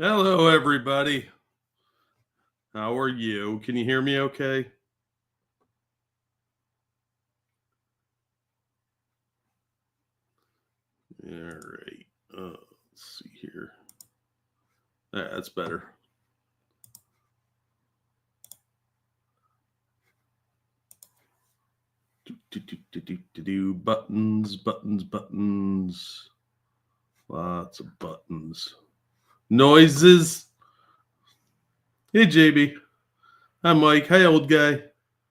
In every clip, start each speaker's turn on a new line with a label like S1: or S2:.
S1: Hello, everybody. How are you? Can you hear me okay? All right. Let's see here. That's better. Buttons, buttons, buttons. Lots of buttons. Noises. Hey, JB. Hi, Mike. Hi, old guy.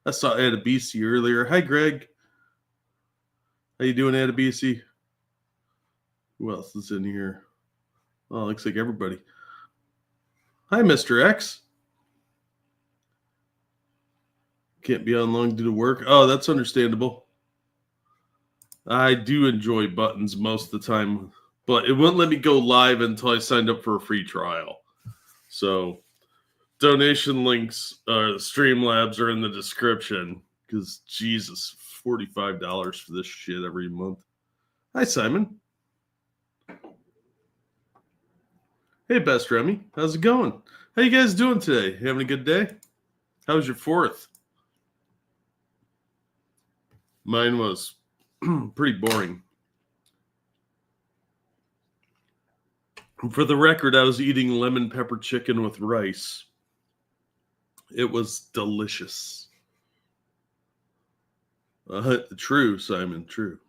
S1: I saw Ada BC earlier. Hi, Greg. How you doing, Ada BC? Who else is in here? Oh, looks like everybody. Hi, Mr. X. Can't be on long due to work. Oh, that's understandable. I do enjoy buttons most of the time, but it wouldn't let me go live until I signed up for a free trial. So donation links, Streamlabs are in the description because Jesus, $45 for this shit every month. Hi, Simon. Hey, Best Remy. How's it going? How you guys doing today? Having a good day? How was your 4th? Mine was pretty boring. For the record, I was eating lemon pepper chicken with rice. It was delicious. True, Simon, true.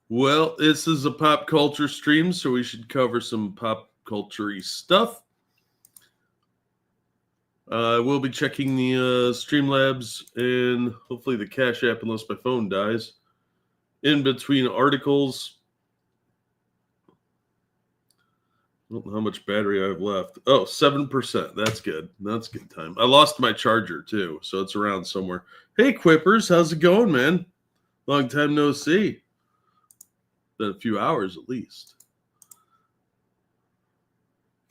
S1: Well, this is a pop culture stream, so we should cover some pop culture-y stuff. We'll be checking the Streamlabs and hopefully the CashApp, unless my phone dies, in between articles. I don't know how much battery I have left. Oh, 7%. That's good. That's good time. I lost my charger, too, so it's around somewhere. Hey, Quippers. How's it going, man? Long time no see. Been a few hours, at least.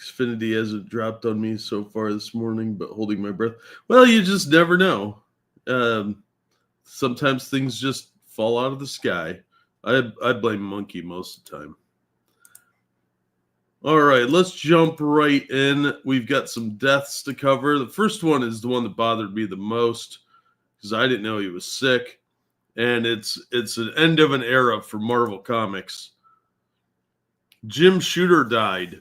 S1: Xfinity hasn't dropped on me so far this morning, but holding my breath. Well, you just never know. Sometimes things just fall out of the sky. I blame Monkey most of the time. All right, let's jump right in. We've got some deaths to cover. The first one is the one that bothered me the most because I didn't know he was sick. And it's an end of an era for Marvel Comics. Jim Shooter died.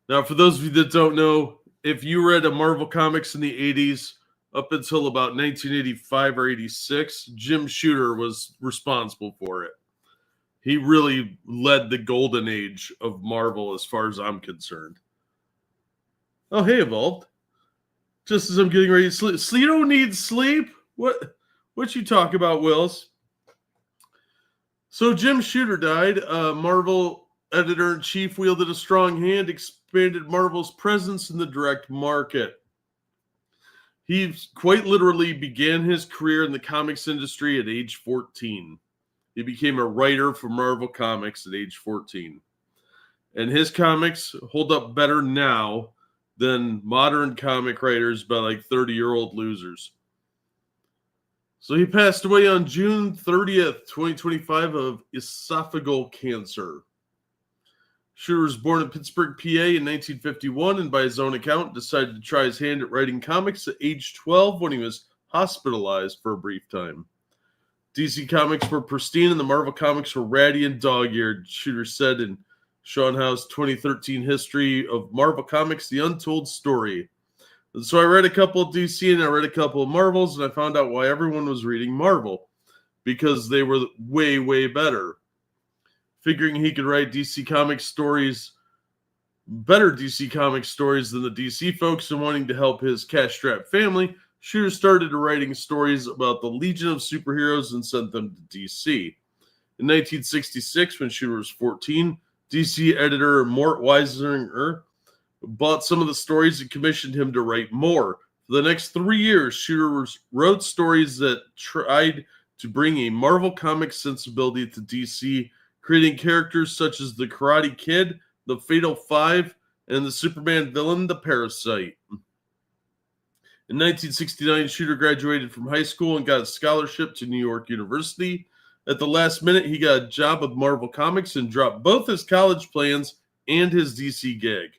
S1: Now, for those of you that don't know, if you read a Marvel Comics in the 80s up until about 1985 or 86, Jim Shooter was responsible for it. He really led the golden age of Marvel as far as I'm concerned. Oh, hey, Evolved. Just as I'm getting ready to sleep. So you don't need sleep? What you talk about, Wills? So Jim Shooter died. Marvel editor-in-chief wielded a strong hand, expanded Marvel's presence in the direct market. He quite literally began his career in the comics industry at age 14. He became a writer for Marvel Comics at age 14. And his comics hold up better now than modern comic writers by like 30-year-old losers. So he passed away on June 30th, 2025 of esophageal cancer. Shooter was born in Pittsburgh, PA in 1951 and by his own account decided to try his hand at writing comics at age 12 when he was hospitalized for a brief time. DC Comics were pristine and the Marvel Comics were ratty and dog-eared, Shooter said in Sean Howe's 2013 History of Marvel Comics, The Untold Story. And so I read a couple of DC and I read a couple of Marvels and I found out why everyone was reading Marvel. Because they were way, way better. Figuring he could write DC Comics stories, better DC Comics stories than the DC folks and wanting to help his cash-strapped family, Shooter started writing stories about the Legion of Superheroes and sent them to DC. In 1966, when Shooter was 14, DC editor Mort Weisinger bought some of the stories and commissioned him to write more. For the next 3 years, Shooter wrote stories that tried to bring a Marvel Comics sensibility to DC, creating characters such as the Karate Kid, the Fatal Five, and the Superman villain, the Parasite. In 1969, Shooter graduated from high school and got a scholarship to New York University. At the last minute, he got a job with Marvel Comics and dropped both his college plans and his DC gig.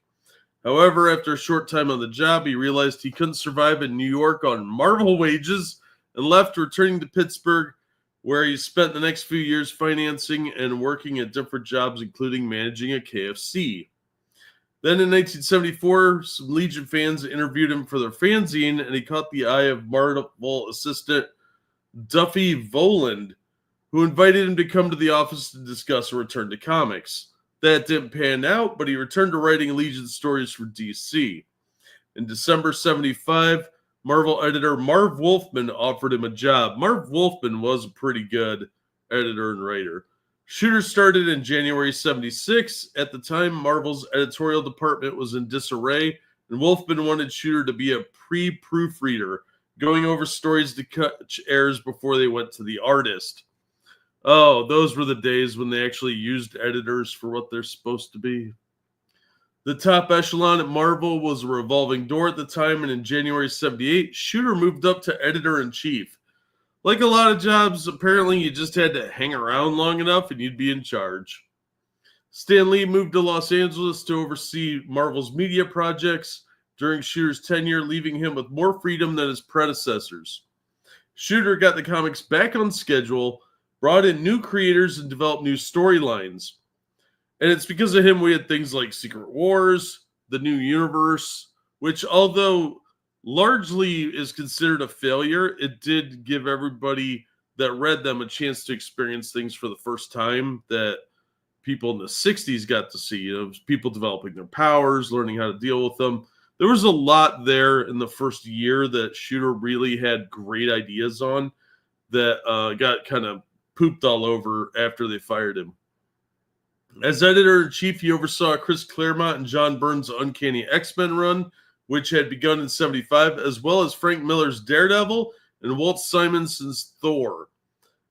S1: However, after a short time on the job, he realized he couldn't survive in New York on Marvel wages and left, returning to Pittsburgh, where he spent the next few years financing and working at different jobs, including managing a KFC. Then in 1974, some Legion fans interviewed him for their fanzine, and he caught the eye of Marvel assistant Duffy Voland, who invited him to come to the office to discuss a return to comics. That didn't pan out, but he returned to writing Legion stories for DC. In December 75, Marvel editor Marv Wolfman offered him a job. Marv Wolfman was a pretty good editor and writer. Shooter started in January 76. At the time, Marvel's editorial department was in disarray, and Wolfman wanted Shooter to be a pre-proofreader, going over stories to catch errors before they went to the artist. Oh, those were the days when they actually used editors for what they're supposed to be. The top echelon at Marvel was a revolving door at the time, and in January 78, Shooter moved up to editor-in-chief. Like a lot of jobs, apparently you just had to hang around long enough and you'd be in charge. Stan Lee moved to Los Angeles to oversee Marvel's media projects during Shooter's tenure, leaving him with more freedom than his predecessors. Shooter got the comics back on schedule, brought in new creators, and developed new storylines. And it's because of him we had things like Secret Wars, the New Universe, which, although largely is considered a failure, it did give everybody that read them a chance to experience things for the first time that people in the 60s got to see. You know, people developing their powers, learning how to deal with them. There was a lot there in the first year that Shooter really had great ideas on that got kind of pooped all over after they fired him. As editor-in-chief, he oversaw Chris Claremont and John Byrne's Uncanny X-Men run, which had begun in 75, as well as Frank Miller's Daredevil and Walt Simonson's Thor.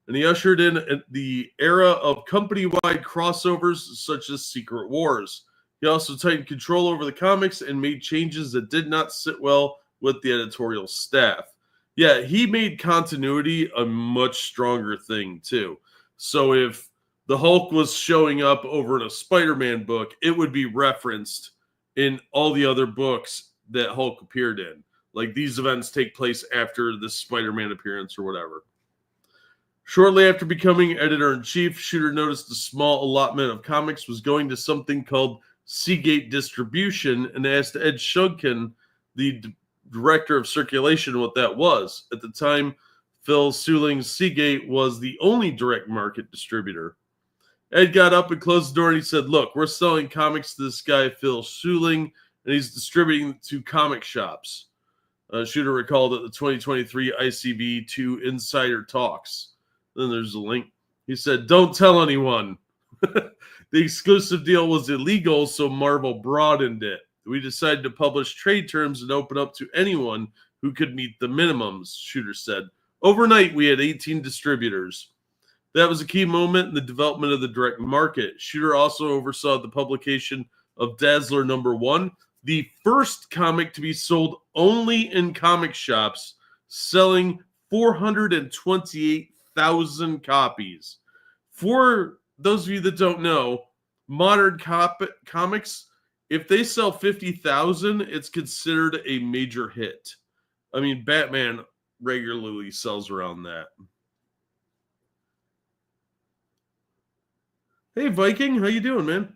S1: And he ushered in the era of company-wide crossovers such as Secret Wars. He also tightened control over the comics and made changes that did not sit well with the editorial staff. Yeah, he made continuity a much stronger thing, too. So if the Hulk was showing up over in a Spider-Man book, it would be referenced in all the other books that Hulk appeared in. Like, these events take place after the Spider-Man appearance or whatever. Shortly after becoming editor-in-chief, Shooter noticed a small allotment of comics was going to something called Seagate Distribution and asked Ed Shunkin, the director of circulation, what that was. At the time, Phil Seuling's Seagate was the only direct market distributor. Ed got up and closed the door and he said, "Look, we're selling comics to this guy, Phil Seuling, and he's distributing to comic shops." Shooter recalled at the 2023 ICB2 Insider Talks. Then there's a link. He said, "Don't tell anyone." The exclusive deal was illegal, so Marvel broadened it. "We decided to publish trade terms and open up to anyone who could meet the minimums," Shooter said. "Overnight, we had 18 distributors." That was a key moment in the development of the direct market. Shooter also oversaw the publication of Dazzler #1, the first comic to be sold only in comic shops, selling 428,000 copies. For those of you that don't know, modern comics, if they sell 50,000, it's considered a major hit. I mean, Batman regularly sells around that. Hey, Viking, how you doing, man?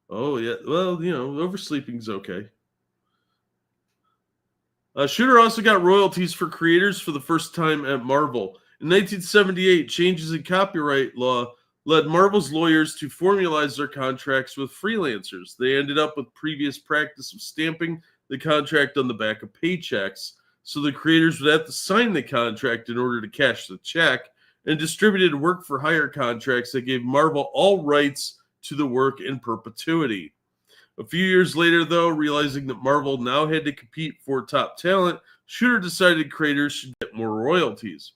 S1: Oh, yeah. Well, you know, oversleeping's okay. Shooter also got royalties for creators for the first time at Marvel. In 1978, changes in copyright law led Marvel's lawyers to formalize their contracts with freelancers. They ended up with previous practice of stamping the contract on the back of paychecks, so the creators would have to sign the contract in order to cash the check, and distributed work-for-hire contracts that gave Marvel all rights to the work in perpetuity. A few years later, though, realizing that Marvel now had to compete for top talent, Shooter decided creators should get more royalties.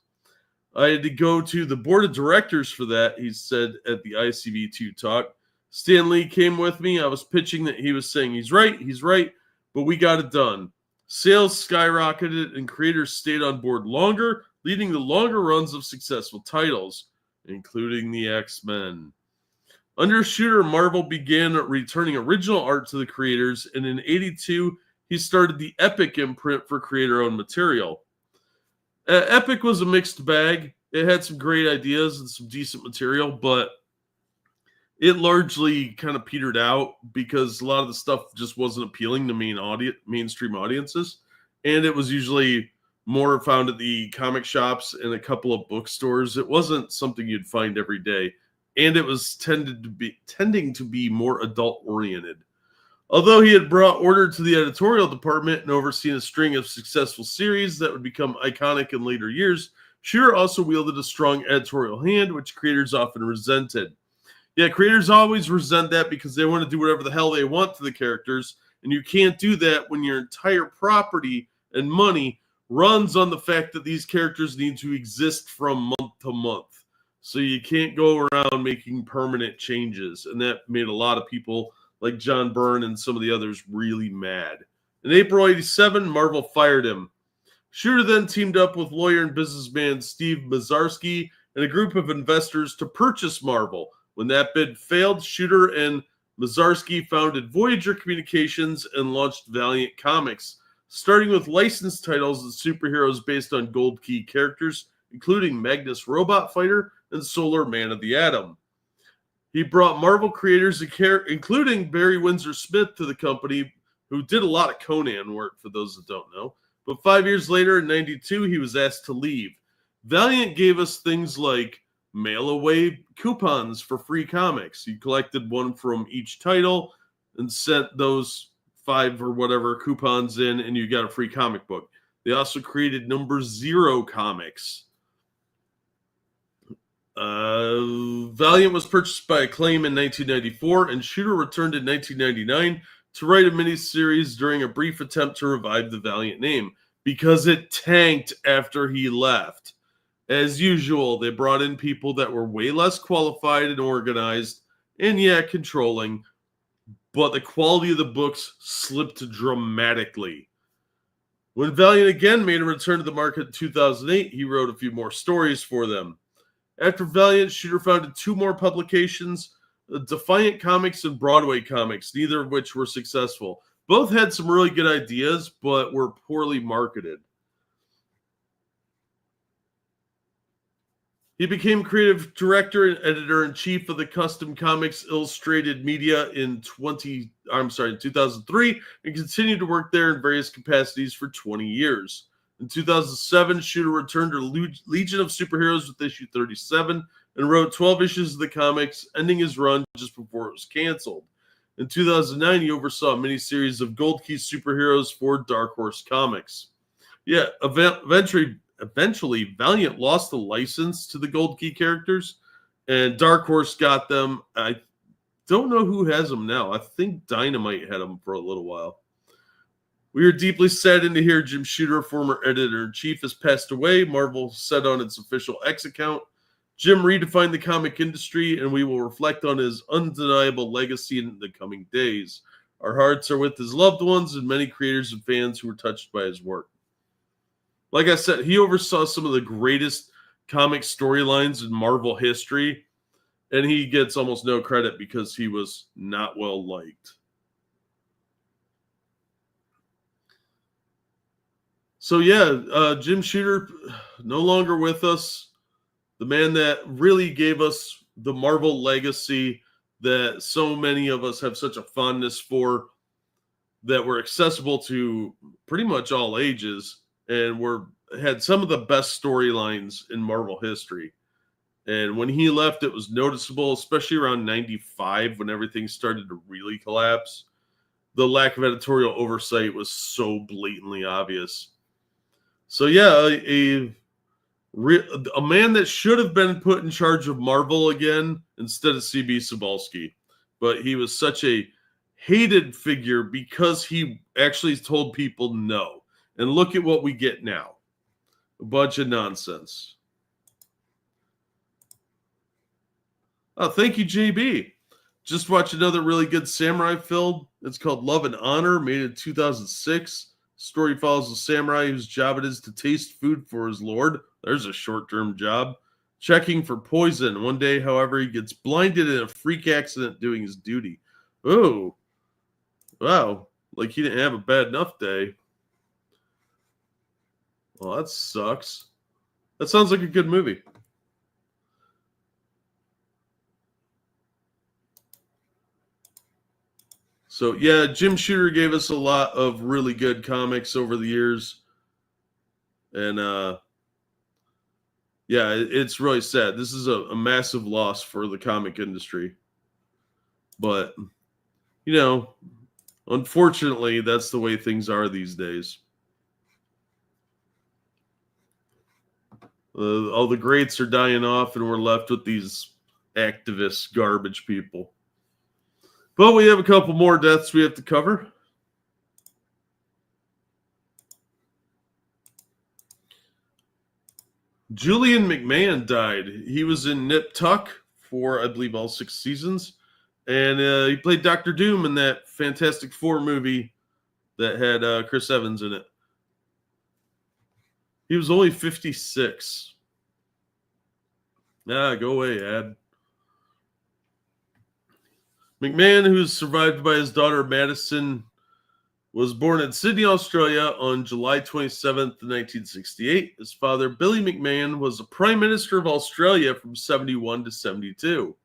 S1: "I had to go to the board of directors for that," he said at the ICV2 talk. "Stan Lee came with me. I was pitching that he was saying he's right, but we got it done. Sales skyrocketed and creators stayed on board longer. leading to longer runs of successful titles, including the X-Men. Under Shooter, Marvel began returning original art to the creators, and in '82, he started the Epic imprint for creator-owned material. Epic was a mixed bag. It had some great ideas and some decent material, but it largely kind of petered out because a lot of the stuff just wasn't appealing to mainstream audiences, and it was usually more found at the comic shops and a couple of bookstores. It wasn't something you'd find every day, and it was tending to be more adult oriented. Although he had brought order to the editorial department and overseen a string of successful series that would become iconic in later years, Shooter also wielded a strong editorial hand, which creators often resented. Yeah, creators always resent that because they want to do whatever the hell they want to the characters, and you can't do that when your entire property and money runs on the fact that these characters need to exist from month to month. So you can't go around making permanent changes, and that made a lot of people like John Byrne and some of the others really mad. In April '87, Marvel fired him. Shooter then teamed up with lawyer and businessman Steve Mazarski and a group of investors to purchase Marvel. When that bid failed, Shooter and Mazarski founded Voyager Communications and launched Valiant Comics, starting with licensed titles and superheroes based on Gold Key characters, including Magnus Robot Fighter and Solar Man of the Atom. He brought Marvel creators, including Barry Windsor Smith, to the company, who did a lot of Conan work, for those that don't know. But 5 years later, in '92, he was asked to leave. Valiant gave us things like mail-away coupons for free comics. You collected one from each title and sent those 5 or whatever coupons in, and you got a free comic book. They also created number 0 comics. Valiant was purchased by Acclaim in 1994, and Shooter returned in 1999 to write a miniseries during a brief attempt to revive the Valiant name, because it tanked after he left. As usual, they brought in people that were way less qualified and organized, and controlling, but the quality of the books slipped dramatically. When Valiant again made a return to the market in 2008, he wrote a few more stories for them. After Valiant, Shooter founded 2 more publications, Defiant Comics and Broadway Comics, neither of which were successful. Both had some really good ideas, but were poorly marketed. He became creative director and editor-in-chief of the Custom Comics Illustrated Media in 2003, and continued to work there in various capacities for 20 years. In 2007, Shooter returned to Legion of Superheroes with issue 37 and wrote 12 issues of the comics, ending his run just before it was canceled. In 2009, he oversaw a miniseries of Gold Key superheroes for Dark Horse Comics. Eventually, Valiant lost the license to the Gold Key characters, and Dark Horse got them. I don't know who has them now. I think Dynamite had them for a little while. We are deeply saddened to hear Jim Shooter, former editor-in-chief, has passed away. Marvel said on its official X account, Jim redefined the comic industry, and we will reflect on his undeniable legacy in the coming days. Our hearts are with his loved ones and many creators and fans who were touched by his work. Like I said, he oversaw some of the greatest comic storylines in Marvel history, and he gets almost no credit because he was not well liked. So Jim Shooter, no longer with us. The man that really gave us the Marvel legacy that so many of us have such a fondness for, that were accessible to pretty much all ages, and had some of the best storylines in Marvel history. And when he left, it was noticeable, especially around '95 when everything started to really collapse. The lack of editorial oversight was so blatantly obvious. So a man that should have been put in charge of Marvel again instead of C.B. Cebulski. But he was such a hated figure because he actually told people no. And look at what we get now. A bunch of nonsense. Oh, thank you, JB. Just watched another really good samurai film. It's called Love and Honor, made in 2006. Story follows a samurai whose job it is to taste food for his lord, There's a short-term job. Checking for poison. One day, however, he gets blinded in a freak accident doing his duty. Oh, wow. Like he didn't have a bad enough day. Well, that sucks. That sounds like a good movie. So, yeah, Jim Shooter gave us a lot of really good comics over the years. And, yeah, it's really sad. This is a massive loss for the comic industry. But, you know, unfortunately, that's the way things are these days. All the greats are dying off, and we're left with these activist garbage people. But we have a couple more deaths we have to cover. Julian McMahon died. He was in Nip Tuck for, I believe, all 6 seasons. And he played Dr. Doom in that Fantastic Four movie that had Chris Evans in it. He was only 56. Go away, Ad. McMahon, who's survived by his daughter Madison, was born in Sydney, Australia on July 27th, 1968. His father, Billy McMahon, was the Prime Minister of Australia from 71 to 72.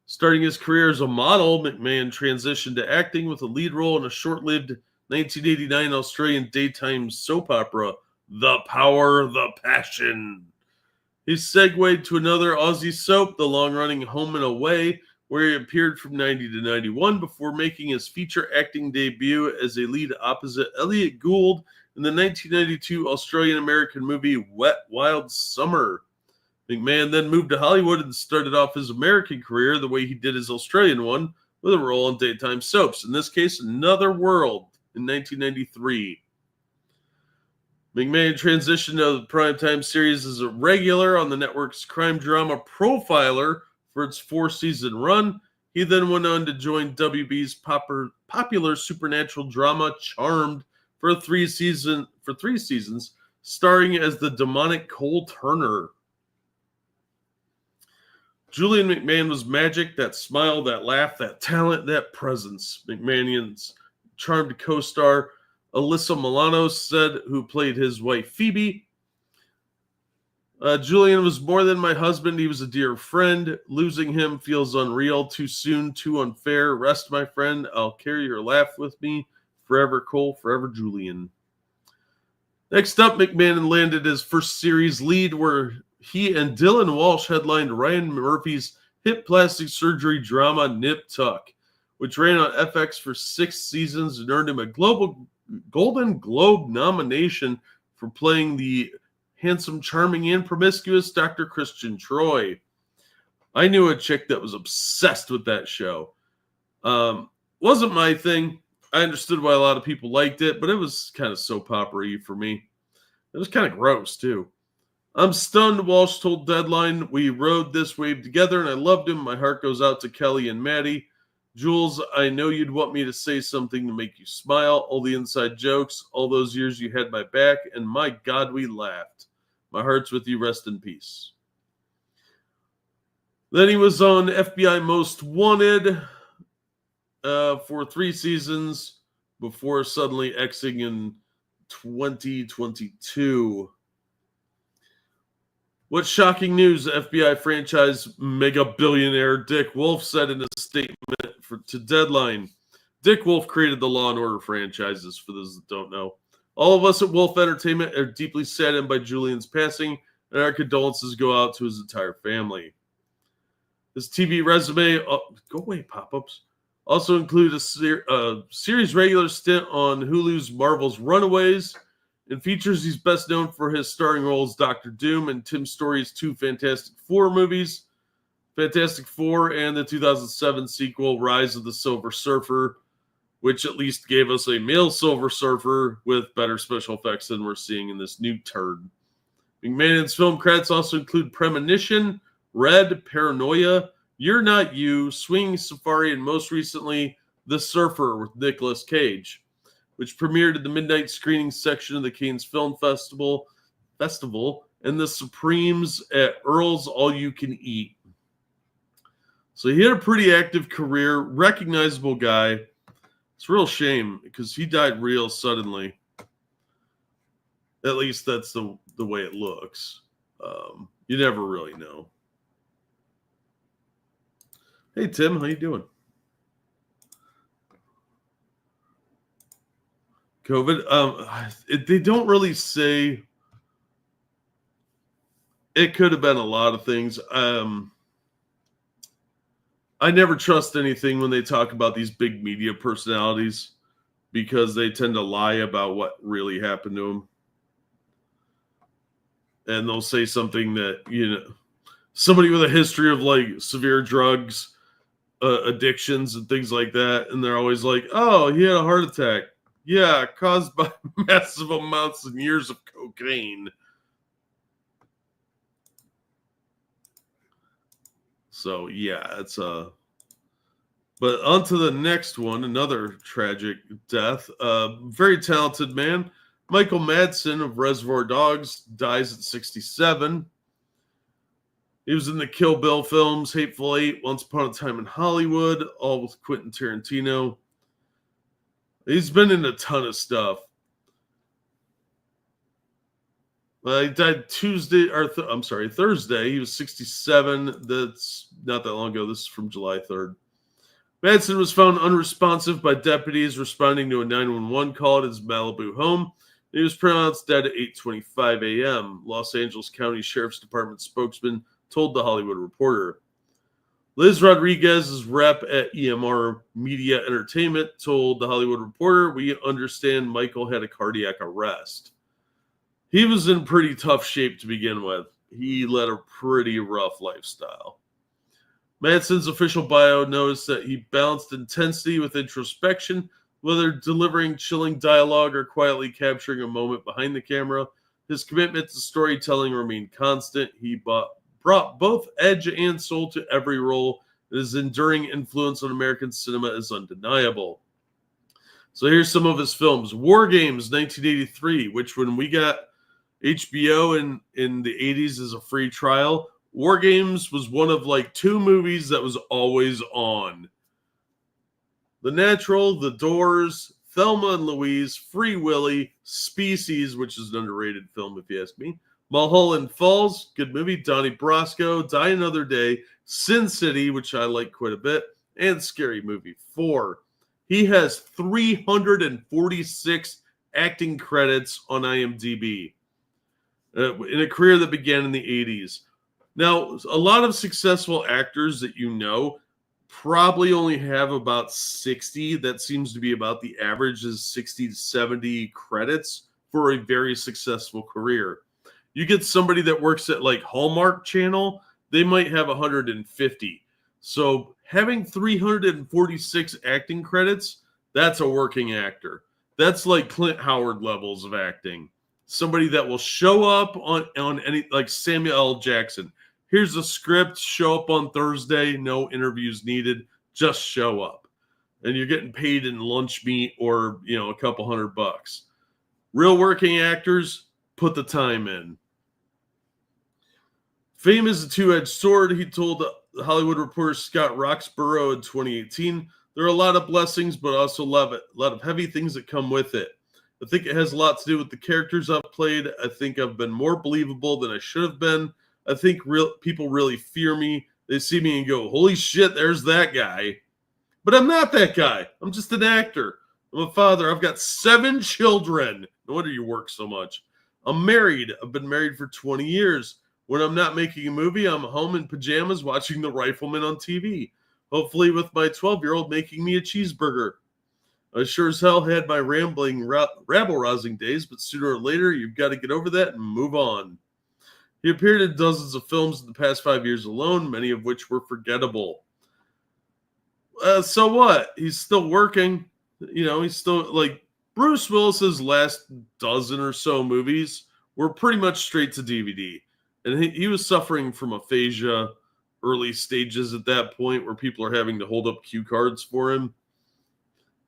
S1: Starting his career as a model, McMahon transitioned to acting with a lead role in a short-lived 1989 Australian daytime soap opera, The Power, the Passion. He segued to another Aussie soap, the long-running Home and Away, where he appeared from 90 to 91 before making his feature acting debut as a lead opposite Elliot Gould in the 1992 Australian-American movie Wet Wild Summer. McMahon then moved to Hollywood and started off his American career the way he did his Australian one, with a role in daytime soaps, in this case, Another World, in 1993. McMahon transitioned to the primetime series as a regular on the network's crime drama Profiler for its 4-season run. He then went on to join WB's popular supernatural drama Charmed for 3 seasons, starring as the demonic Cole Turner. Julian McMahon was magic, that smile, that laugh, that talent, that presence. McMahon's charmed co-star Alyssa Milano said, who played his wife Phoebe, Julian was more than my husband. He was a dear friend. Losing him feels unreal, too soon, too unfair. Rest, my friend. I'll carry your laugh with me. Forever Cole, forever Julian. Next up, McMahon landed his first series lead where he and Dylan Walsh headlined Ryan Murphy's hip plastic surgery drama Nip Tuck, which ran on FX for 6 seasons and earned him a Golden Globe nomination for playing the handsome, charming, and promiscuous Dr. Christian Troy. I knew a chick that was obsessed with that show. Wasn't my thing. I understood why a lot of people liked it, but it was kind of soap opera-y for me. It was kind of gross, too. I'm stunned, Walsh told Deadline. We rode this wave together, and I loved him. My heart goes out to Kelly and Maddie. Jules, I know you'd want me to say something to make you smile. All the inside jokes, all those years you had my back, and my God, we laughed. My heart's with you. Rest in peace. Then he was on FBI Most Wanted for 3 seasons before suddenly exiting in 2022. What shocking news, FBI franchise mega billionaire Dick Wolf said in a statement to Deadline. Dick Wolf created the Law & Order franchises, for those that don't know. All of us at Wolf Entertainment are deeply saddened by Julian's passing, and our condolences go out to his entire family. His TV resume, go away, pop-ups, also include a series regular stint on Hulu's Marvel's Runaways, and features he's best known for his starring roles Dr. Doom and Tim Story's 2 Fantastic Four movies, Fantastic Four and the 2007 sequel Rise of the Silver Surfer, which at least gave us a male Silver Surfer with better special effects than we're seeing in this new turd. McMahon's film credits also include Premonition, Red, Paranoia, You're Not You, Swinging Safari, and most recently, The Surfer with Nicolas Cage, which premiered at the midnight screening section of the Cannes Film Festival Festival and the Supremes at Earl's All You Can Eat. So he had a pretty active career, recognizable guy. It's a real shame because he died real suddenly. At least that's the way it looks. You never really know. Hey, Tim, how you doing? COVID. They don't really say. It could have been a lot of things. I never trust anything when they talk about these big media personalities because they tend to lie about what really happened to them. And they'll say something that, somebody with a history of like severe drugs, addictions and things like that. And they're always like, oh, he had a heart attack. Yeah, caused by massive amounts and years of cocaine. So yeah, it's but on to the next one, another tragic death. Very talented man, Michael Madsen of Reservoir Dogs, dies at 67. He was in the Kill Bill films, Hateful Eight, Once Upon a Time in Hollywood, all with Quentin Tarantino. He's been in a ton of stuff. He died Thursday. He was 67. That's not that long ago. This is from July 3rd. Madsen was found unresponsive by deputies responding to a 911 call at his Malibu home. He was pronounced dead at 8:25 a.m. Los Angeles County Sheriff's Department spokesman told The Hollywood Reporter. Liz Rodriguez's rep at EMR Media Entertainment told The Hollywood Reporter, "We understand Michael had a cardiac arrest." He was in pretty tough shape to begin with. He led a pretty rough lifestyle. Madsen's official bio notes that he balanced intensity with introspection, whether delivering chilling dialogue or quietly capturing a moment behind the camera. His commitment to storytelling remained constant. He brought both edge and soul to every role. His enduring influence on American cinema is undeniable. So here's some of his films. War Games, 1983, which when we got HBO in the 80s as a free trial, War Games was one of like two movies that was always on. The Natural, The Doors, Thelma and Louise, Free Willy, Species, which is an underrated film if you ask me, Mulholland Falls, good movie, Donnie Brasco, Die Another Day, Sin City, which I like quite a bit, and Scary Movie 4. He has 346 acting credits on IMDb. In a career that began in the 80s. Now, a lot of successful actors that you know probably only have about 60. That seems to be about the average, is 60 to 70 credits for a very successful career. You get somebody that works at like Hallmark Channel, they might have 150. So having 346 acting credits, that's a working actor. That's like Clint Howard levels of acting. Somebody that will show up on any, like Samuel L. Jackson. Here's a script, show up on Thursday, no interviews needed, just show up. And you're getting paid in lunch meat or, a couple $100. Real working actors, put the time in. Fame is a two-edged sword, he told the Hollywood Reporter Scott Roxborough in 2018. There are a lot of blessings, but also a lot of heavy things that come with it. I think it has a lot to do with the characters I've played. I think I've been more believable than I should have been. I think people really fear me. They see me and go, holy shit, there's that guy. But I'm not that guy. I'm just an actor. I'm a father. I've got 7 children. No wonder you work so much. I'm married. I've been married for 20 years. When I'm not making a movie, I'm home in pajamas watching The Rifleman on TV. Hopefully with my 12-year-old making me a cheeseburger. I sure as hell had my rambling, rabble-rousing days, but sooner or later, you've got to get over that and move on. He appeared in dozens of films in the past 5 years alone, many of which were forgettable. So what? He's still working. He's still, like, Bruce Willis's last dozen or so movies were pretty much straight to DVD. And he was suffering from aphasia, early stages at that point, where people are having to hold up cue cards for him.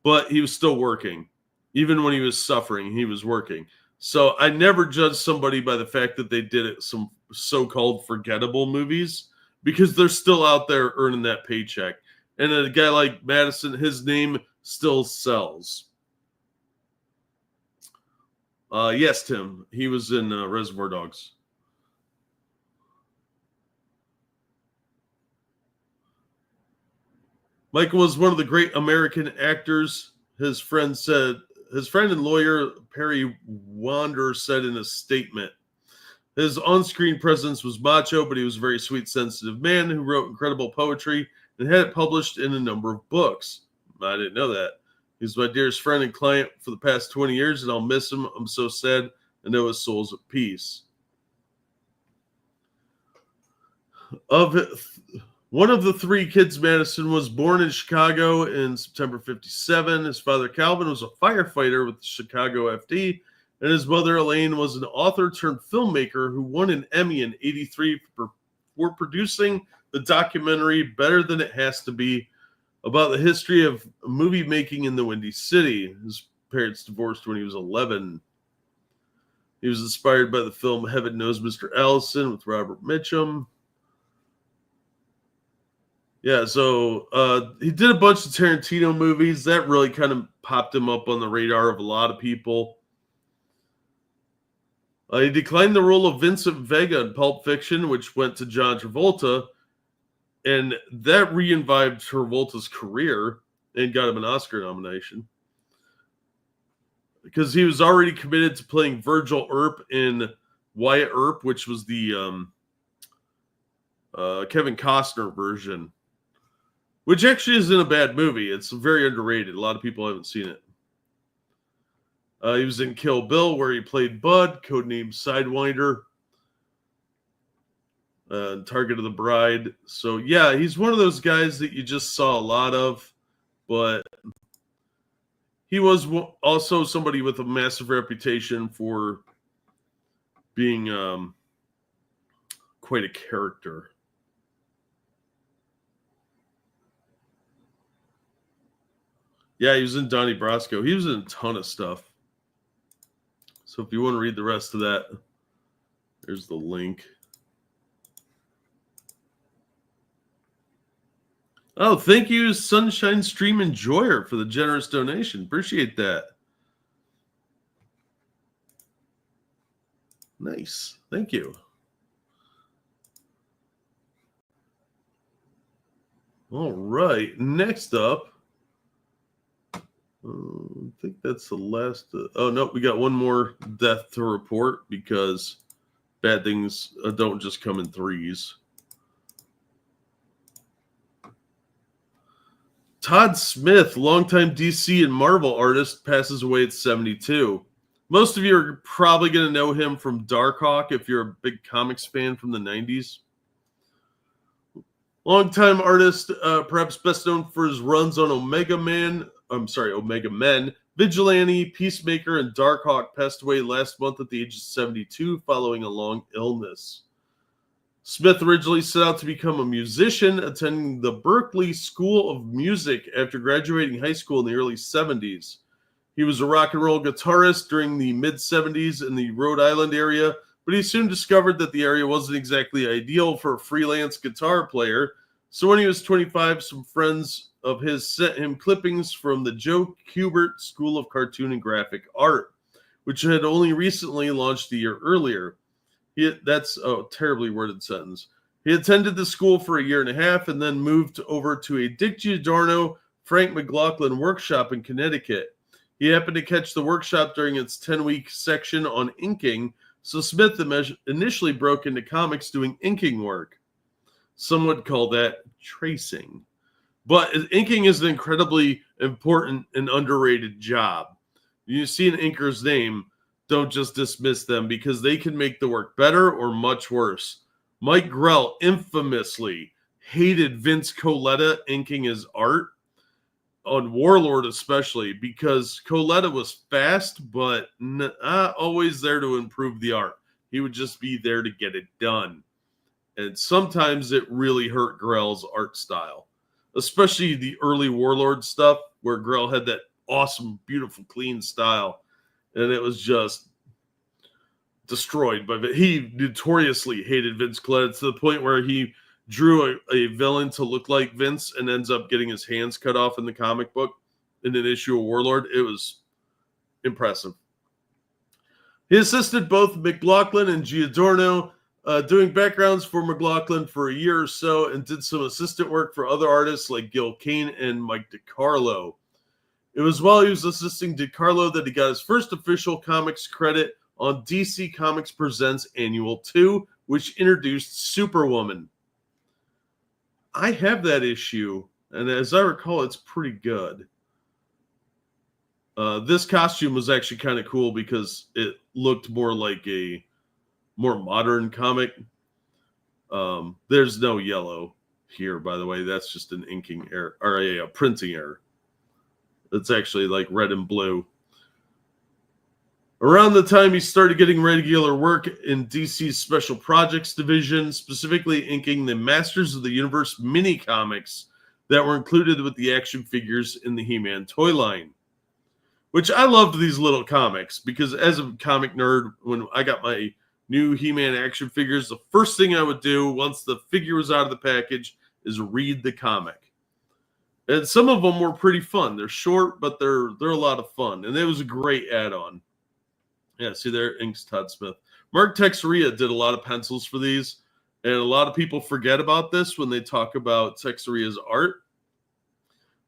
S1: But he was still working. Even when he was suffering, he was working. So I never judge somebody by the fact that they did it some so-called forgettable movies, because they're still out there earning that paycheck. And a guy like Madison, his name still sells. Yes, Tim. He was in Reservoir Dogs. Michael was one of the great American actors. His friend and lawyer Perry Wander said in a statement, his on-screen presence was macho, but he was a very sweet, sensitive man who wrote incredible poetry and had it published in a number of books. I didn't know that. He's my dearest friend and client for the past 20 years, and I'll miss him. I'm so sad. I know his soul's at peace. One of the three kids, Madison was born in Chicago in September 1957. His father, Calvin, was a firefighter with the Chicago FD, and his mother, Elaine, was an author turned filmmaker who won an Emmy in 1983 for producing the documentary Better Than It Has to Be, about the history of movie making in the Windy City. His parents divorced when he was 11. He was inspired by the film Heaven Knows Mr. Allison with Robert Mitchum. Yeah, so he did a bunch of Tarantino movies. That really kind of popped him up on the radar of a lot of people. He declined the role of Vincent Vega in Pulp Fiction, which went to John Travolta, and that revived Travolta's career and got him an Oscar nomination, because he was already committed to playing Virgil Earp in Wyatt Earp, which was the Kevin Costner version, which actually isn't a bad movie. It's very underrated. A lot of people haven't seen it. He was in Kill Bill, where he played Bud, codenamed Sidewinder, Target of the Bride. So, yeah, he's one of those guys that you just saw a lot of, but he was also somebody with a massive reputation for being quite a character. Yeah, he was in Donnie Brasco. He was in a ton of stuff. So if you want to read the rest of that, there's the link. Oh, thank you, Sunshine Stream Enjoyer, for the generous donation. Appreciate that. Nice. Thank you. All right. Next up, I think that's the last. Oh, no, we got one more death to report, because bad things don't just come in threes. Todd Smith, longtime DC and Marvel artist, passes away at 72. Most of you are probably going to know him from Darkhawk if you're a big comics fan from the 90s. Longtime artist, perhaps best known for his runs on Omega Men, Vigilante, Peacemaker, and Darkhawk, passed away last month at the age of 72 following a long illness. Smith originally set out to become a musician, attending the Berklee School of Music after graduating high school in the early 70s. He was a rock and roll guitarist during the mid-70s in the Rhode Island area, but he soon discovered that the area wasn't exactly ideal for a freelance guitar player. So when he was 25, some friends of his sent him clippings from the Joe Kubert School of Cartoon and Graphic Art, which had only recently launched a year earlier. That's a terribly worded sentence. He attended the school for a year and a half and then moved over to a Dick Giordano, Frank McLaughlin workshop in Connecticut. He happened to catch the workshop during its 10-week section on inking, so Smith initially broke into comics doing inking work. Some would call that tracing. But inking is an incredibly important and underrated job. You see an inker's name, don't just dismiss them, because they can make the work better or much worse. Mike Grell infamously hated Vince Coletta inking his art, on Warlord especially, because Coletta was fast, but not always there to improve the art. He would just be there to get it done. And sometimes it really hurt Grell's art style, especially the early Warlord stuff, where Grell had that awesome, beautiful, clean style. And it was just destroyed by he notoriously hated Vince Colletta to the point where he drew a villain to look like Vince and ends up getting his hands cut off in the comic book in an issue of Warlord. It was impressive. He assisted both McLaughlin and Giordano, doing backgrounds for McLaughlin for a year or so, and did some assistant work for other artists like Gil Kane and Mike DiCarlo. It was while he was assisting DiCarlo that he got his first official comics credit on DC Comics Presents Annual 2, which introduced Superwoman. I have that issue, and as I recall, it's pretty good. This costume was actually kind of cool because it looked more like a more modern comic. There's no yellow here, by the way. That's just an inking error, or a printing error. It's actually like red and blue. Around the time he started getting regular work in DC's Special Projects division, specifically inking the Masters of the Universe mini comics that were included with the action figures in the He-Man toy line. Which I loved these little comics because as a comic nerd, when I got my new He-Man action figures, the first thing I would do once the figure was out of the package is read the comic. And some of them were pretty fun. They're short, but they're a lot of fun. And it was a great add-on. Yeah, see there, inks Todd Smith. Mark Texeria did a lot of pencils for these, and a lot of people forget about this when they talk about Texeria's art.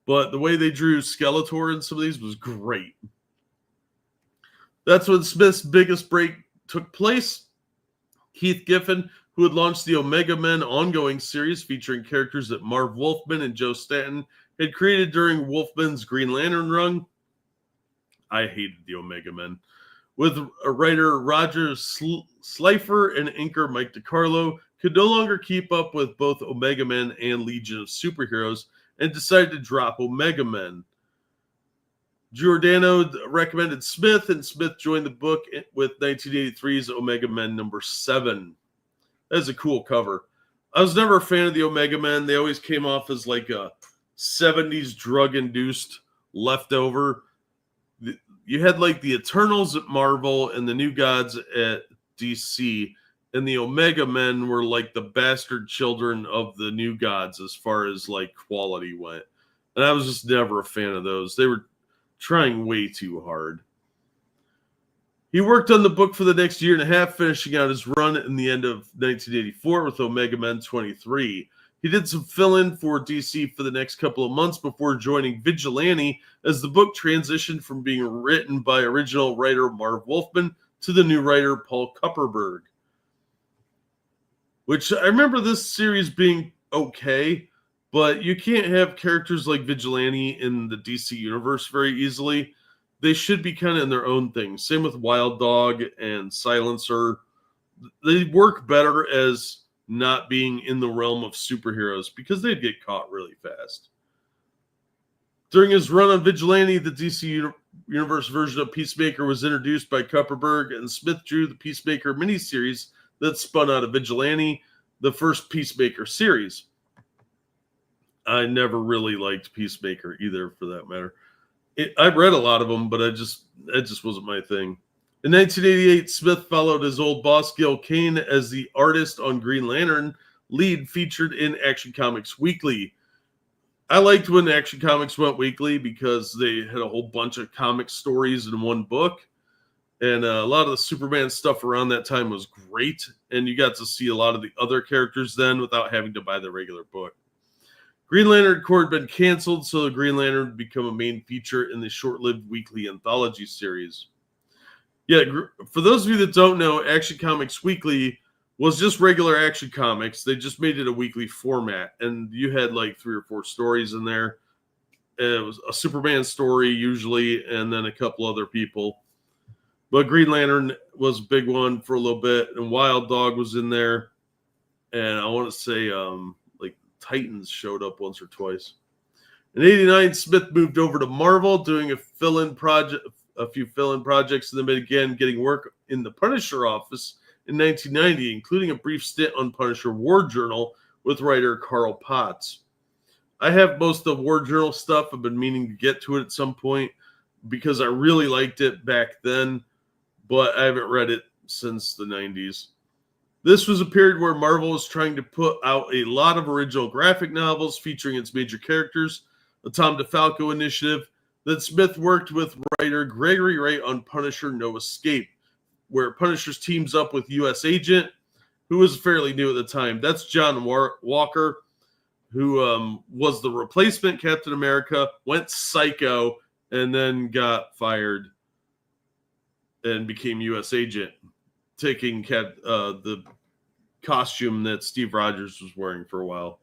S1: But the way they drew Skeletor in some of these was great. That's when Smith's biggest break took place. Keith Giffen, who had launched the Omega Men ongoing series featuring characters that Marv Wolfman and Joe Staton had created during Wolfman's Green Lantern run. I hated the Omega Men. With writer Roger Slifer and inker Mike DiCarlo, could no longer keep up with both Omega Men and Legion of Superheroes and decided to drop Omega Men. Giordano recommended Smith, and Smith joined the book with 1983's Omega Men number 7. That's a cool cover. I was never a fan of the Omega Men. They always came off as like a 70s drug-induced leftover. You had like the Eternals at Marvel and the New Gods at DC, and the Omega Men were like the bastard children of the New Gods as far as like quality went. And I was just never a fan of those. They were trying way too hard. He worked on the book for the next year and a half, finishing out his run in the end of 1984 with Omega Men 23. He did some fill-in for DC for the next couple of months before joining Vigilante as the book transitioned from being written by original writer Marv Wolfman to the new writer Paul Kupperberg. Which I remember this series being okay, but you can't have characters like Vigilante in the DC universe very easily. They should be kind of in their own thing. Same with Wild Dog and Silencer. They work better as not being in the realm of superheroes because they'd get caught really fast. During his run on Vigilante, the DC Universe version of Peacemaker was introduced by Kupperberg, and Smith drew the Peacemaker miniseries that spun out of Vigilante, the first Peacemaker series. I never really liked Peacemaker either, for that matter. I read a lot of them, but it just wasn't my thing. In 1988, Smith followed his old boss, Gil Kane, as the artist on Green Lantern, lead featured in Action Comics Weekly. I liked when Action Comics went weekly because they had a whole bunch of comic stories in one book. And a lot of the Superman stuff around that time was great. And you got to see a lot of the other characters then without having to buy the regular book. Green Lantern Corps had been canceled, so the Green Lantern would become a main feature in the short-lived weekly anthology series. Yeah, for those of you that don't know, Action Comics Weekly was just regular Action Comics. They just made it a weekly format, and you had like 3 or 4 stories in there. It was a Superman story usually, and then a couple other people. But Green Lantern was a big one for a little bit, and Wild Dog was in there. And I want to say like Titans showed up once or twice. In 89, Smith moved over to Marvel, doing a few fill-in projects, and then again getting work in the Punisher office in 1990, including a brief stint on Punisher War Journal with writer Carl Potts. I have most of the War Journal stuff. I've been meaning to get to it at some point because I really liked it back then, but I haven't read it since the 90s. This was a period where Marvel was trying to put out a lot of original graphic novels featuring its major characters, the Tom DeFalco initiative, that Smith worked with writer Gregory Wright on Punisher No Escape, where Punisher teams up with U.S. Agent, who was fairly new at the time. That's John Walker, who was the replacement Captain America, went psycho, and then got fired and became U.S. Agent, taking the costume that Steve Rogers was wearing for a while.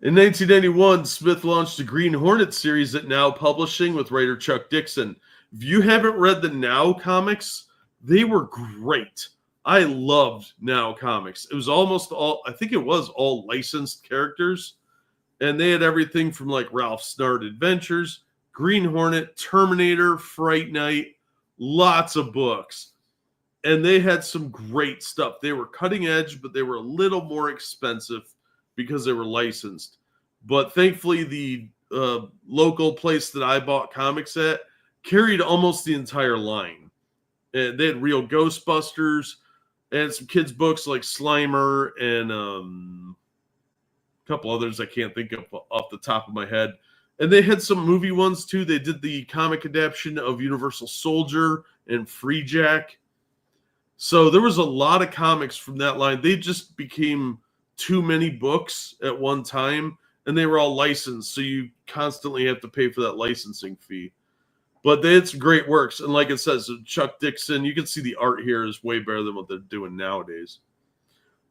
S1: In 1991, Smith launched the Green Hornet series at Now Publishing with writer Chuck Dixon. If you haven't read the Now comics, they were great. I loved Now comics. It was almost all, I think it was all licensed characters. And they had everything from like Ralph Snart Adventures, Green Hornet, Terminator, Fright Night, lots of books. And they had some great stuff. They were cutting edge, but they were a little more expensive because they were licensed. But thankfully, the local place that I bought comics at carried almost the entire line. And they had real Ghostbusters and some kids' books like Slimer and a couple others I can't think of off the top of my head. And they had some movie ones too. They did the comic adaptation of Universal Soldier and Free Jack. So there was a lot of comics from that line. They just became too many books at one time, and they were all licensed, so you constantly have to pay for that licensing fee. But they had some great works, and like it says, Chuck Dixon, you can see the art here is way better than what they're doing nowadays.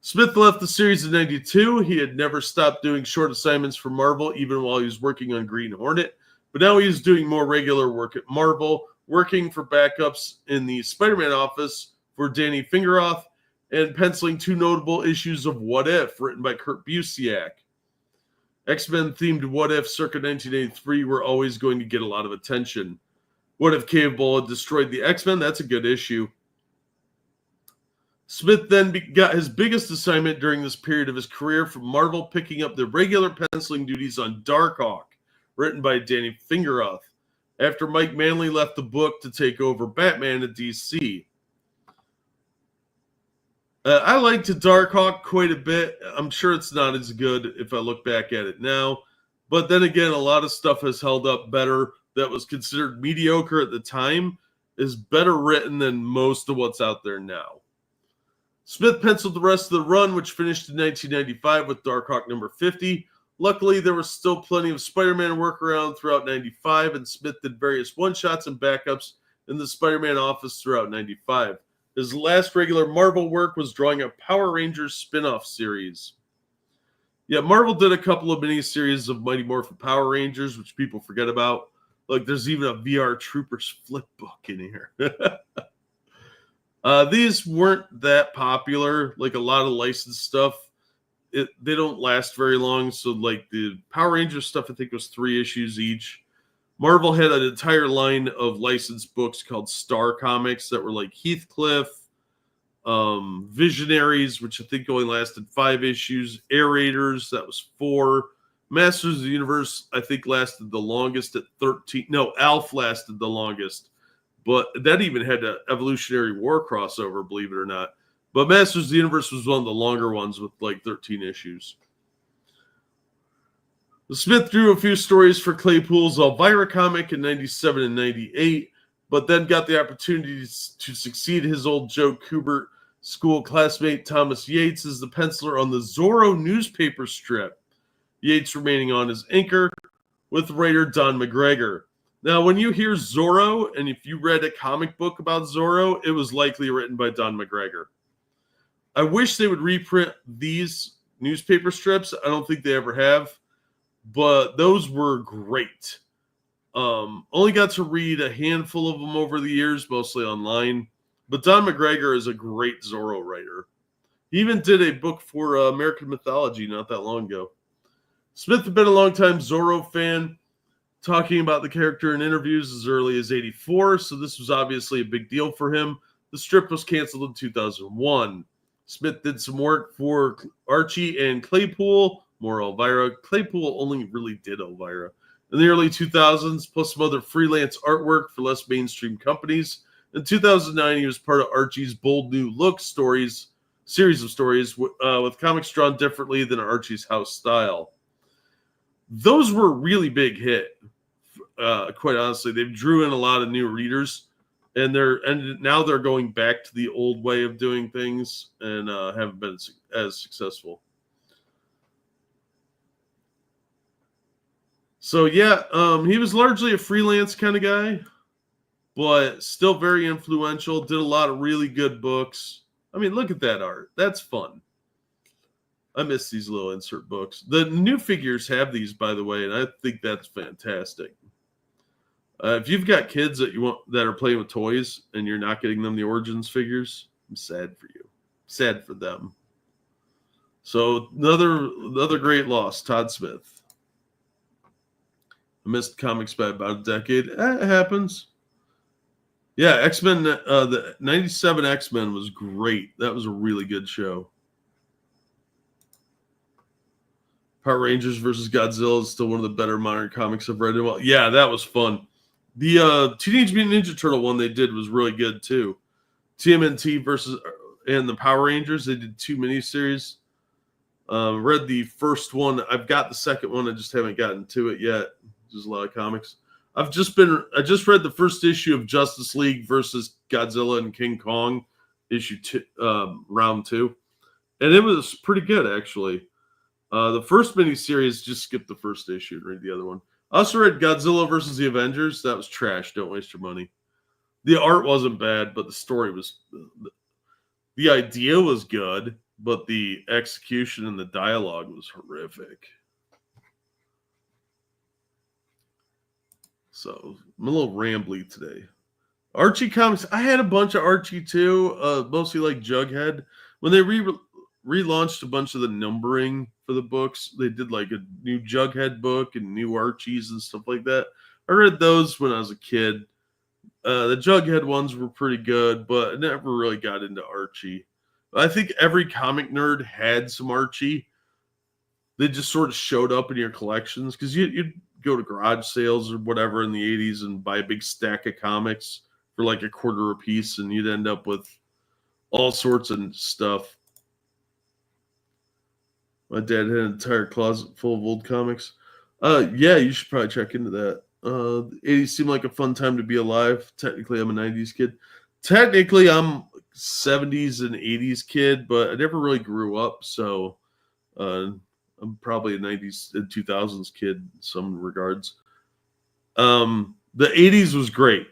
S1: Smith left the series in 92. He had never stopped doing short assignments for Marvel, even while he was working on Green Hornet, but now he's doing more regular work at Marvel, working for backups in the Spider-Man office for Danny Fingeroth, and penciling two notable issues of What If, written by Kurt Busiek. X-Men themed What If circa 1983 were always going to get a lot of attention. What If Cable had destroyed the X-Men? That's a good issue. Smith then got his biggest assignment during this period of his career from Marvel, picking up the regular penciling duties on Darkhawk, written by Danny Fingeroth, after Mike Manley left the book to take over Batman at DC. I liked Darkhawk quite a bit. I'm sure it's not as good if I look back at it now. But then again, a lot of stuff has held up better that was considered mediocre at the time is better written than most of what's out there now. Smith penciled the rest of the run, which finished in 1995 with Darkhawk number 50. Luckily, there was still plenty of Spider-Man work around throughout 95, and Smith did various one-shots and backups in the Spider-Man office throughout 95. His last regular Marvel work was drawing a Power Rangers spin-off series. Yeah, Marvel did a couple of miniseries of Mighty Morphin Power Rangers, which people forget about. Like, there's even a VR Troopers flip book in here. These weren't that popular. Like, a lot of licensed stuff, they don't last very long. So, like, the Power Rangers stuff, I think, was 3 issues each. Marvel had an entire line of licensed books called Star Comics that were like Heathcliff, Visionaries, which I think only lasted 5 issues, Air Raiders, that was 4, Masters of the Universe, I think lasted the longest at 13. No, Alf lasted the longest, but that even had an Evolutionary War crossover, believe it or not. But Masters of the Universe was one of the longer ones with like 13 issues. Smith drew a few stories for Claypool's Elvira comic in 97 and 98, but then got the opportunity to succeed his old Joe Kubert school classmate Thomas Yates as the penciler on the Zorro newspaper strip, Yates remaining on as anchor with writer Don McGregor. Now, when you hear Zorro, and if you read a comic book about Zorro, it was likely written by Don McGregor. I wish they would reprint these newspaper strips. I don't think they ever have. But those were great. Only got to read a handful of them over the years, mostly online. But Don McGregor is a great Zorro writer. He even did a book for American mythology not that long ago. Smith had been a longtime Zorro fan, talking about the character in interviews as early as 84, so this was obviously a big deal for him. The strip was canceled in 2001. Smith did some work for Archie and Claypool, more Elvira. Claypool only really did Elvira. in the early 2000s, plus some other freelance artwork for less mainstream companies. In 2009, he was part of Archie's Bold New Look series of stories with comics drawn differently than Archie's house style. Those were a really big hit. Quite honestly, they drew in a lot of new readers, and now they're going back to the old way of doing things and haven't been as successful. So yeah, he was largely a freelance kind of guy, but still very influential. Did a lot of really good books. I mean, look at that art. That's fun. I miss these little insert books. The new figures have these, by the way, and I think that's fantastic. If you've got kids that are playing with toys and you're not getting them the Origins figures, I'm sad for you. Sad for them. So another great loss, Todd Smith. I missed comics by about a decade. It happens. Yeah, X-Men, the 97 X-Men was great. That was a really good show. Power Rangers versus Godzilla is still one of the better modern comics I've read in a while. Yeah, that was fun. The Teenage Mutant Ninja Turtle one they did was really good too. TMNT and the Power Rangers, they did 2 miniseries. Read the first one. I've got the second one. I just haven't gotten to it yet. There's a lot of comics. I just read the first issue of Justice League versus Godzilla and King Kong, round 2, and it was pretty good actually. The first miniseries, just skip the first issue and read the other one. I also read Godzilla versus the Avengers. That was trash. Don't waste your money. The art wasn't bad, but the story was. The idea was good, but the execution and the dialogue was horrific. So I'm a little rambly today. Archie comics. I had a bunch of Archie too, mostly like Jughead. When they relaunched a bunch of the numbering for the books, they did like a new Jughead book and new Archies and stuff like that. I read those when I was a kid. The Jughead ones were pretty good, but I never really got into Archie. I think every comic nerd had some Archie. They just sort of showed up in your collections because you'd go to garage sales or whatever in the 80s and buy a big stack of comics for like a quarter a piece, and you'd end up with all sorts of stuff. My dad had an entire closet full of old comics. Yeah, you should probably check into that. The 80s seemed like a fun time to be alive. Technically, I'm a 90s kid. Technically, I'm 70s and 80s kid, but I never really grew up, so I'm probably a 90s and 2000s kid in some regards. The 80s was great.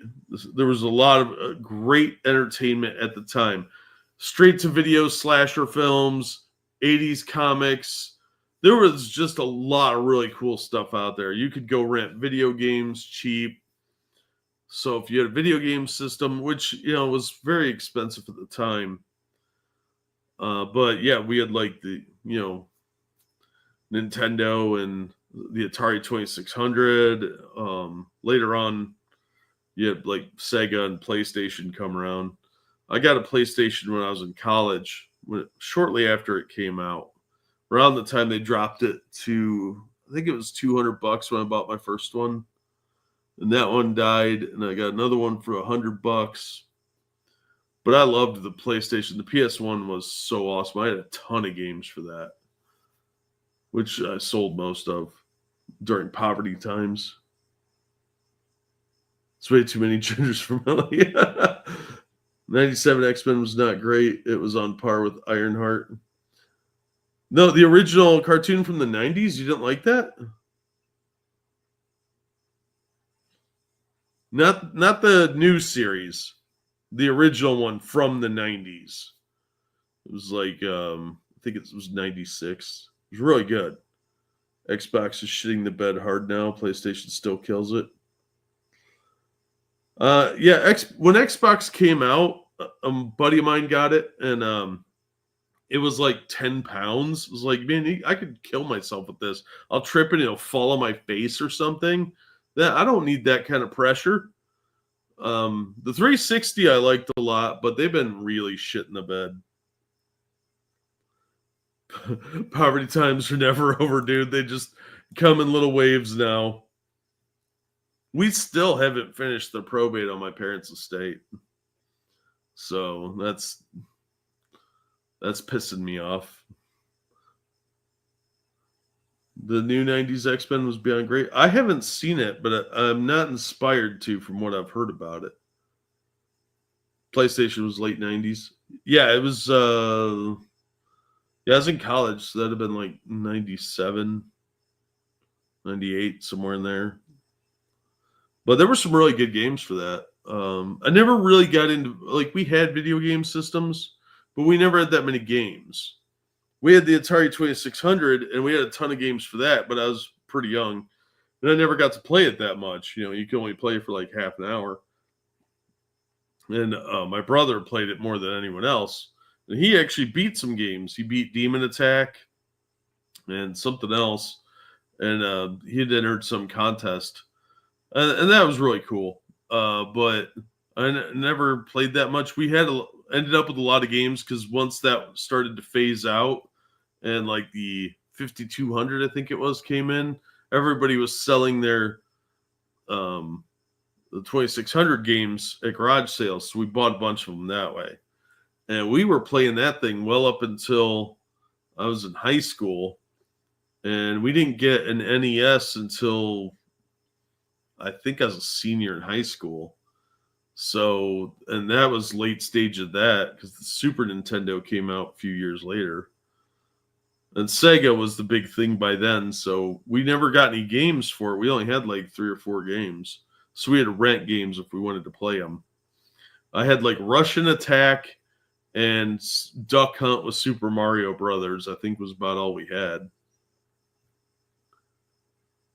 S1: There was a lot of great entertainment at the time. Straight to video slasher films, 80s comics. There was just a lot of really cool stuff out there. You could go rent video games cheap. So if you had a video game system, which, was very expensive at the time. But yeah, we had like the, Nintendo and the Atari 2600. Later on, you had like Sega and PlayStation come around. I got a PlayStation when I was in college, shortly after it came out. Around the time they dropped it to, I think it was $200 when I bought my first one. And that one died, and I got another one for $100. But I loved the PlayStation. The PS1 was so awesome. I had a ton of games for that, which I sold most of during poverty times. It's way too many gingers for Melly. 97 X-Men was not great. It was on par with Ironheart. No, the original cartoon from the 90s, you didn't like that? Not the new series. The original one from the 90s. It was like, I think it was 96. It was really good. Xbox is shitting the bed hard now. PlayStation still kills it. When Xbox came out, a buddy of mine got it, and it was like 10 pounds. It was like, man, I could kill myself with this. I'll trip and it'll fall on my face or something. I don't need that kind of pressure. The 360 I liked a lot, but they've been really shit in the bed. Poverty times are never over, dude. They just come in little waves now. We still haven't finished the probate on my parents' estate. So that's pissing me off. The new 90s X-Men was beyond great. I haven't seen it, but I'm not inspired to from what I've heard about it. PlayStation was late 90s. Yeah, it was I was in college, so that'd have been like 97, 98, somewhere in there. But there were some really good games for that. I never really got into, like, we had video game systems, but we never had that many games. We had the Atari 2600, and we had a ton of games for that, but I was pretty young, and I never got to play it that much. You know, you can only play for like half an hour. And my brother played it more than anyone else. And he actually beat some games. He beat Demon Attack and something else. And he had entered some contest. And that was really cool. But I never played that much. We ended up with a lot of games because once that started to phase out and like the 5200, I think it was, came in, everybody was selling their the 2600 games at garage sales. So we bought a bunch of them that way. And we were playing that thing well up until I was in high school. And we didn't get an NES until I think I was a senior in high school. So, and that was late stage of that because the Super Nintendo came out a few years later. And Sega was the big thing by then. So we never got any games for it. We only had like 3 or 4 games. So we had to rent games if we wanted to play them. I had like Russian Attack and Duck Hunt with Super Mario Brothers, I think was about all we had.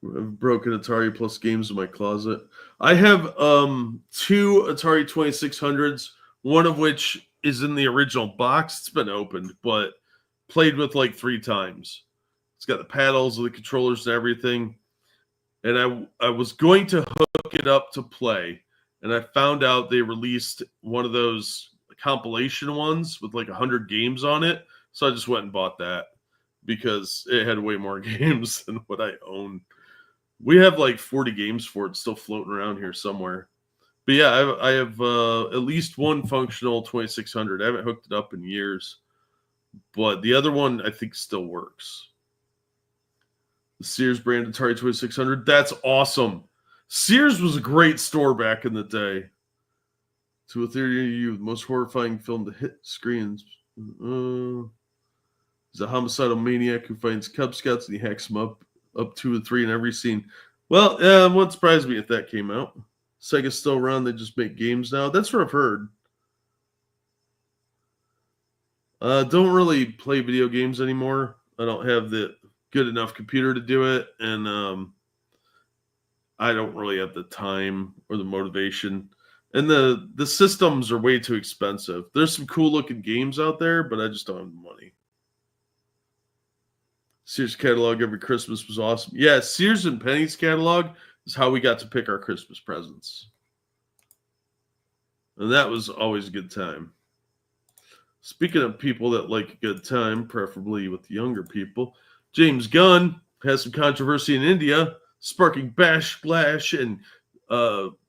S1: I've broken Atari Plus games in my closet. I have 2 Atari 2600s, one of which is in the original box. It's been opened, but played with like 3 times. It's got the paddles, the controllers, and everything. And I was going to hook it up to play, and I found out they released one of those compilation ones with like 100 games on it. So I just went and bought that because it had way more games than what I own. We have like 40 games for it still floating around here somewhere. But yeah, I have at least one functional 2600. I haven't hooked it up in years, but the other one I think still works. The Sears brand Atari 2600. That's awesome. Sears was a great store back in the day. To a theory of you, the most horrifying film to hit screens. He's a homicidal maniac who finds Cub Scouts and he hacks them up 2 or 3 in every scene. Well, it wouldn't surprise me if that came out. Sega's still around. They just make games now. That's what I've heard. Don't really play video games anymore. I don't have the good enough computer to do it, and I don't really have the time or the motivation. And the systems are way too expensive. There's some cool looking games out there, but I just don't have the money. Sears catalog every Christmas was awesome. Yeah, Sears and Penny's catalog is how we got to pick our Christmas presents. And that was always a good time. Speaking of people that like a good time, preferably with younger people, James Gunn has some controversy in India, sparking backlash and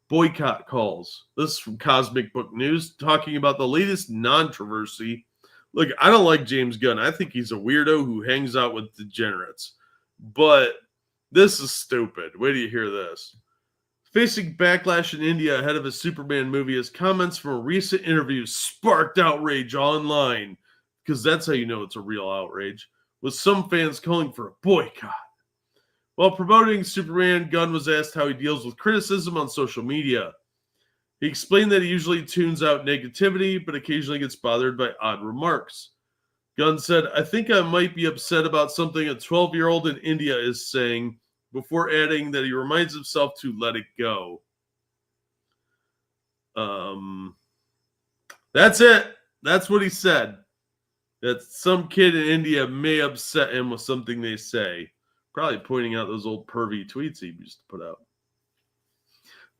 S1: boycott calls. This is from Cosmic Book News, talking about the latest controversy. Look, I don't like James Gunn. I think he's a weirdo who hangs out with degenerates. But this is stupid. Wait till you hear this. Facing backlash in India ahead of his Superman movie, his comments from a recent interview sparked outrage online, because that's how you know it's a real outrage, with some fans calling for a boycott. While promoting Superman, Gunn was asked how he deals with criticism on social media. He explained that he usually tunes out negativity, but occasionally gets bothered by odd remarks. Gunn said, "I think I might be upset about something a 12-year-old in India is saying," before adding that he reminds himself to let it go. That's it. That's what he said. That some kid in India may upset him with something they say. Probably pointing out those old pervy tweets he used to put out.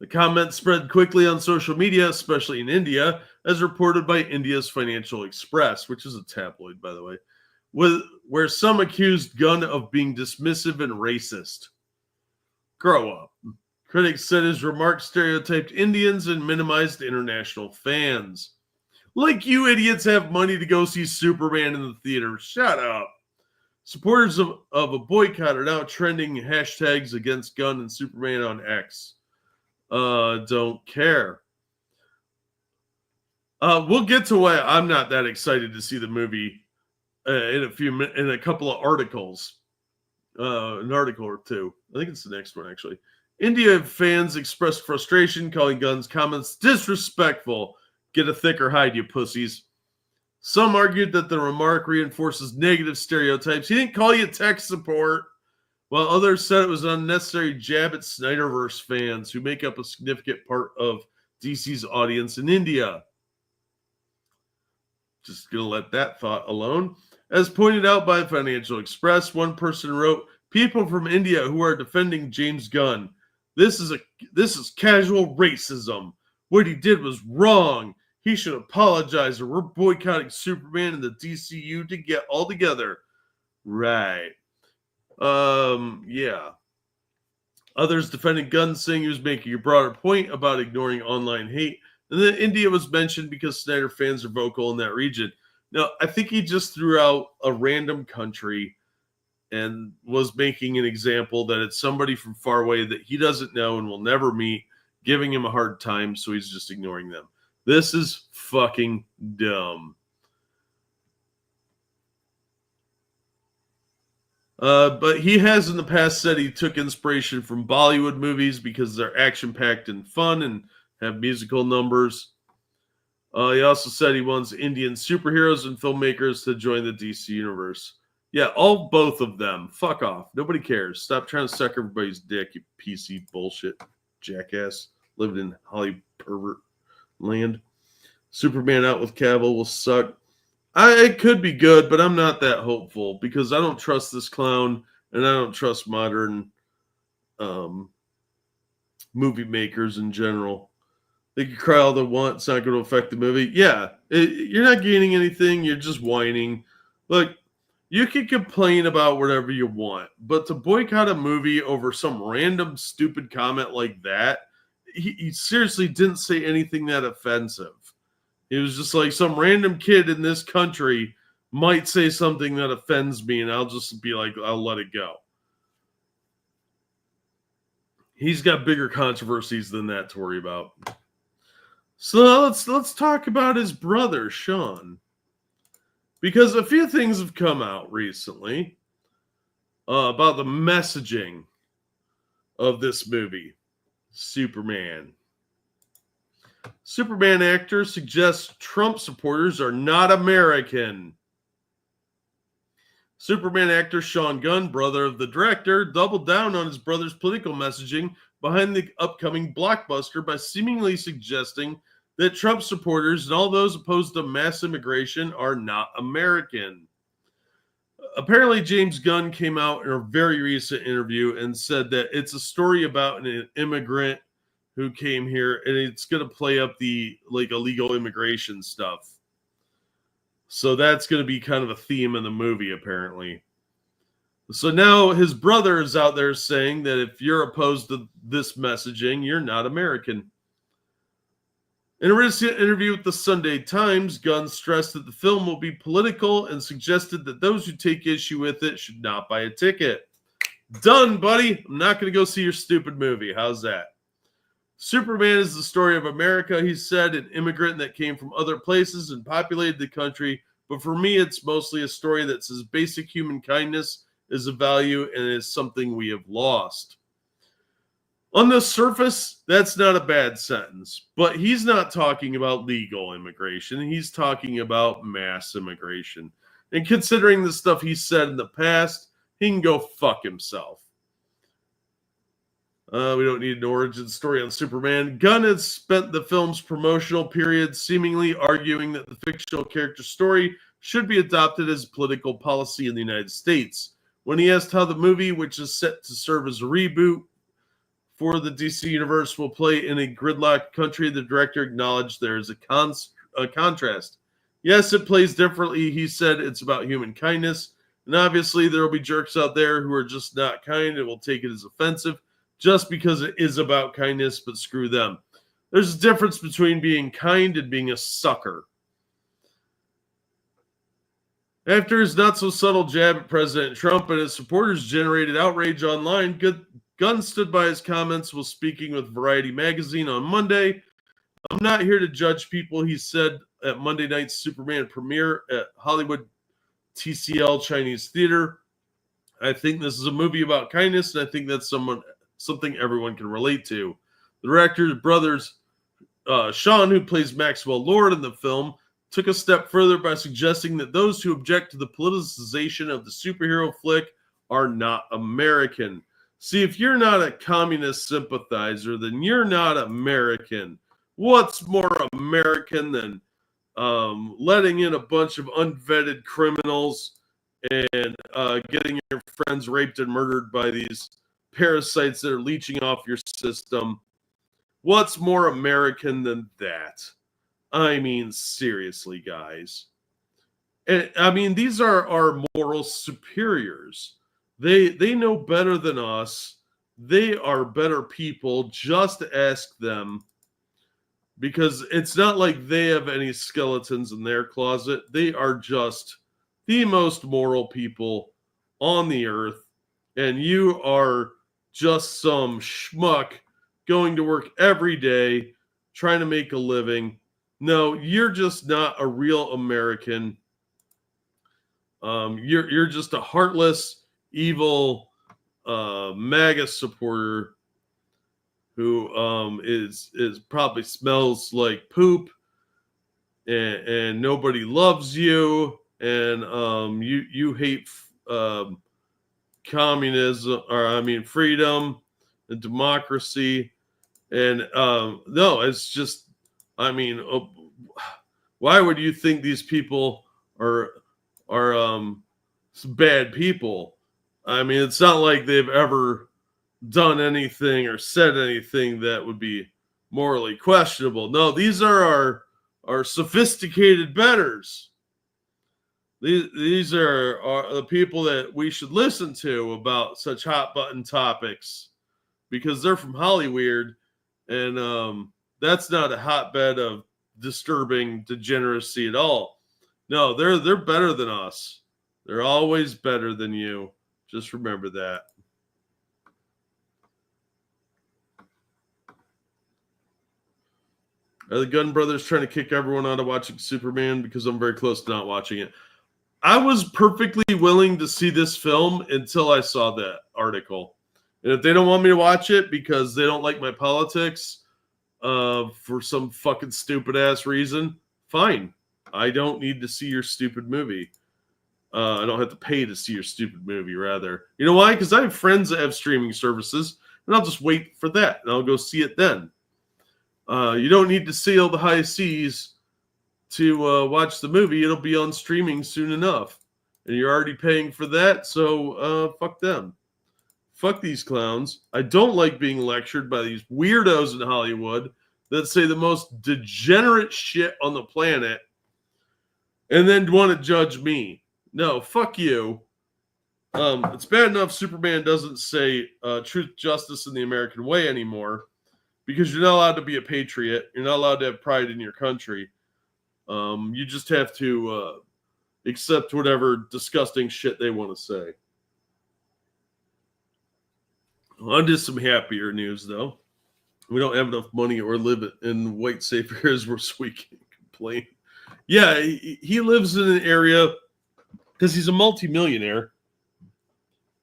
S1: The comments spread quickly on social media, especially in India, as reported by India's Financial Express, which is a tabloid, by the way, where some accused Gunn of being dismissive and racist. Grow up. Critics said his remarks stereotyped Indians and minimized international fans. Like you idiots have money to go see Superman in the theater. Shut up. Supporters of a boycott are now trending hashtags against Gunn and Superman on X. Don't care. We'll get to why I'm not that excited to see the movie in a couple of articles. An article or two. I think it's the next one, actually. India fans expressed frustration, calling Gunn's comments disrespectful. Get a thicker hide, you pussies. Some argued that the remark reinforces negative stereotypes. He didn't call you tech support, while others said it was an unnecessary jab at Snyderverse fans, who make up a significant part of DC's audience in India. Just going to let that thought alone. As pointed out by Financial Express, one person wrote, "People from India who are defending James Gunn. This is casual racism. What he did was wrong. He should apologize, or we're boycotting Superman and the DCU to get all together." Right. Yeah. Others defending Gunn, saying he was making a broader point about ignoring online hate. And then India was mentioned because Snyder fans are vocal in that region. Now, I think he just threw out a random country and was making an example that it's somebody from far away that he doesn't know and will never meet, giving him a hard time, so he's just ignoring them. This is fucking dumb. But he has in the past said he took inspiration from Bollywood movies because they're action-packed and fun and have musical numbers. He also said he wants Indian superheroes and filmmakers to join the DC universe. Yeah, both of them. Fuck off. Nobody cares. Stop trying to suck everybody's dick, you PC bullshit jackass. Living in Holly pervert land. Superman out with Cavill will suck. It could be good, but I'm not that hopeful because I don't trust this clown and I don't trust modern movie makers in general. They can cry all they want. It's not going to affect the movie. Yeah, you're not gaining anything. You're just whining. Look, you can complain about whatever you want, but to boycott a movie over some random stupid comment like that, he seriously didn't say anything that offensive. It was just like some random kid in this country might say something that offends me, and I'll just be like, I'll let it go. He's got bigger controversies than that to worry about. So let's talk about his brother, Sean. Because a few things have come out recently about the messaging of this movie, Superman. Superman actor suggests Trump supporters are not American. Superman actor Sean Gunn, brother of the director, doubled down on his brother's political messaging behind the upcoming blockbuster by seemingly suggesting that Trump supporters and all those opposed to mass immigration are not American. Apparently, James Gunn came out in a very recent interview and said that it's a story about an immigrant who came here, and it's going to play up the illegal immigration stuff. So that's going to be kind of a theme in the movie, apparently. So now his brother is out there saying that if you're opposed to this messaging, you're not American. In a recent interview with the Sunday Times, Gunn stressed that the film will be political and suggested that those who take issue with it should not buy a ticket. Done, buddy. I'm not going to go see your stupid movie. How's that? Superman is the story of America, he said, an immigrant that came from other places and populated the country. But for me, it's mostly a story that says basic human kindness is a value and is something we have lost. On the surface, that's not a bad sentence, but he's not talking about legal immigration. He's talking about mass immigration. And considering the stuff he said in the past, he can go fuck himself. We don't need an origin story on Superman. Gunn has spent the film's promotional period seemingly arguing that the fictional character story should be adopted as political policy in the United States. When he asked how the movie, which is set to serve as a reboot for the DC universe, will play in a gridlocked country, the director acknowledged there is a contrast. Yes, it plays differently. He said it's about human kindness, and obviously there will be jerks out there who are just not kind and will take it as offensive. just because it is about kindness, but screw them. There's a difference between being kind and being a sucker. After his not-so-subtle jab at President Trump and his supporters generated outrage online, Gunn stood by his comments while speaking with Variety magazine on Monday. "I'm not here to judge people," he said at Monday night's Superman premiere at Hollywood TCL Chinese Theater. "I think this is a movie about kindness, and I think that's something everyone can relate to." The director's brothers, Sean, who plays Maxwell Lord in the film, took a step further by suggesting that those who object to the politicization of the superhero flick are not American. See, if you're not a communist sympathizer, then you're not American. What's more American than letting in a bunch of unvetted criminals and getting your friends raped and murdered by these parasites that are leeching off your system? What's more American than that? I mean, seriously, guys. And, I mean, these are our moral superiors. They know better than us. They are better people. Just ask them. Because it's not like they have any skeletons in their closet. They are just the most moral people on the earth. And you are just some schmuck going to work every day, trying to make a living. No, you're just not a real American. You're just a heartless, evil MAGA supporter who is probably smells like poop, and nobody loves you, and you hate communism, or I mean freedom and democracy, and no, it's just, I mean, why would you think these people are bad people? I mean, it's not like they've ever done anything or said anything that would be morally questionable. No, these are our sophisticated betters. These are the people that we should listen to about such hot button topics, because they're from Hollywood, and that's not a hotbed of disturbing degeneracy at all. No, they're better than us. They're always better than you. Just remember that. Are the Gunn brothers trying to kick everyone out of watching Superman because I'm very close to not watching it? I was perfectly willing to see this film until I saw that article. And if they don't want me to watch it because they don't like my politics for some fucking stupid ass reason, fine. I don't need to see your stupid movie. I don't have to pay to see your stupid movie, rather. You know why? Because I have friends that have streaming services, and I'll just wait for that, and I'll go see it then. You don't need to sail the high seas to watch the movie. It'll be on streaming soon enough. And you're already paying for that, so fuck them. Fuck these clowns. I don't like being lectured by these weirdos in Hollywood that say the most degenerate shit on the planet and then want to judge me. No, fuck you. It's bad enough Superman doesn't say truth, justice, and the American way anymore, because you're not allowed to be a patriot. You're not allowed to have pride in your country. You just have to accept whatever disgusting shit they want to say. On to some happier news, though. We don't have enough money or live in white safe areas where we can complain. Yeah, he lives in an area because he's a multimillionaire.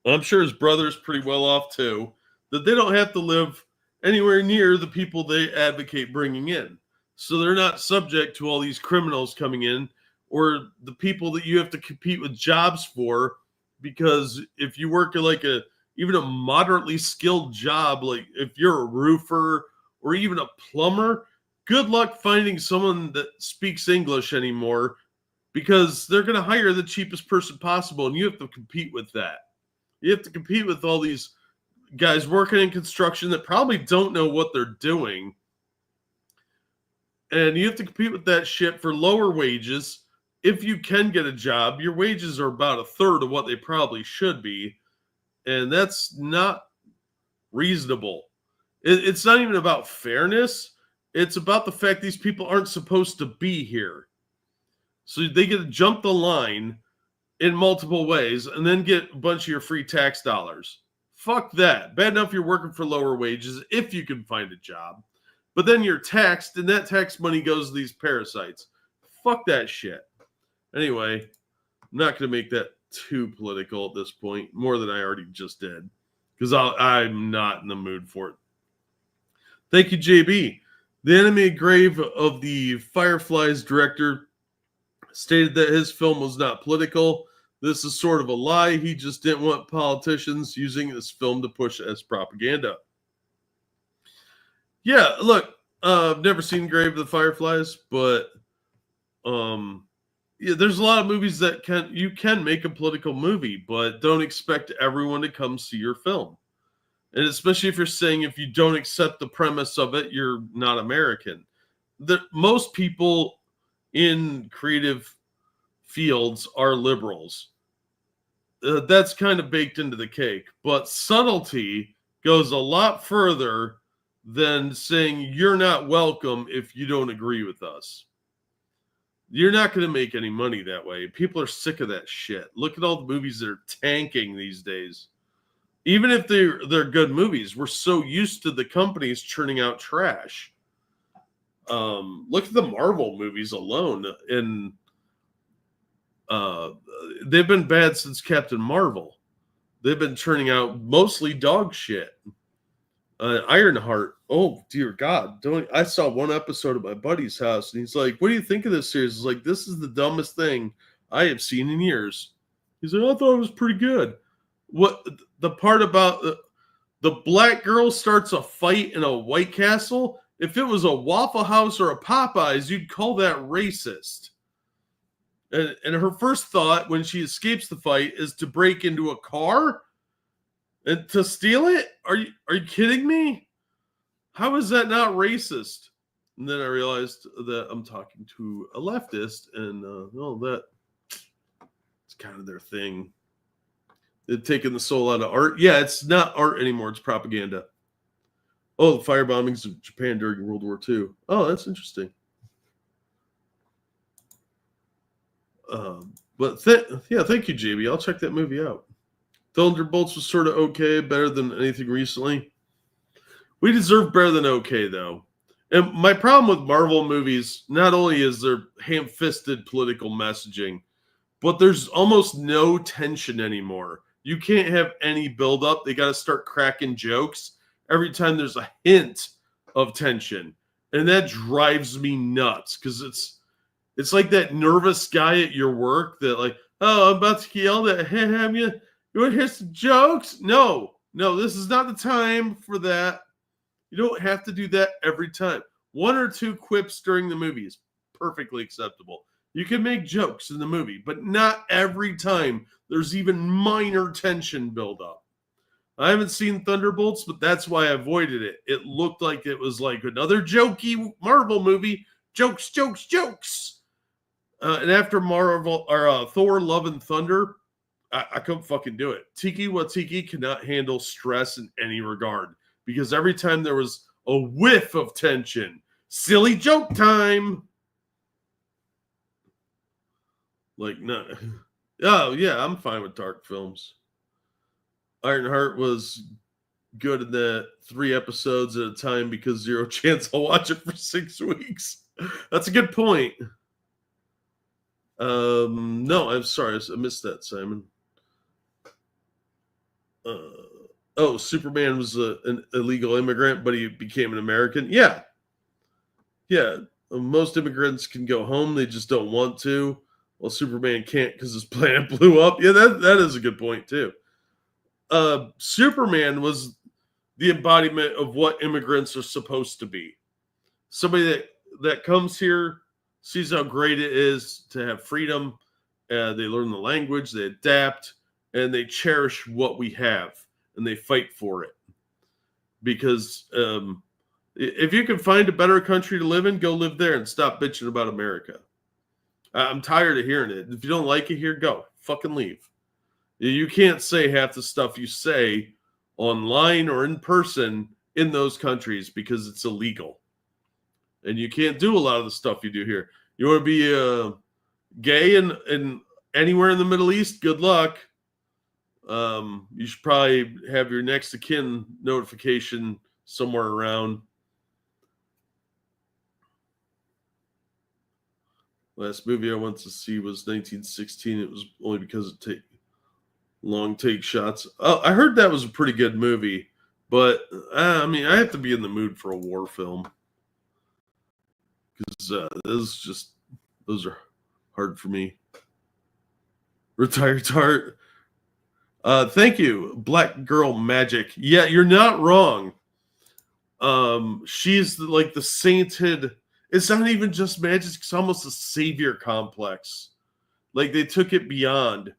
S1: I'm sure his brother's pretty well off too, that they don't have to live anywhere near the people they advocate bringing in. So they're not subject to all these criminals coming in or the people that you have to compete with jobs for, because if you work at like even a moderately skilled job, like if you're a roofer or even a plumber, good luck finding someone that speaks English anymore, because they're going to hire the cheapest person possible, and you have to compete with that. You have to compete with all these guys working in construction that probably don't know what they're doing. And you have to compete with that shit for lower wages. If you can get a job, your wages are about a third of what they probably should be. And that's not reasonable. It's not even about fairness. It's about the fact these people aren't supposed to be here. So they get to jump the line in multiple ways and then get a bunch of your free tax dollars. Fuck that. Bad enough you're working for lower wages if you can find a job. But then you're taxed, and that tax money goes to these parasites. Fuck that shit. Anyway, I'm not going to make that too political at this point, more than I already just did, because I'm not in the mood for it. Thank you, JB. The animated grave of the Fireflies director stated that his film was not political. This is sort of a lie. He just didn't want politicians using this film to push as propaganda. Yeah, look, I've never seen Grave of the Fireflies, but yeah, there's a lot of movies that you can make a political movie, but don't expect everyone to come see your film. And especially if you're saying if you don't accept the premise of it, you're not American. Most people in creative fields are liberals. That's kind of baked into the cake. But subtlety goes a lot further than saying you're not welcome if you don't agree with us. You're not going to make any money that way. People are sick of that shit. Look at all the movies that are tanking these days. Even if they're good movies, we're so used to the companies churning out trash. Look at the Marvel movies alone, and they've been bad since Captain Marvel. They've been churning out mostly dog shit. Ironheart. Oh dear God! I saw one episode at my buddy's house, and he's like, "What do you think of this series?" It's like, "This is the dumbest thing I have seen in years." He's like, "I thought it was pretty good." What the part about the black girl starts a fight in a White Castle? If it was a Waffle House or a Popeyes, you'd call that racist. And her first thought when she escapes the fight is to break into a car and to steal it? Are you kidding me? How is that not racist? And then I realized that I'm talking to a leftist, and that's kind of their thing. They've taken the soul out of art. Yeah, it's not art anymore. It's propaganda. Oh, the firebombings of Japan during World War II. Oh, that's interesting. Thank you, JB. I'll check that movie out. Thunderbolts was sort of okay, better than anything recently. We deserve better than okay, though. And my problem with Marvel movies, not only is there ham-fisted political messaging, but there's almost no tension anymore. You can't have any build-up. They got to start cracking jokes every time there's a hint of tension. And that drives me nuts because it's like that nervous guy at your work that like, oh, I'm about to get yelled at. Hey, you want to hear some jokes? No, this is not the time for that. You don't have to do that every time. One or two quips during the movie is perfectly acceptable. You can make jokes in the movie, but not every time there's even minor tension buildup. I haven't seen Thunderbolts, but that's why I avoided it. It looked like it was like another jokey Marvel movie. Jokes. And after Marvel or Thor: Love and Thunder, I couldn't fucking do it. Tiki Watiki cannot handle stress in any regard because every time there was a whiff of tension, silly joke time. Like, no. Oh, yeah, I'm fine with dark films. Ironheart was good in the 3 episodes at a time because zero chance I'll watch it for 6 weeks. That's a good point. No, I'm sorry. I missed that, Simon. Superman was an illegal immigrant, but he became an American. Yeah. Most immigrants can go home. They just don't want to. Well, Superman can't because his planet blew up. Yeah, that is a good point, too. Superman was the embodiment of what immigrants are supposed to be. Somebody that comes here, sees how great it is to have freedom. They learn the language, they adapt, and they cherish what we have, and they fight for it. Because if you can find a better country to live in, go live there and stop bitching about America. I'm tired of hearing it. If you don't like it here, go. Fucking leave. You can't say half the stuff you say online or in person in those countries because it's illegal. And you can't do a lot of the stuff you do here. You want to be gay in anywhere in the Middle East? Good luck. You should probably have your next of kin notification somewhere around. Last movie I went to see was 1916. It was only because it long take shots. Oh, I heard that was a pretty good movie, but I mean, I have to be in the mood for a war film because those are hard for me. Retired Tart. Thank you, Black Girl Magic. Yeah, you're not wrong. She's like the sainted. It's not even just magic, it's almost a savior complex. Like they took it beyond.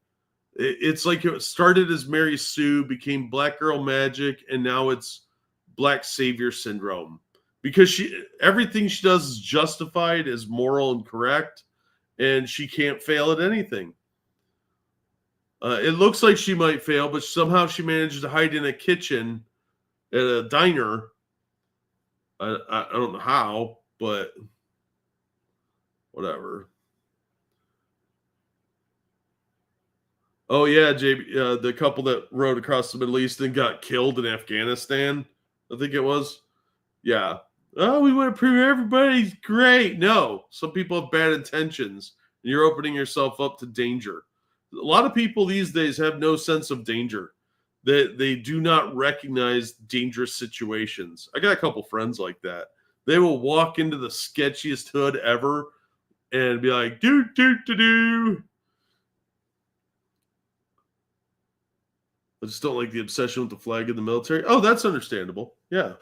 S1: It's like it started as Mary Sue, became Black Girl Magic, and now it's Black Savior Syndrome. Because everything she does is justified, is moral and correct, and she can't fail at anything. It looks like she might fail, but somehow she managed to hide in a kitchen at a diner. I don't know how, but whatever. Oh yeah, JB, the couple that rode across the Middle East and got killed in Afghanistan, I think it was. Yeah. Oh, we want to prove everybody's great. No, some people have bad intentions. And you're opening yourself up to danger. A lot of people these days have no sense of danger. They do not recognize dangerous situations. I got a couple friends like that. They will walk into the sketchiest hood ever and be like, do. I just don't like the obsession with the flag in the military. Oh, that's understandable. Yeah.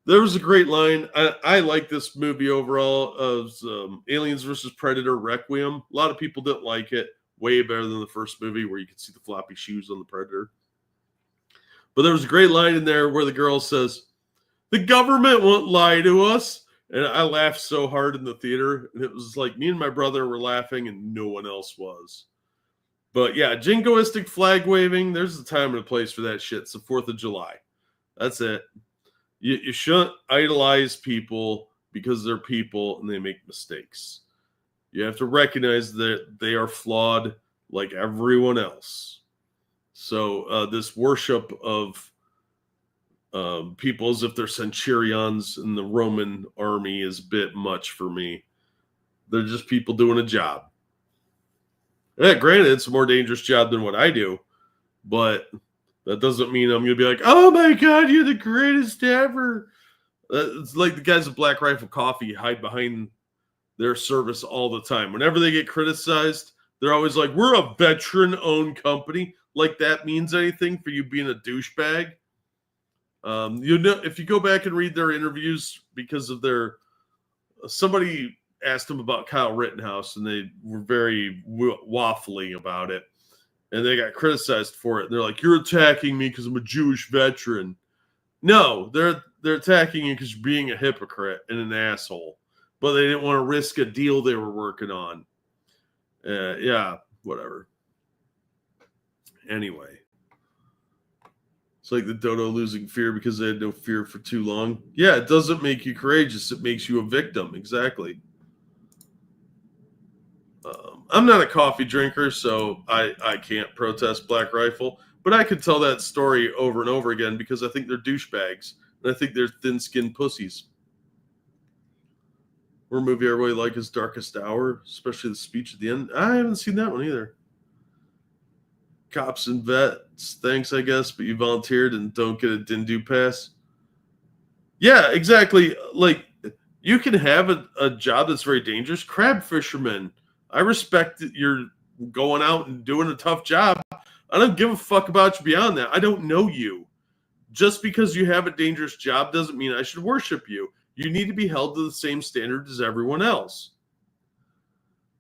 S1: There was a great line. I like this movie overall of Aliens versus Predator Requiem. A lot of people didn't like it. Way better than the first movie where you could see the floppy shoes on the Predator. But there was a great line in there where the girl says, the government won't lie to us. And I laughed so hard in the theater. And it was like me and my brother were laughing and no one else was. But yeah, jingoistic flag waving, there's a time and a place for that shit. It's the 4th of July. That's it. You shouldn't idolize people because they're people and they make mistakes. You have to recognize that they are flawed like everyone else. So this worship of people as if they're centurions in the Roman army is a bit much for me. They're just people doing a job. Yeah, granted, it's a more dangerous job than what I do, but that doesn't mean I'm going to be like, oh my God, you're the greatest ever. It's like the guys at Black Rifle Coffee hide behind their service all the time. Whenever they get criticized, they're always like, we're a veteran-owned company. Like that means anything for you being a douchebag. If you go back and read their interviews because of somebody asked them about Kyle Rittenhouse and they were very waffling about it. And they got criticized for it. And they're like, you're attacking me because I'm a Jewish veteran. No, they're attacking you because you're being a hypocrite and an asshole. But they didn't want to risk a deal they were working on. Yeah, whatever. Anyway. It's like the dodo losing fear because they had no fear for too long. Yeah, it doesn't make you courageous. It makes you a victim. Exactly. I'm not a coffee drinker, so I can't protest Black Rifle. But I could tell that story over and over again because I think they're douchebags. And I think they're thin-skinned pussies. Or a movie I really like is Darkest Hour, especially the speech at the end. I haven't seen that one either. Cops and vets, thanks, I guess, but you volunteered and don't get a Dindu pass. Yeah, exactly. Like, you can have a job that's very dangerous. Crab fisherman. I respect that you're going out and doing a tough job. I don't give a fuck about you beyond that. I don't know you. Just because you have a dangerous job doesn't mean I should worship you. You need to be held to the same standard as everyone else.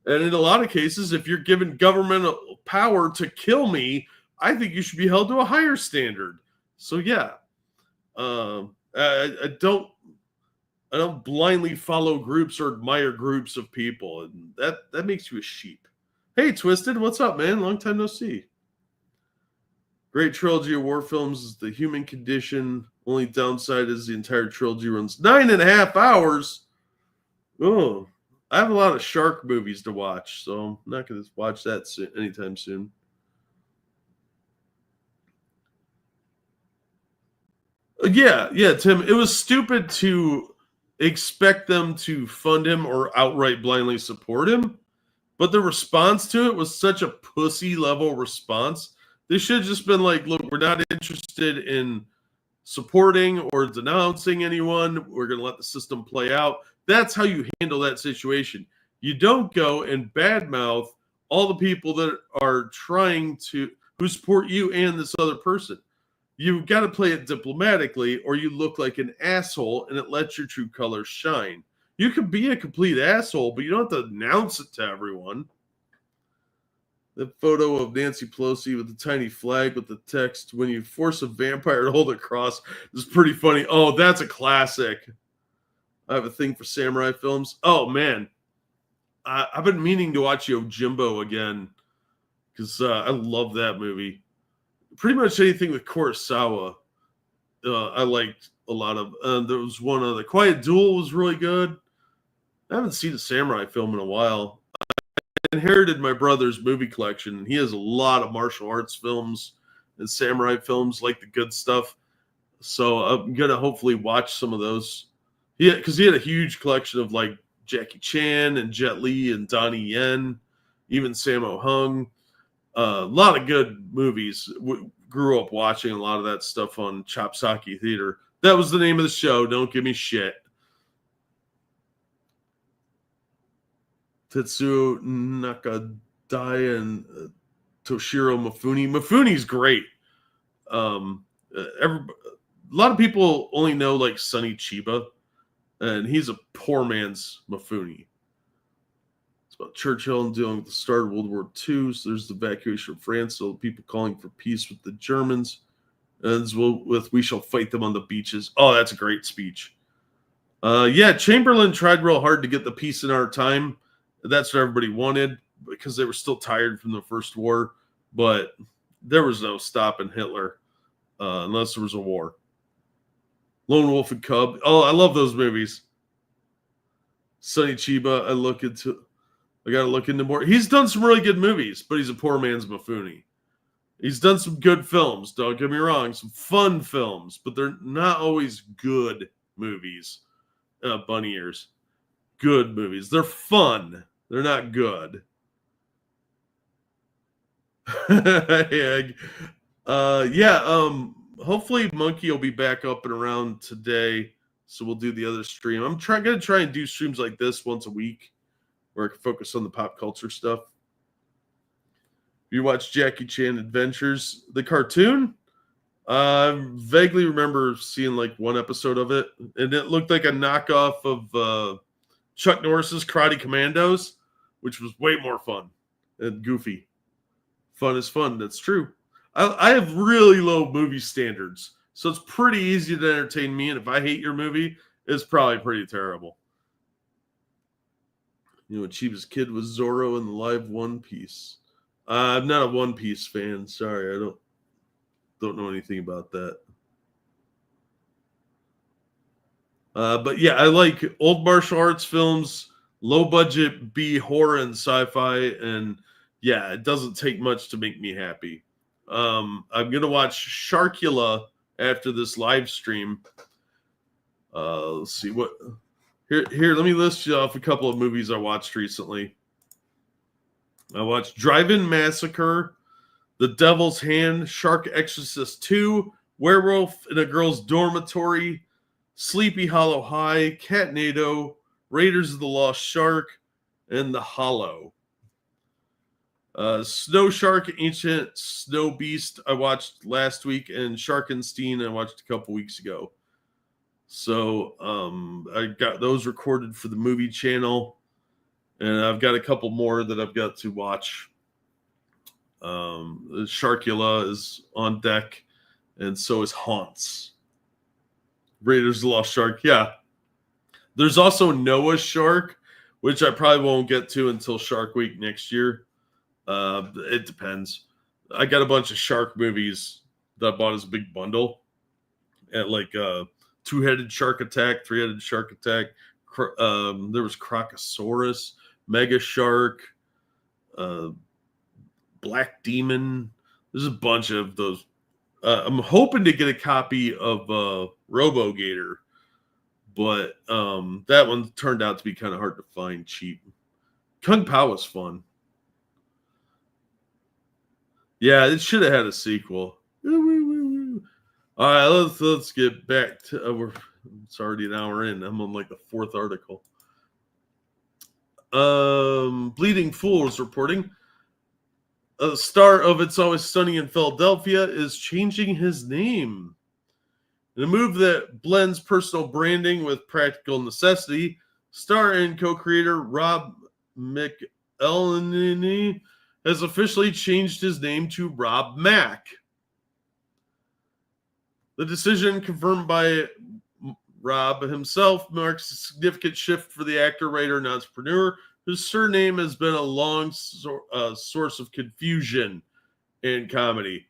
S1: And in a lot of cases, if you're given governmental power to kill me, I think you should be held to a higher standard. So yeah, I don't blindly follow groups or admire groups of people, and that makes you a sheep. Hey, Twisted, what's up, man? Long time no see. Great trilogy of war films is The Human Condition. Only downside is the entire trilogy runs 9.5 hours. Oh, I have a lot of shark movies to watch, so I'm not going to watch that anytime soon. Yeah, Tim. It was stupid to expect them to fund him or outright blindly support him, but the response to it was such a pussy level response. They should have just been like, look, we're not interested in supporting or denouncing anyone. We're going to let the system play out. That's how you handle that situation. You don't go and badmouth all the people that are trying to, who support you and this other person. You've got to play it diplomatically, or you look like an asshole and it lets your true colors shine. You could be a complete asshole, but you don't have to announce it to everyone. The photo of Nancy Pelosi with the tiny flag with the text, "When you force a vampire to hold a cross," is pretty funny. Oh, that's a classic. I have a thing for samurai films. Oh, man. I've been meaning to watch Yojimbo again because I love that movie. Pretty much anything with Kurosawa, I liked a lot of. There was one The Quiet Duel was really good. I haven't seen a samurai film in a while. I inherited my brother's movie collection, and he has a lot of martial arts films and samurai films, like the good stuff. So I'm gonna hopefully watch some of those. Yeah, because he had a huge collection of like Jackie Chan and Jet Li and Donnie Yen, even Sammo Hung. A lot of good movies. Grew up watching a lot of that stuff on Chopsaki Theater. That was the name of the show. Don't give me shit. Tetsuo Nakadai and Toshiro Mifune. Mifune's great. A lot of people only know like Sonny Chiba, and he's a poor man's Mifune. It's about Churchill and dealing with the start of World War II. So there's the evacuation of France. So people calling for peace with the Germans. Ends with "We shall fight them on the beaches." Oh, that's a great speech. Chamberlain tried real hard to get the peace in our time. That's what everybody wanted because they were still tired from the First War. But there was no stopping Hitler unless there was a war. Lone Wolf and Cub. Oh, I love those movies. Sonny Chiba. I got to look into more. He's done some really good movies, but he's a poor man's Mifune. He's done some good films. Don't get me wrong. Some fun films, but they're not always good movies. Bunny ears. Good movies. They're fun. They're not good. Hopefully Monkey will be back up and around today, so we'll do the other stream. I'm going to try and do streams like this once a week where I can focus on the pop culture stuff. You watch Jackie Chan Adventures, the cartoon? I vaguely remember seeing like one episode of it, and it looked like a knockoff of Chuck Norris's Karate Commandos, which was way more fun and goofy. Fun is fun. That's true. I have really low movie standards, so it's pretty easy to entertain me. And if I hate your movie, it's probably pretty terrible. You know, Chiba's kid was Zorro in the live One Piece. I'm not a One Piece fan. Sorry, I don't know anything about that. But yeah, I like old martial arts films, low budget B horror and sci-fi, and yeah, it doesn't take much to make me happy. I'm gonna watch Sharkula after this live stream. Let's see what here. Let me list you off a couple of movies I watched recently. I watched Drive-In Massacre, The Devil's Hand, Shark Exorcist 2, Werewolf in a Girl's Dormitory, Sleepy Hollow High, Catnado, Raiders of the Lost Shark, and The Hollow. Snow Shark, Ancient Snow Beast I watched last week, and Sharkenstein I watched a couple weeks ago. So I got those recorded for the movie channel, and I've got a couple more that I've got to watch. Sharkula is on deck, and so is Haunts. Raiders of the Lost Shark, yeah. There's also Noah's Shark, which I probably won't get to until Shark Week next year. It depends. I got a bunch of shark movies that I bought as a big bundle at like Two-Headed Shark Attack, Three-Headed Shark Attack. There was Crocosaurus, Mega Shark, Black Demon. There's a bunch of those. I'm hoping to get a copy of RoboGator, but that one turned out to be kind of hard to find cheap. Kung Pao was fun. Yeah, it should have had a sequel. All right, let's get back to. It's already an hour in. I'm on like the fourth article. Bleeding Fool is reporting. A star of It's Always Sunny in Philadelphia is changing his name. In a move that blends personal branding with practical necessity, star and co-creator Rob McElhenney has officially changed his name to Rob Mack. The decision, confirmed by Rob himself, marks a significant shift for the actor, writer, and entrepreneur, whose surname has been a long source of confusion in comedy.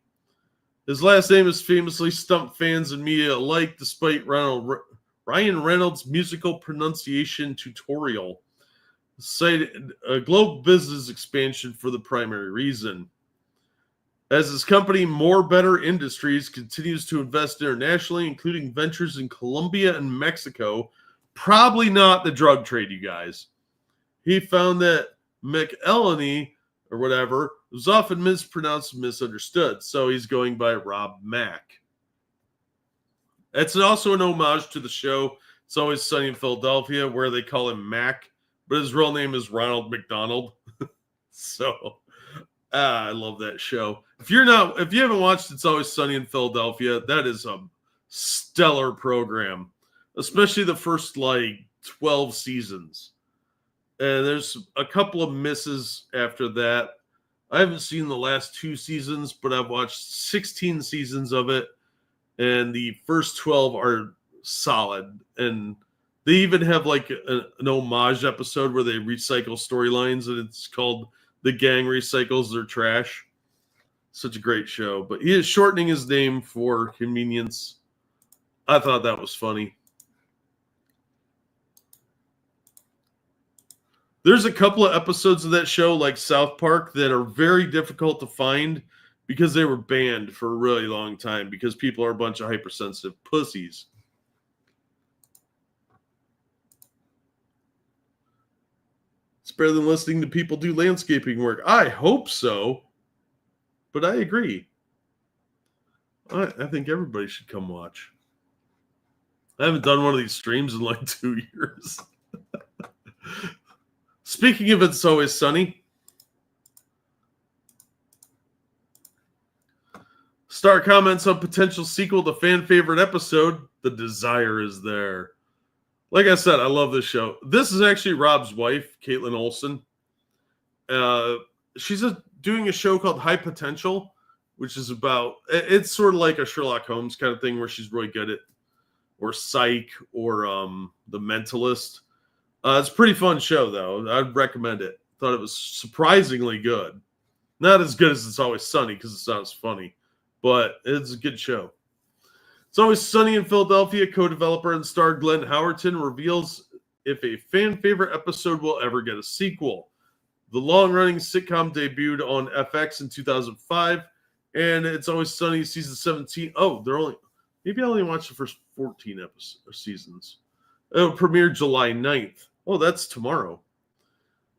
S1: His last name has famously stumped fans and media alike, despite Ryan Reynolds' musical pronunciation tutorial, cited a global business expansion for the primary reason. As his company, More Better Industries, continues to invest internationally, including ventures in Colombia and Mexico, probably not the drug trade, you guys. He found that McElhenney, or whatever, was often mispronounced and misunderstood, so he's going by Rob Mack. It's also an homage to the show It's Always Sunny in Philadelphia, where they call him Mac, but his real name is Ronald McDonald. So, I love that show. If you haven't watched It's Always Sunny in Philadelphia, that is a stellar program, especially the first 12 seasons. And there's a couple of misses after that. I haven't seen the last 2 seasons, but I've watched 16 seasons of it, and the first 12 are solid. And they even have an homage episode where they recycle storylines, and it's called The Gang Recycles Their Trash. Such a great show. But he is shortening his name for convenience. I thought that was funny. There's a couple of episodes of that show, like South Park, that are very difficult to find because they were banned for a really long time because people are a bunch of hypersensitive pussies. It's better than listening to people do landscaping work. I hope so, but I agree. I think everybody should come watch. I haven't done one of these streams in 2 years. Speaking of It's Always Sunny, star comments on potential sequel to fan favorite episode. The desire is there. Like I said, I love this show. This is actually Rob's wife, Caitlin Olsen. She's doing a show called High Potential, which is it's sort of like a Sherlock Holmes kind of thing where she's really good at, or Psych, or The Mentalist. It's a pretty fun show, though. I'd recommend it. Thought it was surprisingly good. Not as good as It's Always Sunny, because it's not as funny, but it's a good show. It's Always Sunny in Philadelphia co-developer and star Glenn Howerton reveals if a fan favorite episode will ever get a sequel. The long-running sitcom debuted on FX in 2005, and It's Always Sunny season 17. Oh, maybe I only watched the first 14 seasons. It'll premiere July 9th. Oh, that's tomorrow.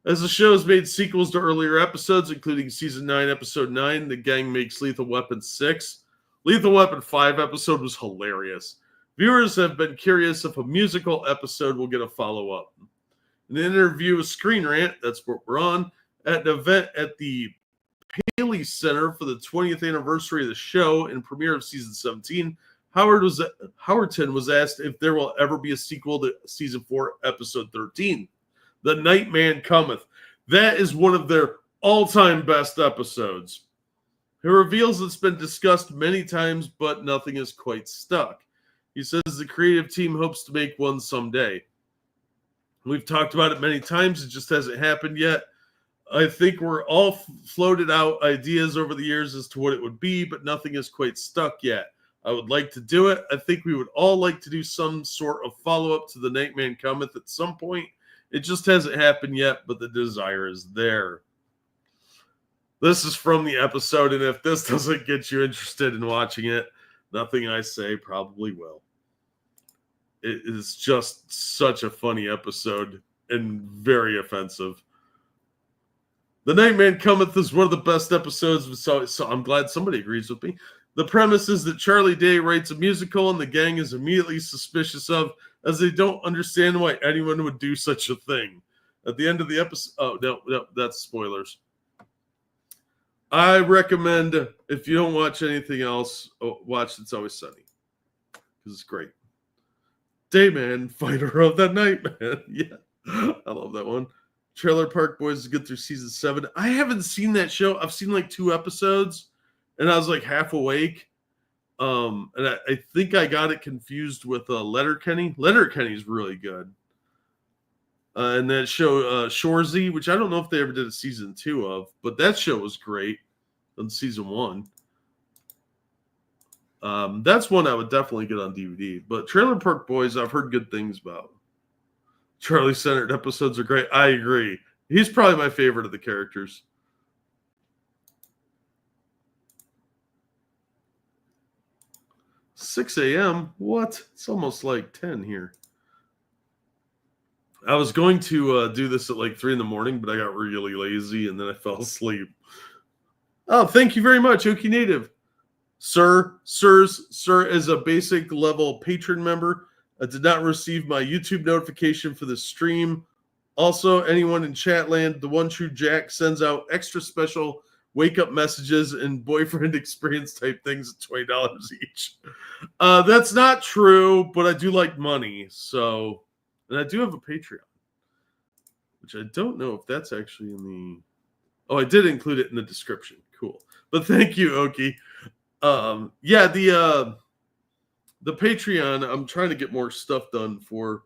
S1: As the show has made sequels to earlier episodes, including Season 9, Episode 9, The Gang Makes Lethal Weapon 6. Lethal Weapon 5 episode was hilarious. Viewers have been curious if a musical episode will get a follow-up. In an interview with Screen Rant, that's what we're on, at an event at the Paley Center for the 20th anniversary of the show and premiere of Season 17, Howerton was asked if there will ever be a sequel to Season 4, Episode 13, The Night Man Cometh. That is one of their all-time best episodes. He reveals it's been discussed many times, but nothing is quite stuck. He says the creative team hopes to make one someday. We've talked about it many times. It just hasn't happened yet. I think we're all floated out ideas over the years as to what it would be, but nothing is quite stuck yet. I would like to do it. I think we would all like to do some sort of follow-up to The Nightman Cometh at some point. It just hasn't happened yet, but the desire is there. This is from the episode, and if this doesn't get you interested in watching it, nothing I say probably will. It is just such a funny episode and very offensive. The Nightman Cometh is one of the best episodes, so I'm glad somebody agrees with me. The premise is that Charlie Day writes a musical and the gang is immediately suspicious of, as they don't understand why anyone would do such a thing. At the end of the episode, oh, no, that's spoilers. I recommend, if you don't watch anything else, watch It's Always Sunny, because it's great. Dayman, fighter of the Nightman. Yeah, I love that one. Trailer Park Boys is good through season 7. I haven't seen that show. I've seen like 2 episodes, and I was like half awake. And I think I got it confused with Letterkenny. Letterkenny's really good. And that show Shoresy, which I don't know if they ever did a season 2 of, but that show was great on season 1. That's one I would definitely get on DVD. But Trailer Park Boys, I've heard good things about. Charlie-centered episodes are great. I agree. He's probably my favorite of the characters. $6 a.m.? What? It's almost like 10 here. I was going to do this at like 3 in the morning, but I got really lazy and then I fell asleep. Oh, thank you very much, Okie Native. Sir, as a basic level patron member, I did not receive my YouTube notification for the stream. Also, anyone in Chatland, the One True Jack sends out extra special wake-up messages and boyfriend experience type things at $20 each. That's not true, but I do like money. So, and I do have a Patreon, which I don't know if that's actually in the... Oh, I did include it in the description. Cool. But thank you, Oki. Yeah, the Patreon, I'm trying to get more stuff done for.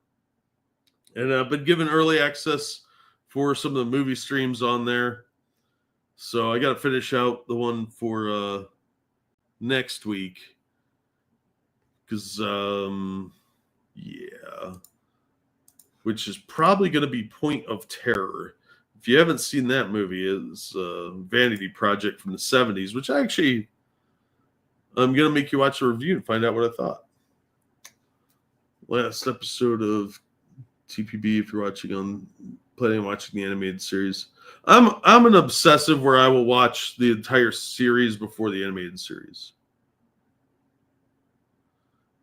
S1: And I've been given early access for some of the movie streams on there. So I got to finish out the one for next week. Because, yeah. Which is probably going to be Point of Terror. If you haven't seen that movie, it's a vanity project from the 70s, which I'm going to make you watch a review and find out what I thought. Last episode of TPB, if you're planning on watching the animated series. I'm an obsessive where I will watch the entire series before the animated series.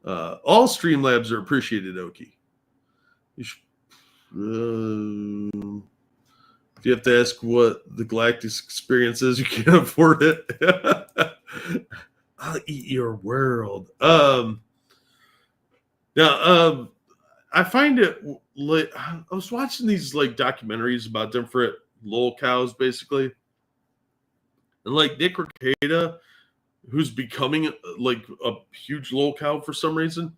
S1: All Streamlabs are appreciated, Oki. If you have to ask what the Galactus experience is, you can't afford it. I'll eat your world. Now, I find it like I was watching these like documentaries about different lolcows, basically, and like Nick Rekieta, who's becoming like a huge lolcow for some reason.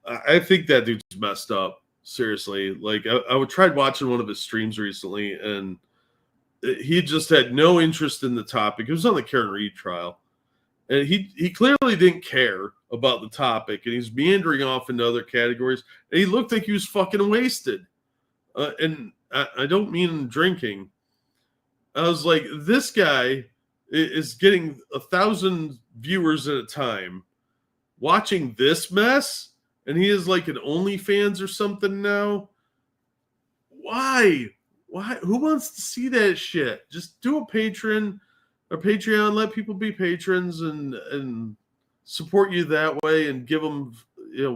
S1: I think that dude's messed up. Seriously, like I tried watching one of his streams recently, and he just had no interest in the topic. It was on the Karen Reed trial, and he clearly didn't care about the topic, and he's meandering off into other categories, and he looked like he was fucking wasted. And I don't mean drinking. I was like, this guy is getting 1,000 viewers at a time watching this mess, and he is like an OnlyFans or something now. Why? Who wants to see that shit? Just do a Patreon, let people be patrons and support you that way, and give them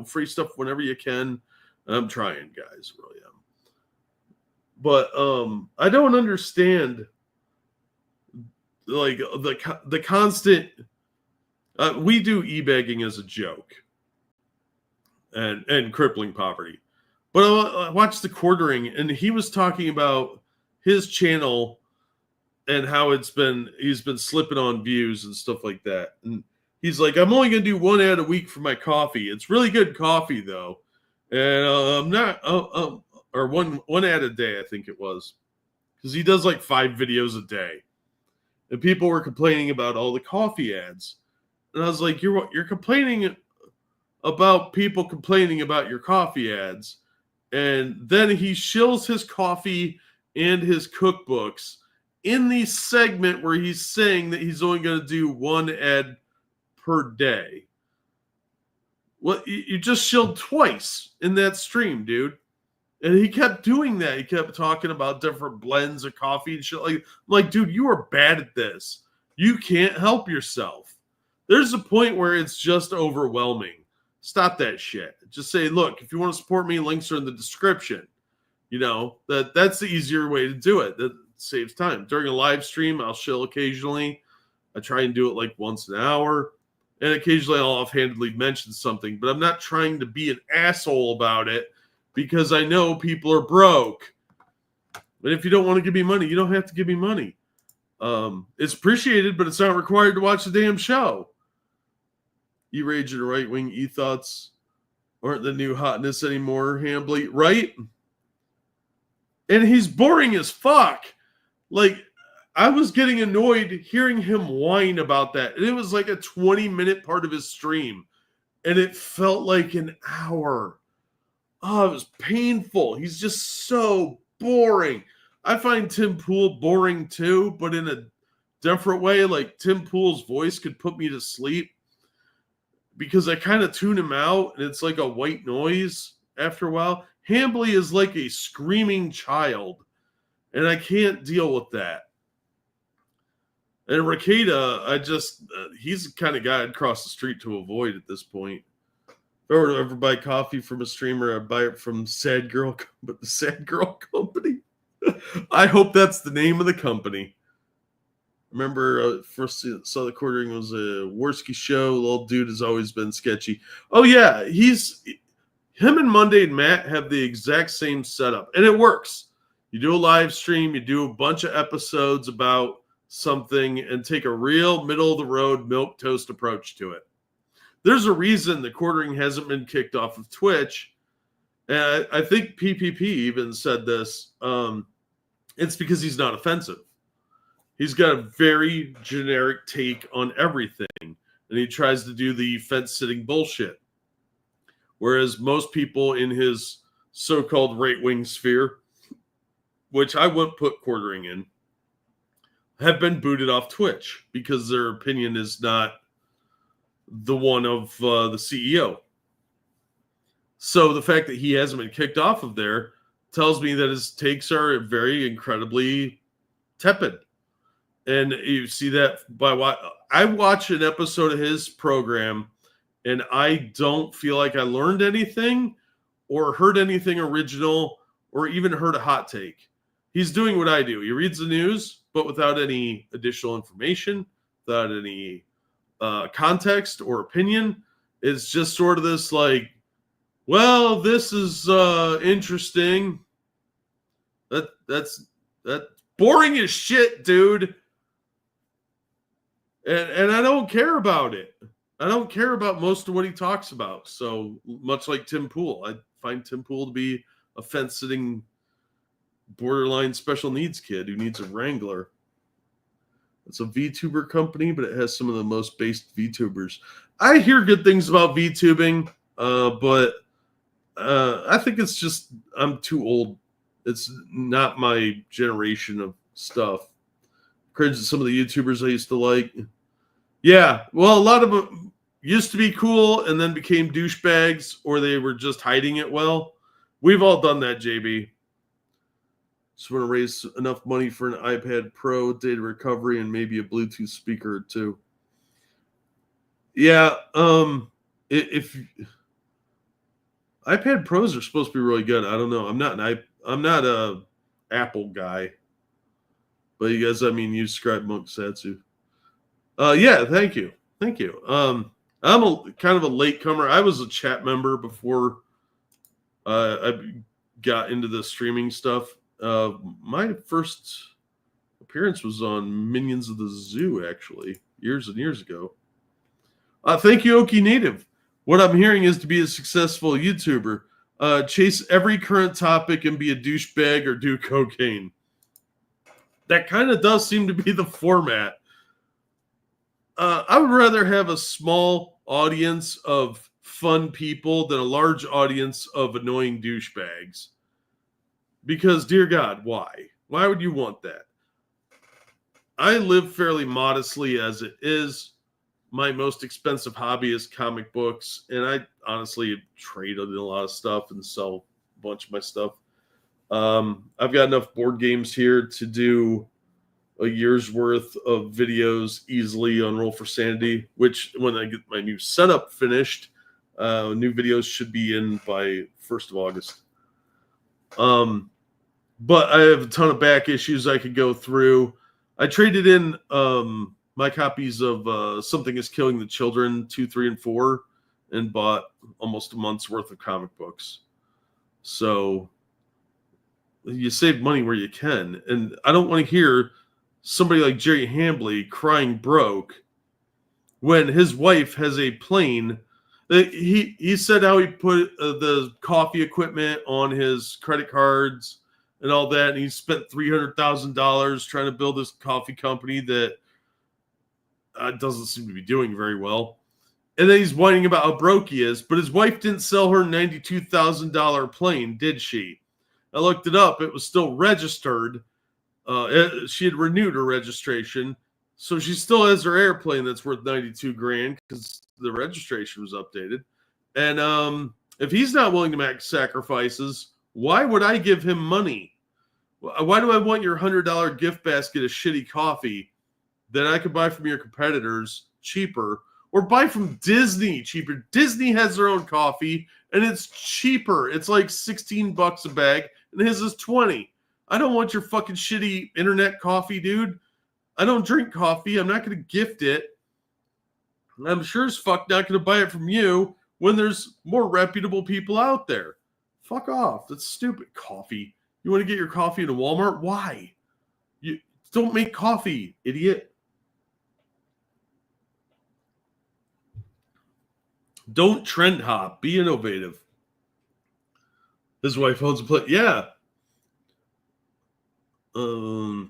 S1: free stuff whenever you can. I'm trying, guys, really am. But I don't understand like the constant. We do e-begging as a joke and crippling poverty, but I watched the quartering, and he was talking about his channel and how he's been slipping on views and stuff like that. And he's like, I'm only going to do 1 ad a week for my coffee. It's really good coffee, though. And I'm not, or one ad a day, I think it was. because he does like 5 videos a day. And people were complaining about all the coffee ads. And I was like, you're complaining about people complaining about your coffee ads. And then he shills his coffee and his cookbooks in the segment where he's saying that he's only going to do 1 ad per day. Well, you just shilled twice in that stream, dude. And he kept doing that. He kept talking about different blends of coffee and shit. Like, dude, you are bad at this. You can't help yourself. There's a point where it's just overwhelming. Stop that shit. Just say, look, if you want to support me, links are in the description. You know, that's the easier way to do it. That saves time. During a live stream, I'll shill occasionally. I try and do it like once an hour. And occasionally I'll offhandedly mention something. But I'm not trying to be an asshole about it because I know people are broke. But if you don't want to give me money, you don't have to give me money. It's appreciated, but it's not required to watch the damn show. E-Rage and right-wing e-thoughts aren't the new hotness anymore, Hambly. Right? And he's boring as fuck. Like, I was getting annoyed hearing him whine about that. And it was like a 20-minute part of his stream. And it felt like an hour. Oh, it was painful. He's just so boring. I find Tim Pool boring too, but in a different way. Like, Tim Pool's voice could put me to sleep because I kind of tune him out and it's like a white noise after a while. Hambly is like a screaming child, and I can't deal with that. And Rakeda, he's the kind of guy I'd cross the street to avoid at this point. If I were to ever buy coffee from a streamer, I'd buy it from Sad Girl, but the Sad Girl Company. I hope that's the name of the company. Remember, first saw the quartering was a Worski show. The old dude has always been sketchy. Oh, yeah. Him and Monday and Matt have the exact same setup, and it works. You do a live stream, you do a bunch of episodes about something, and take a real middle-of-the-road milquetoast approach to it. There's a reason the quartering hasn't been kicked off of Twitch, and I think PPP even said this. It's because he's not offensive. He's got a very generic take on everything, and he tries to do the fence-sitting bullshit. Whereas most people in his so-called right-wing sphere, which I wouldn't put quartering in, have been booted off Twitch because their opinion is not the one of the CEO. So the fact that he hasn't been kicked off of there tells me that his takes are very incredibly tepid. And you see that by what I watch an episode of his program, and I don't feel like I learned anything or heard anything original or even heard a hot take. He's doing what I do. He reads the news, but without any additional information, without any context or opinion. It's just sort of this like, well, this is interesting. That's boring as shit, dude. And I don't care about it. I don't care about most of what he talks about. So much like Tim Pool, I find Tim Pool to be a fence-sitting, borderline special needs kid who needs a wrangler. It's a VTuber company, but it has some of the most based VTubers. I hear good things about VTubing, but I think it's just I'm too old. It's not my generation of stuff. Cringe at some of the YouTubers I used to like. Yeah, well, a lot of them used to be cool and then became douchebags, or they were just hiding it well. We've all done that, JB. Just want to raise enough money for an iPad Pro, data recovery, and maybe a Bluetooth speaker or two. Yeah, if iPad Pros are supposed to be really good. I don't know. I'm not a Apple guy, but you guys, you subscribe Monk Satsu. Yeah, thank you. I'm a kind of a latecomer. I was a chat member before I got into the streaming stuff. My first appearance was on Minions of the Zoo, actually, years and years ago. Thank you, Okie Native. What I'm hearing is to be a successful YouTuber, chase every current topic and be a douchebag or do cocaine. That kind of does seem to be the format. I would rather have a small audience of fun people than a large audience of annoying douchebags. Because, dear God, why? Why would you want that? I live fairly modestly as it is. My most expensive hobby is comic books, and I honestly trade in a lot of stuff and sell a bunch of my stuff. I've got enough board games here to do a year's worth of videos easily on Roll for Sanity, which when I get my new setup finished, new videos should be in by 1st of August. But I have a ton of back issues I could go through. I traded in my copies of Something is Killing the Children 2, 3, and 4 and bought almost a month's worth of comic books. So you save money where you can. And I don't want to hear somebody like Jerry Hambley crying broke when his wife has a plane. He said how he put the coffee equipment on his credit cards and all that, and he spent $300,000 trying to build this coffee company that doesn't seem to be doing very well. And then he's whining about how broke he is, but his wife didn't sell her $92,000 plane, did she? I looked it up. It was still registered. She had renewed her registration, so she still has her airplane that's worth $92,000 because the registration was updated. And if he's not willing to make sacrifices, why would I give him money? Why do I want your $100 gift basket of shitty coffee that I could buy from your competitors cheaper, or buy from Disney cheaper? Disney has their own coffee, and it's cheaper. It's like $16 a bag, and his is $20. I don't want your fucking shitty internet coffee, dude. I don't drink coffee. I'm not going to gift it. I'm sure as fuck not going to buy it from you when there's more reputable people out there. Fuck off. That's stupid. Coffee. You want to get your coffee at a Walmart? Why? You don't make coffee, idiot. Don't trend hop. Be innovative. His wife owns a plate. Yeah. Nux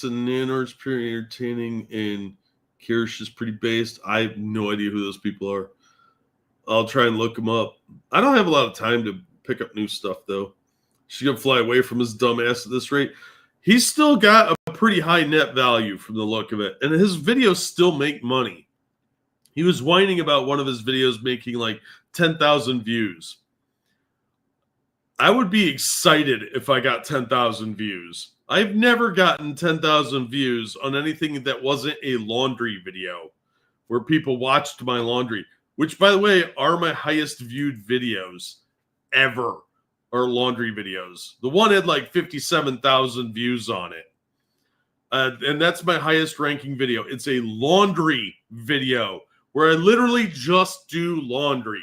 S1: and Nanors, pretty entertaining, and Kirsch is pretty based. I have no idea who those people are. I'll try and look them up. I don't have a lot of time to pick up new stuff, though. She's going to fly away from his dumb ass at this rate. He's still got a pretty high net value from the look of it, and his videos still make money. He was whining about one of his videos making like 10,000 views. I would be excited if I got 10,000 views. I've never gotten 10,000 views on anything that wasn't a laundry video where people watched my laundry, which, by the way, are my highest viewed videos ever, are laundry videos. The one had like 57,000 views on it. And that's my highest ranking video. It's a laundry video where I literally just do laundry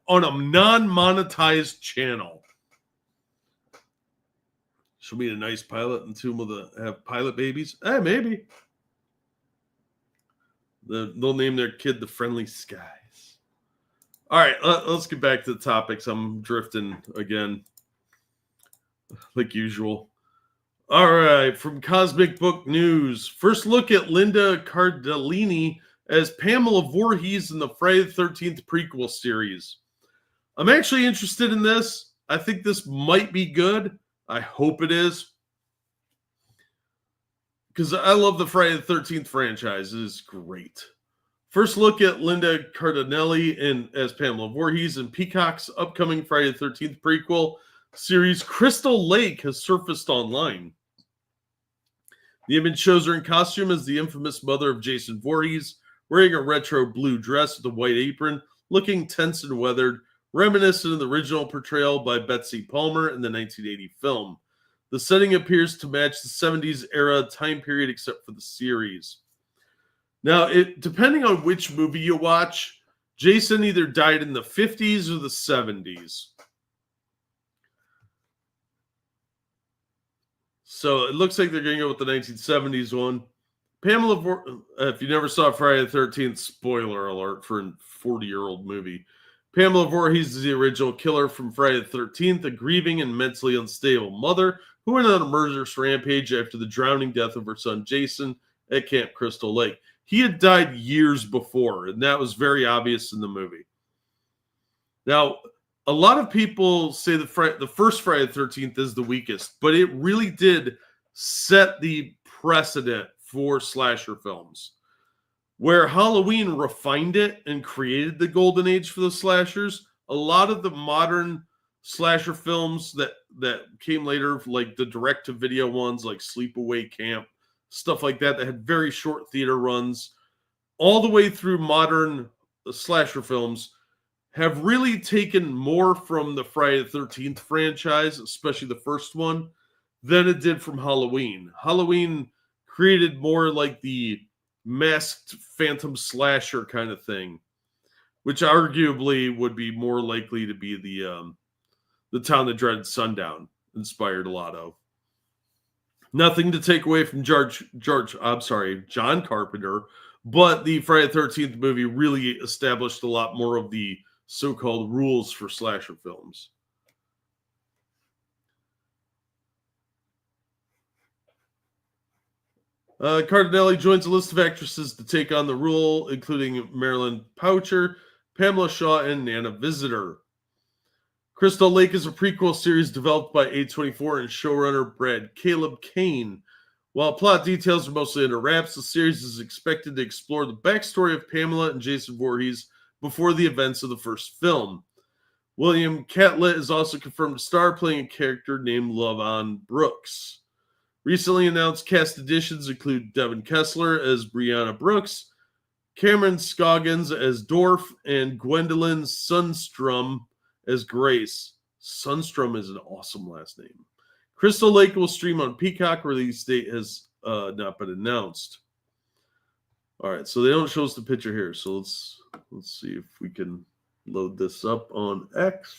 S1: on a non-monetized channel. She'll be a nice pilot, and two will have pilot babies. Maybe. They'll name their kid the Friendly Skies. All right, let's get back to the topics. I'm drifting again, like usual. All right, from Cosmic Book News. First look at Linda Cardellini as Pamela Voorhees in the Friday the 13th prequel series. I'm actually interested in this. I think this might be good. I hope it is. Because I love the Friday the 13th franchise. It is great. First look at Linda Cardellini as Pamela Voorhees in Peacock's upcoming Friday the 13th prequel series Crystal Lake has surfaced online. The image shows her in costume as the infamous mother of Jason Voorhees, wearing a retro blue dress with a white apron, looking tense and weathered, reminiscent of the original portrayal by Betsy Palmer in the 1980 film. The setting appears to match the 70s era time period except for the series. Now, depending on which movie you watch, Jason either died in the 50s or the 70s. So it looks like they're going to go with the 1970s one. Pamela, if you never saw Friday the 13th, spoiler alert for a 40-year-old movie. Pamela Voorhees is the original killer from Friday the 13th, a grieving and mentally unstable mother who went on a murderous rampage after the drowning death of her son Jason at Camp Crystal Lake. He had died years before, and that was very obvious in the movie. Now, a lot of people say the first Friday the 13th is the weakest, but it really did set the precedent for slasher films. Where Halloween refined it and created the golden age for the slashers, a lot of the modern slasher films that came later, like the direct-to-video ones like Sleepaway Camp, stuff like that had very short theater runs, all the way through modern slasher films, have really taken more from the Friday the 13th franchise, especially the first one, than it did from Halloween. Halloween created more like the masked phantom slasher kind of thing, which arguably would be more likely to be the Town That Dreaded Sundown inspired a lot of. Nothing to take away from John Carpenter, but the Friday the 13th movie really established a lot more of the so-called rules for slasher films. Cardinelli joins a list of actresses to take on the role, including Marilyn Poucher, Pamela Shaw, and Nana Visitor. Crystal Lake is a prequel series developed by A24 and showrunner Brad Caleb Kane. While plot details are mostly under wraps, the series is expected to explore the backstory of Pamela and Jason Voorhees before the events of the first film. William Catlett is also confirmed to star, playing a character named Lavon Brooks. Recently announced cast additions include Devin Kessler as Brianna Brooks, Cameron Scoggins as Dorf, and Gwendolyn Sundstrom as Grace. Sundstrom is an awesome last name. Crystal Lake will stream on Peacock. Release date has not been announced. All right, so they don't show us the picture here. So let's see if we can load this up on X.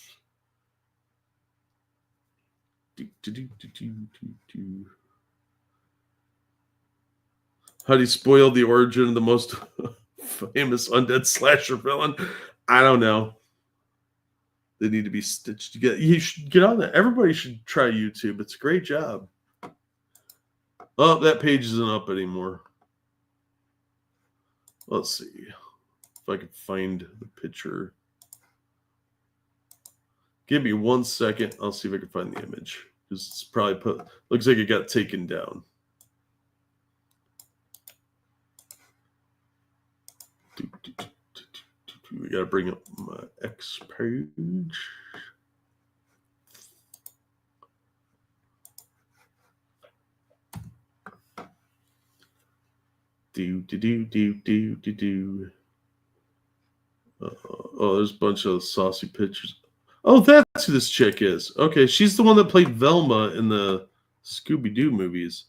S1: How do you spoil the origin of the most famous undead slasher villain? I don't know. They need to be stitched together. You should get on that. Everybody should try YouTube. It's a great job. Oh, that page isn't up anymore. Let's see if I can find the picture. Give me 1 second. I'll see if I can find the image. Because it's probably looks like it got taken down. We got to bring up my X page. Oh, there's a bunch of saucy pictures. Oh, that's who this chick is. Okay, she's the one that played Velma in the Scooby-Doo movies.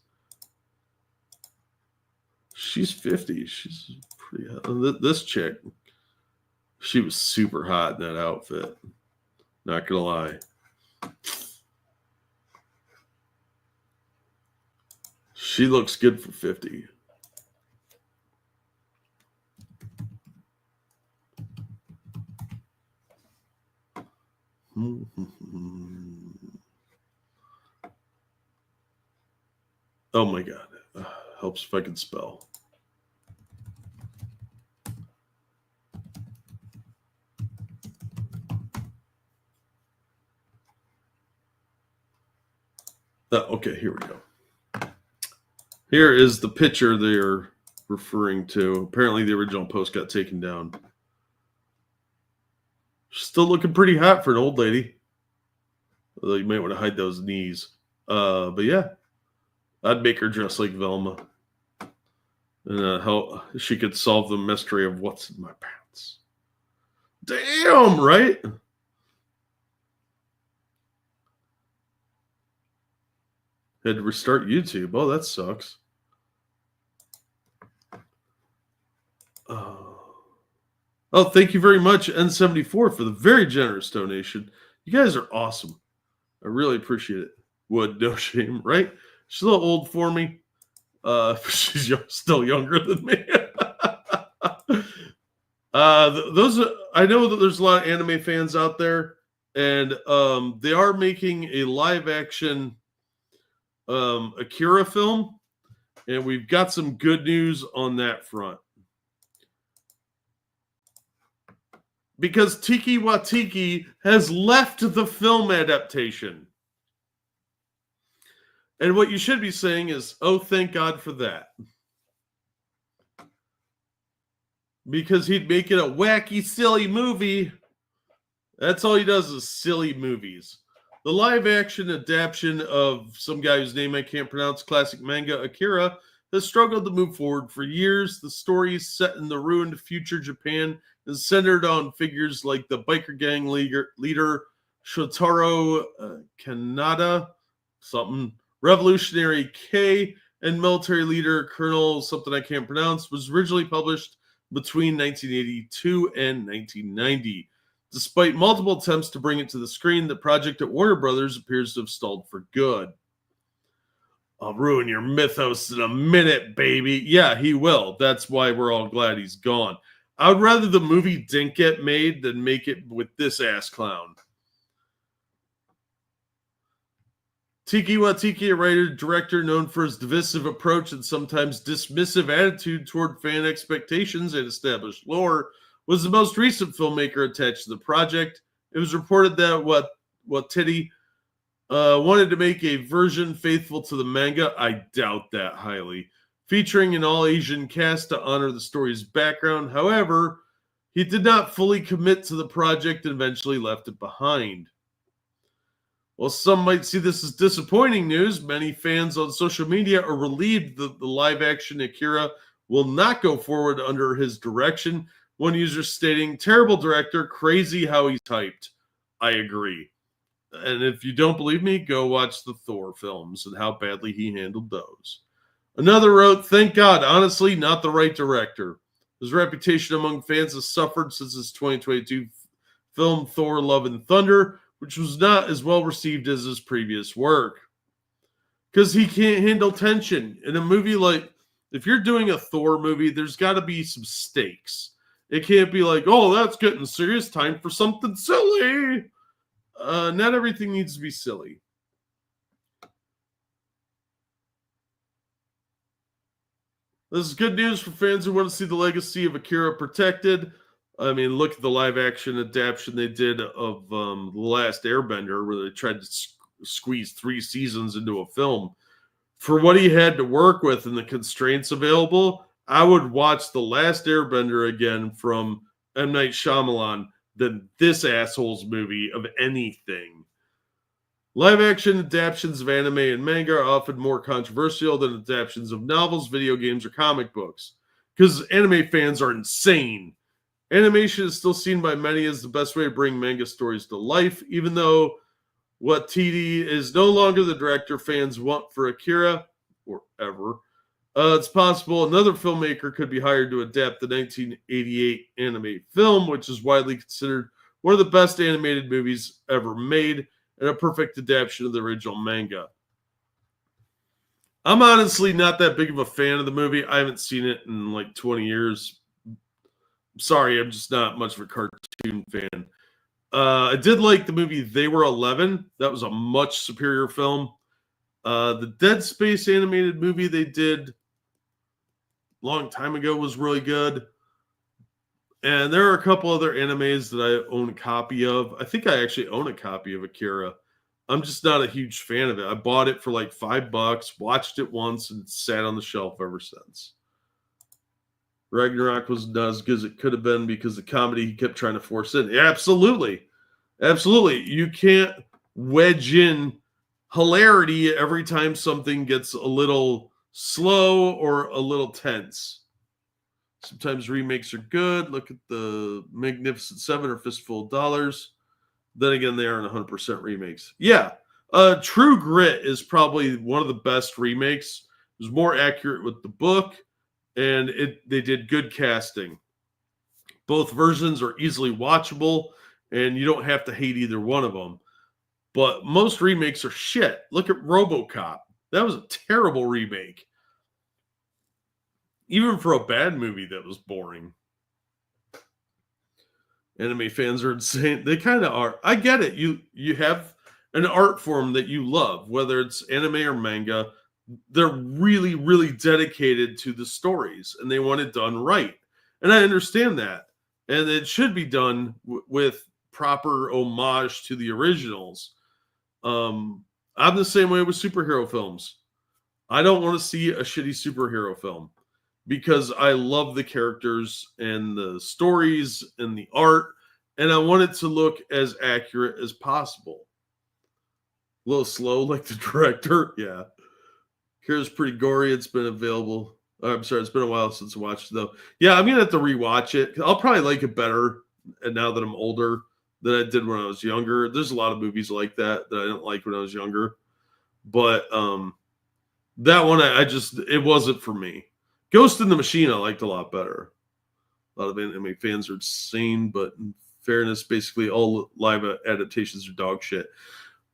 S1: She's 50. She's pretty hot. This chick, she was super hot in that outfit. Not gonna lie. She looks good for 50. Oh my God. Helps if I can spell. Okay, here we go. Here is the picture they're referring to. Apparently the original post got taken down. She's still looking pretty hot for an old lady. Although you might want to hide those knees. But yeah, I'd make her dress like Velma. And how she could solve the mystery of what's in my pants. Damn, right? Had to restart YouTube. Oh, that sucks. Oh, thank you very much, N74, for the very generous donation. You guys are awesome. I really appreciate it. Would, no shame, right? She's a little old for me. She's still younger than me. I know that there's a lot of anime fans out there, and they are making a live action Akira film, and we've got some good news on that front. Because Tiki Watiki has left the film adaptation. And what you should be saying is, oh, thank God for that. Because he'd make it a wacky, silly movie. That's all he does is silly movies. The live-action adaptation of some guy whose name I can't pronounce, classic manga Akira, has struggled to move forward for years. The story is set in the ruined future Japan and centered on figures like the biker gang leader Shotaro Kanada, something, Revolutionary K, and military leader Colonel something I can't pronounce, was originally published between 1982 and 1990. Despite multiple attempts to bring it to the screen, the project at Warner Brothers appears to have stalled for good. I'll ruin your mythos in a minute, baby. Yeah, he will. That's why we're all glad he's gone. I would rather the movie didn't get made than make it with this ass clown. Tiki Watiki, a writer-director known for his divisive approach and sometimes dismissive attitude toward fan expectations and established lore, was the most recent filmmaker attached to the project. It was reported that Watiti wanted to make a version faithful to the manga. I doubt that highly. Featuring an all-Asian cast to honor the story's background. However, he did not fully commit to the project and eventually left it behind. While some might see this as disappointing news, many fans on social media are relieved that the live-action Akira will not go forward under his direction. One user stating, "Terrible director, crazy how he's typed." I agree. And if you don't believe me, go watch the Thor films and how badly he handled those. Another wrote, "Thank God, honestly, not the right director. His reputation among fans has suffered since his 2022 film Thor Love and Thunder, which was not as well received as his previous work. Because he can't handle tension. In a movie like, if you're doing a Thor movie, there's got to be some stakes. It can't be like, oh, that's getting serious, time for something silly. Not everything needs to be silly. This is good news for fans who want to see the legacy of Akira protected. I mean, look at the live-action adaptation they did of The Last Airbender, where they tried to squeeze 3 seasons into a film. For what he had to work with and the constraints available, I would watch The Last Airbender again from M. Night Shyamalan than this asshole's movie of anything. Live-action adaptations of anime and manga are often more controversial than adaptations of novels, video games, or comic books, because anime fans are insane. Animation is still seen by many as the best way to bring manga stories to life, even though Watiti is no longer the director fans want for Akira, or ever. It's possible another filmmaker could be hired to adapt the 1988 anime film, which is widely considered one of the best animated movies ever made, and a perfect adaptation of the original manga. I'm honestly not that big of a fan of the movie. I haven't seen it in like 20 years. Sorry, I'm just not much of a cartoon fan. I did like the movie They Were 11. That was a much superior film. The Dead Space animated movie they did a long time ago was really good. And there are a couple other animes that I own a copy of. I think I actually own a copy of Akira. I'm just not a huge fan of it. I bought it for like $5, watched it once, and sat on the shelf ever since. Ragnarok was not as good as it could have been because the comedy he kept trying to force in. Yeah, absolutely. Absolutely. You can't wedge in hilarity every time something gets a little slow or a little tense. Sometimes remakes are good. Look at the Magnificent Seven or Fistful of Dollars. Then again, they aren't 100% remakes. Yeah. True Grit is probably one of the best remakes. It was more accurate with the book, and they did good casting. Both versions are easily watchable, and you don't have to hate either one of them. But most remakes are shit. Look at RoboCop. That was a terrible remake. Even for a bad movie, that was boring. Anime fans are insane. They kind of are. I get it. You have an art form that you love, whether it's anime or manga, they're really, really dedicated to the stories and they want it done right. And I understand that. And it should be done with proper homage to the originals. I'm the same way with superhero films. I don't want to see a shitty superhero film because I love the characters and the stories and the art, and I want it to look as accurate as possible. A little slow, like the director. Yeah. Here's pretty gory. It's been available. I'm sorry, it's been a while since I watched it, though. Yeah, I'm gonna have to rewatch it. I'll probably like it better, and now that I'm older, than I did when I was younger. There's a lot of movies like that I didn't like when I was younger, but that one I just it wasn't for me. Ghost in the Machine I liked a lot better. A lot of anime fans are insane, but in fairness, basically all live adaptations are dog shit.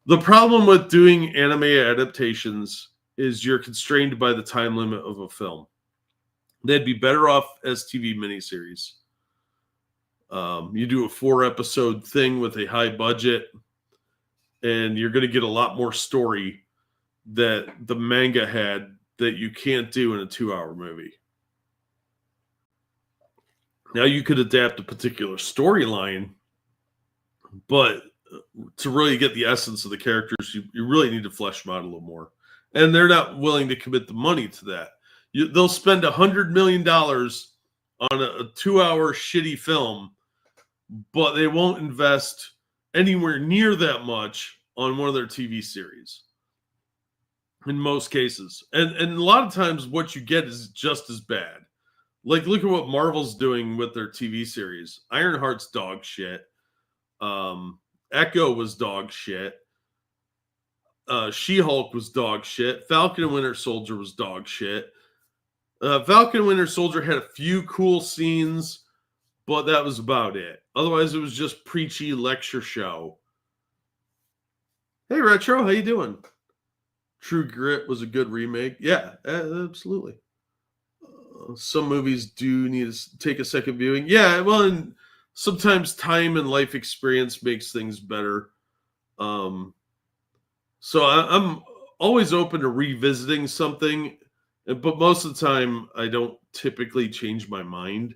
S1: The problem with doing anime adaptations is you're constrained by the time limit of a film. They'd be better off as TV miniseries. You do a 4-episode thing with a high budget, and you're going to get a lot more story that the manga had that you can't do in a 2-hour movie. Now, you could adapt a particular storyline, but to really get the essence of the characters, you really need to flesh them out a little more. And they're not willing to commit the money to that. They'll spend $100 million on a 2-hour shitty film, but they won't invest anywhere near that much on one of their TV series in most cases. And a lot of times what you get is just as bad. Like, look at what Marvel's doing with their TV series. Ironheart's dog shit. Echo was dog shit. She-Hulk was dog shit. Falcon and Winter Soldier was dog shit. Falcon and Winter Soldier had a few cool scenes, but that was about it. Otherwise, it was just preachy lecture show. Hey, Retro, how you doing? True Grit was a good remake. Yeah, absolutely. Some movies do need to take a second viewing. Yeah, well, and sometimes time and life experience makes things better. So I'm always open to revisiting something, but most of the time I don't typically change my mind.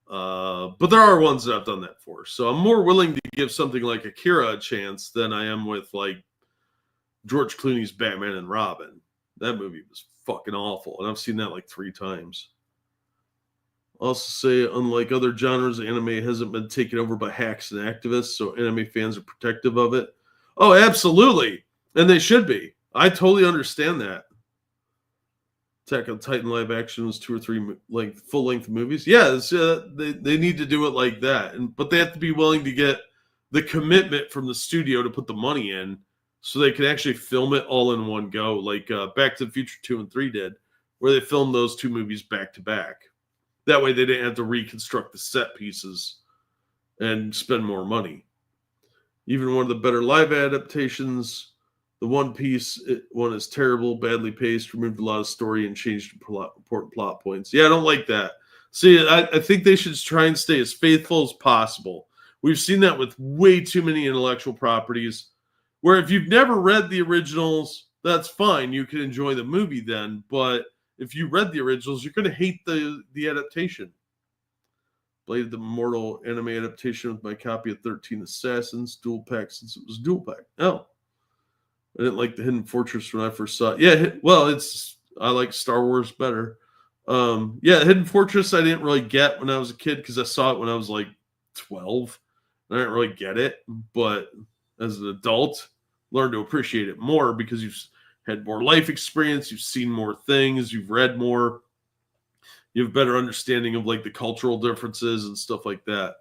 S1: But there are ones that I've done that for. So I'm more willing to give something like Akira a chance than I am with like George Clooney's Batman and Robin. That movie was fucking awful, and I've seen that like 3 times. Also say, unlike other genres, anime hasn't been taken over by hacks and activists, so anime fans are protective of it. Oh, absolutely. And they should be. I totally understand that. Attack on Titan live action was 2 or 3 like full-length movies. Yeah, they need to do it like that. But they have to be willing to get the commitment from the studio to put the money in so they can actually film it all in one go, like Back to the Future 2 and 3 did, where they filmed those 2 movies back to back. That way they didn't have to reconstruct the set pieces and spend more money. Even one of the better live adaptations, the One Piece one is terrible, badly paced, removed a lot of story, and changed important plot points. Yeah, I don't like that. See, I think they should try and stay as faithful as possible. We've seen that with way too many intellectual properties, where if you've never read the originals, that's fine. You can enjoy the movie then, but if you read the originals, you're going to hate the adaptation. Played the Mortal anime adaptation with my copy of 13 Assassins, dual pack since it was dual pack. Oh. I didn't like the Hidden Fortress when I first saw it. Yeah, well, I like Star Wars better. Yeah, Hidden Fortress I didn't really get when I was a kid because I saw it when I was like 12. I didn't really get it, but as an adult, learned to appreciate it more because you've had more life experience, you've seen more things, you've read more, you have a better understanding of like the cultural differences and stuff like that.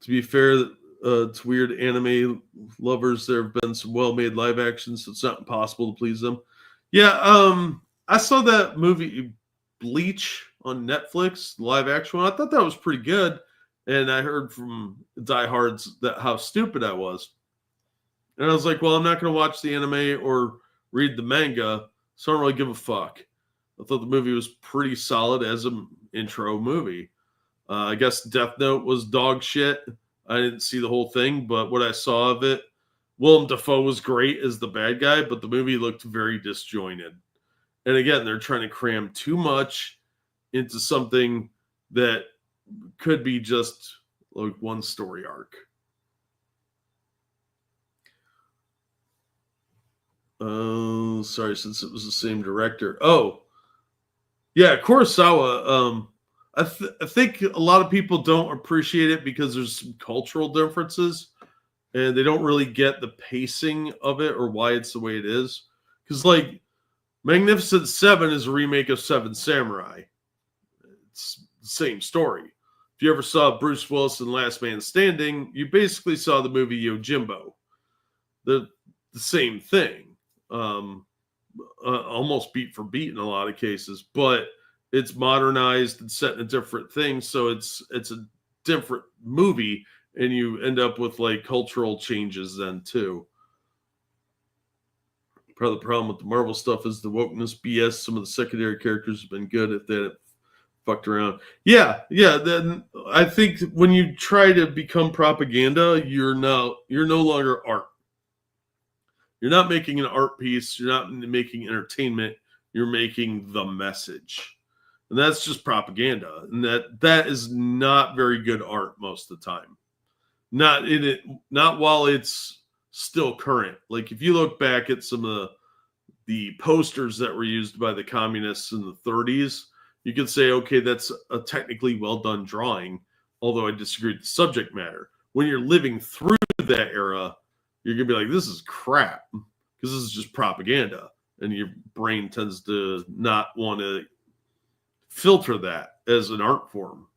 S1: To be fair, to weird anime lovers, there have been some well-made live actions, so it's not impossible to please them. Yeah, I saw that movie Bleach on Netflix, the live action one. I thought that was pretty good, and I heard from diehards that how stupid I was. And I was like, well, I'm not going to watch the anime or read the manga, so I don't really give a fuck. I thought the movie was pretty solid as an intro movie. I guess Death Note was dog shit. I didn't see the whole thing, but what I saw of it, Willem Dafoe was great as the bad guy, but the movie looked very disjointed. And again, they're trying to cram too much into something that could be just like one story arc. Oh, sorry, since it was the same director. Oh, yeah, Kurosawa. I think a lot of people don't appreciate it because there's some cultural differences, and they don't really get the pacing of it or why it's the way it is. Because like Magnificent Seven is a remake of Seven Samurai. It's the same story. If you ever saw Bruce Willis in Last Man Standing, you basically saw the movie Yojimbo. The same thing. Almost beat for beat in a lot of cases, but it's modernized and set in a different thing, so it's a different movie, and you end up with like cultural changes then too. Part of the problem with the Marvel stuff is the wokeness BS. Some of the secondary characters have been good if they had fucked around. Yeah. Then I think when you try to become propaganda, you're no longer art. You're not making an art piece. You're not making entertainment. You're making the message. And that's just propaganda. And that is not very good art most of the time. Not while it's still current. Like if you look back at some of the posters that were used by the communists in the 30s, you could say, okay, that's a technically well done drawing, although I disagree with the subject matter. When you're living through that era, you're going to be like, this is crap, because this is just propaganda. And your brain tends to not want to filter that as an art form.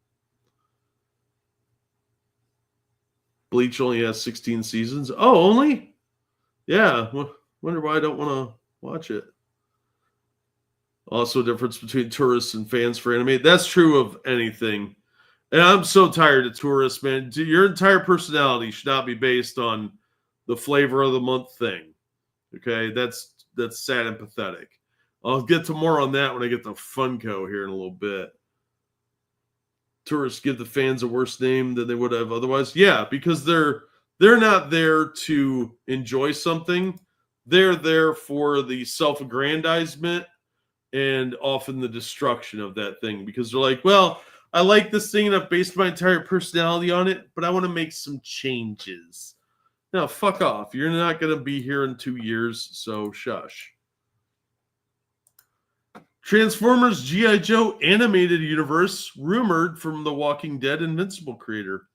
S1: Bleach only has 16 seasons. Oh, only? Yeah. Wonder why I don't want to watch it. Also, a difference between tourists and fans for anime. That's true of anything. And I'm so tired of tourists, man. Your entire personality should not be based on the flavor of the month thing. Okay, that's sad and pathetic. I'll get to more on that when I get to Funko here in a little bit. Tourists give the fans a worse name than they would have otherwise. Yeah, because they're not there to enjoy something. They're there for the self-aggrandizement and often the destruction of that thing, because they're like, well, I like this thing and I've based my entire personality on it, but I want to make some changes. Now, fuck off. You're not going to be here in 2 years, so shush. Transformers G.I. Joe animated universe rumored from the Walking Dead Invincible creator.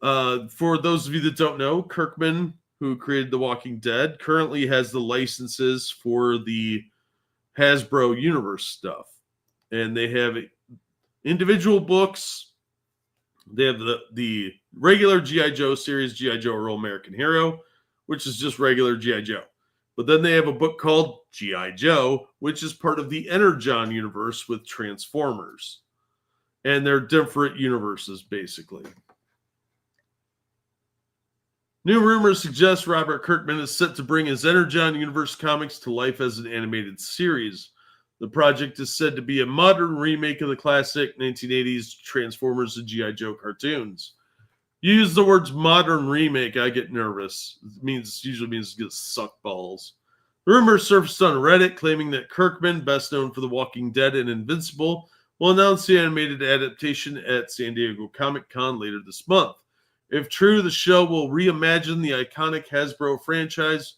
S1: For those of you that don't know, Kirkman, who created The Walking Dead, currently has the licenses for the Hasbro universe stuff. And they have individual books. They have the regular G.I. Joe series, G.I. Joe: A Real American Hero, which is just regular G.I. Joe. But then they have a book called G.I. Joe, which is part of the Energon universe with Transformers. And they're different universes, basically. New rumors suggest Robert Kirkman is set to bring his Energon universe comics to life as an animated series. The project is said to be a modern remake of the classic 1980s Transformers and G.I. Joe cartoons. You use the words modern remake, I get nervous. It usually means get suck balls. Rumors surfaced on Reddit claiming that Kirkman, best known for The Walking Dead and Invincible, will announce the animated adaptation at San Diego Comic-Con later this month. If true, the show will reimagine the iconic Hasbro franchise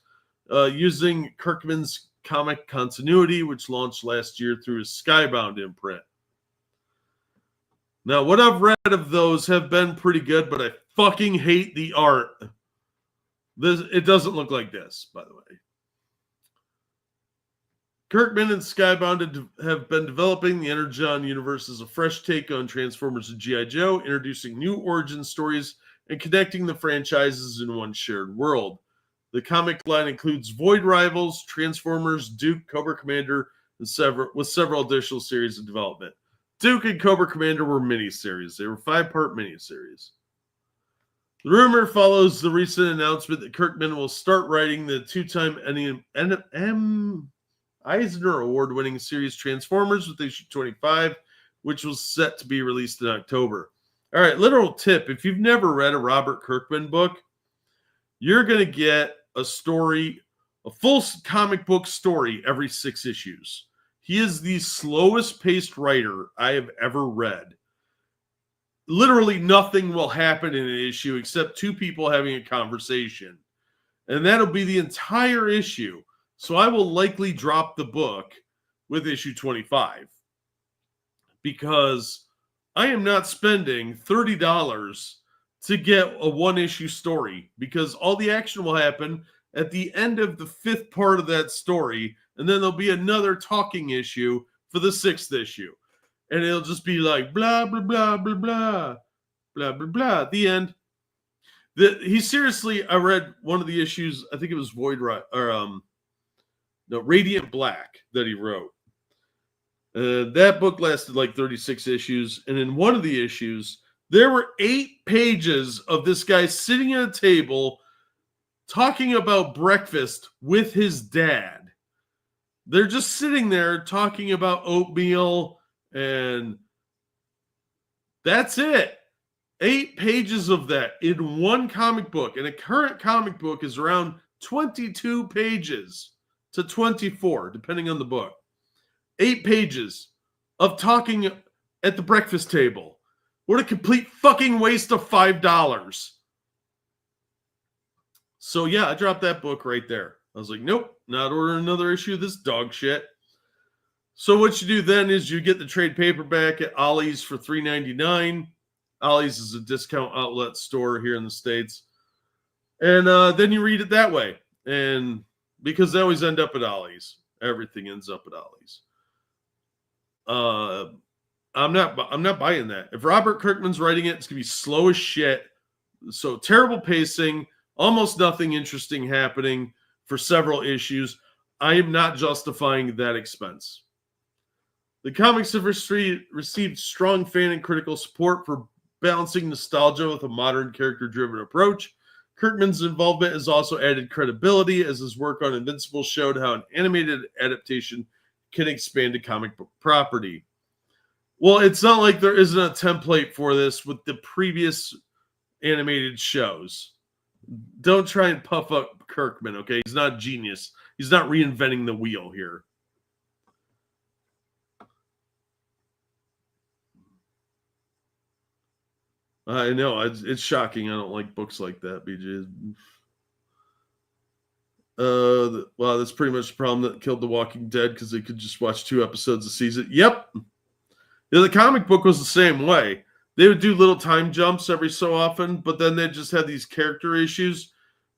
S1: using Kirkman's comic continuity, which launched last year through his Skybound imprint. Now, what I've read of those have been pretty good, but I fucking hate the art. It doesn't look like this, by the way. Kirkman and Skybound have been developing the Energon universe as a fresh take on Transformers and G.I. Joe, introducing new origin stories and connecting the franchises in one shared world. The comic line includes Void Rivals, Transformers, Duke, Cobra Commander, and several additional series in development. Duke and Cobra Commander were miniseries. They were 5-part miniseries. The rumor follows the recent announcement that Kirkman will start writing the two-time Eisner Award-winning series Transformers with issue 25, which was set to be released in October. All right, literal tip. If you've never read a Robert Kirkman book, you're going to get a story, a full comic book story every 6 issues. He is the slowest paced writer I have ever read. Literally nothing will happen in an issue except 2 people having a conversation. And that'll be the entire issue. So I will likely drop the book with issue 25 because I am not spending $30 to get a 1-issue story, because all the action will happen at the end of the 5th part of that story, and then there'll be another talking issue for the 6th issue. And it'll just be like blah, blah, blah, blah, blah, blah, blah, blah, at the end. He seriously, I read one of the issues, I think it was Radiant Black that he wrote. That book lasted like 36 issues, and in one of the issues, there were 8 pages of this guy sitting at a table talking about breakfast with his dad. They're just sitting there talking about oatmeal, and that's it. 8 pages of that in one comic book, and a current comic book is around 22 pages to 24, depending on the book. 8 pages of talking at the breakfast table. What a complete fucking waste of $5. So yeah, I dropped that book right there. I was like, nope, not ordering another issue of this dog shit. So what you do then is you get the trade paperback at Ollie's for $3.99. Ollie's is a discount outlet store here in the States. And then you read it that way. And because they always end up at Ollie's. Everything ends up at Ollie's. I'm not buying that. If Robert Kirkman's writing it, it's going to be slow as shit. So terrible pacing, almost nothing interesting happening for several issues. I am not justifying that expense. The comics have received strong fan and critical support for balancing nostalgia with a modern character-driven approach. Kirkman's involvement has also added credibility, as his work on Invincible showed how an animated adaptation can expand a comic book property. Well, it's not like there isn't a template for this with the previous animated shows. Don't try and puff up Kirkman, okay? He's not a genius. He's not reinventing the wheel here. I know, it's shocking. I don't like books like that, BJ. Well, that's pretty much the problem that killed The Walking Dead, because they could just watch 2 episodes a season. Yep. Yeah, the comic book was the same way. They would do little time jumps every so often, but then they just had these character issues,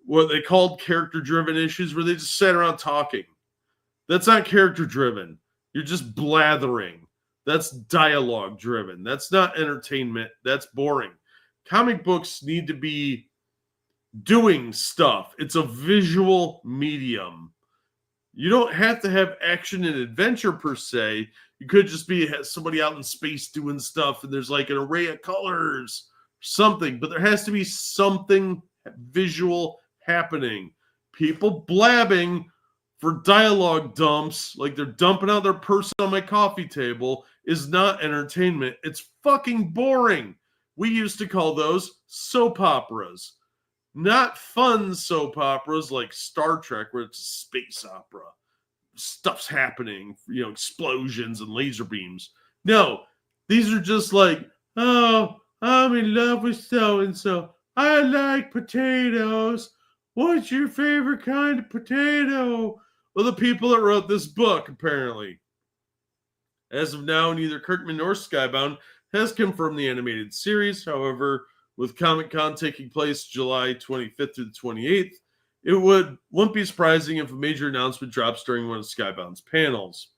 S1: what they called character-driven issues, where they just sat around talking. That's not character-driven. You're just blathering. That's dialogue-driven. That's not entertainment. That's boring. Comic books need to be doing stuff. It's a visual medium. You don't have to have action and adventure per se. You could just be somebody out in space doing stuff, and there's like an array of colors or something, but there has to be something visual happening. People blabbing for dialogue dumps, like they're dumping out their person on my coffee table, is not entertainment. It's fucking boring. We used to call those soap operas. Not fun soap operas like Star Trek, where it's a space opera. Stuff's happening, explosions and laser beams. No, these are just like, oh, I'm in love with so-and-so. I like potatoes. What's your favorite kind of potato? Well, the people that wrote this book, apparently. As of now, neither Kirkman nor Skybound has confirmed the animated series. However, with Comic-Con taking place July 25th through the 28th, it wouldn't be surprising if a major announcement drops during one of Skybound's panels.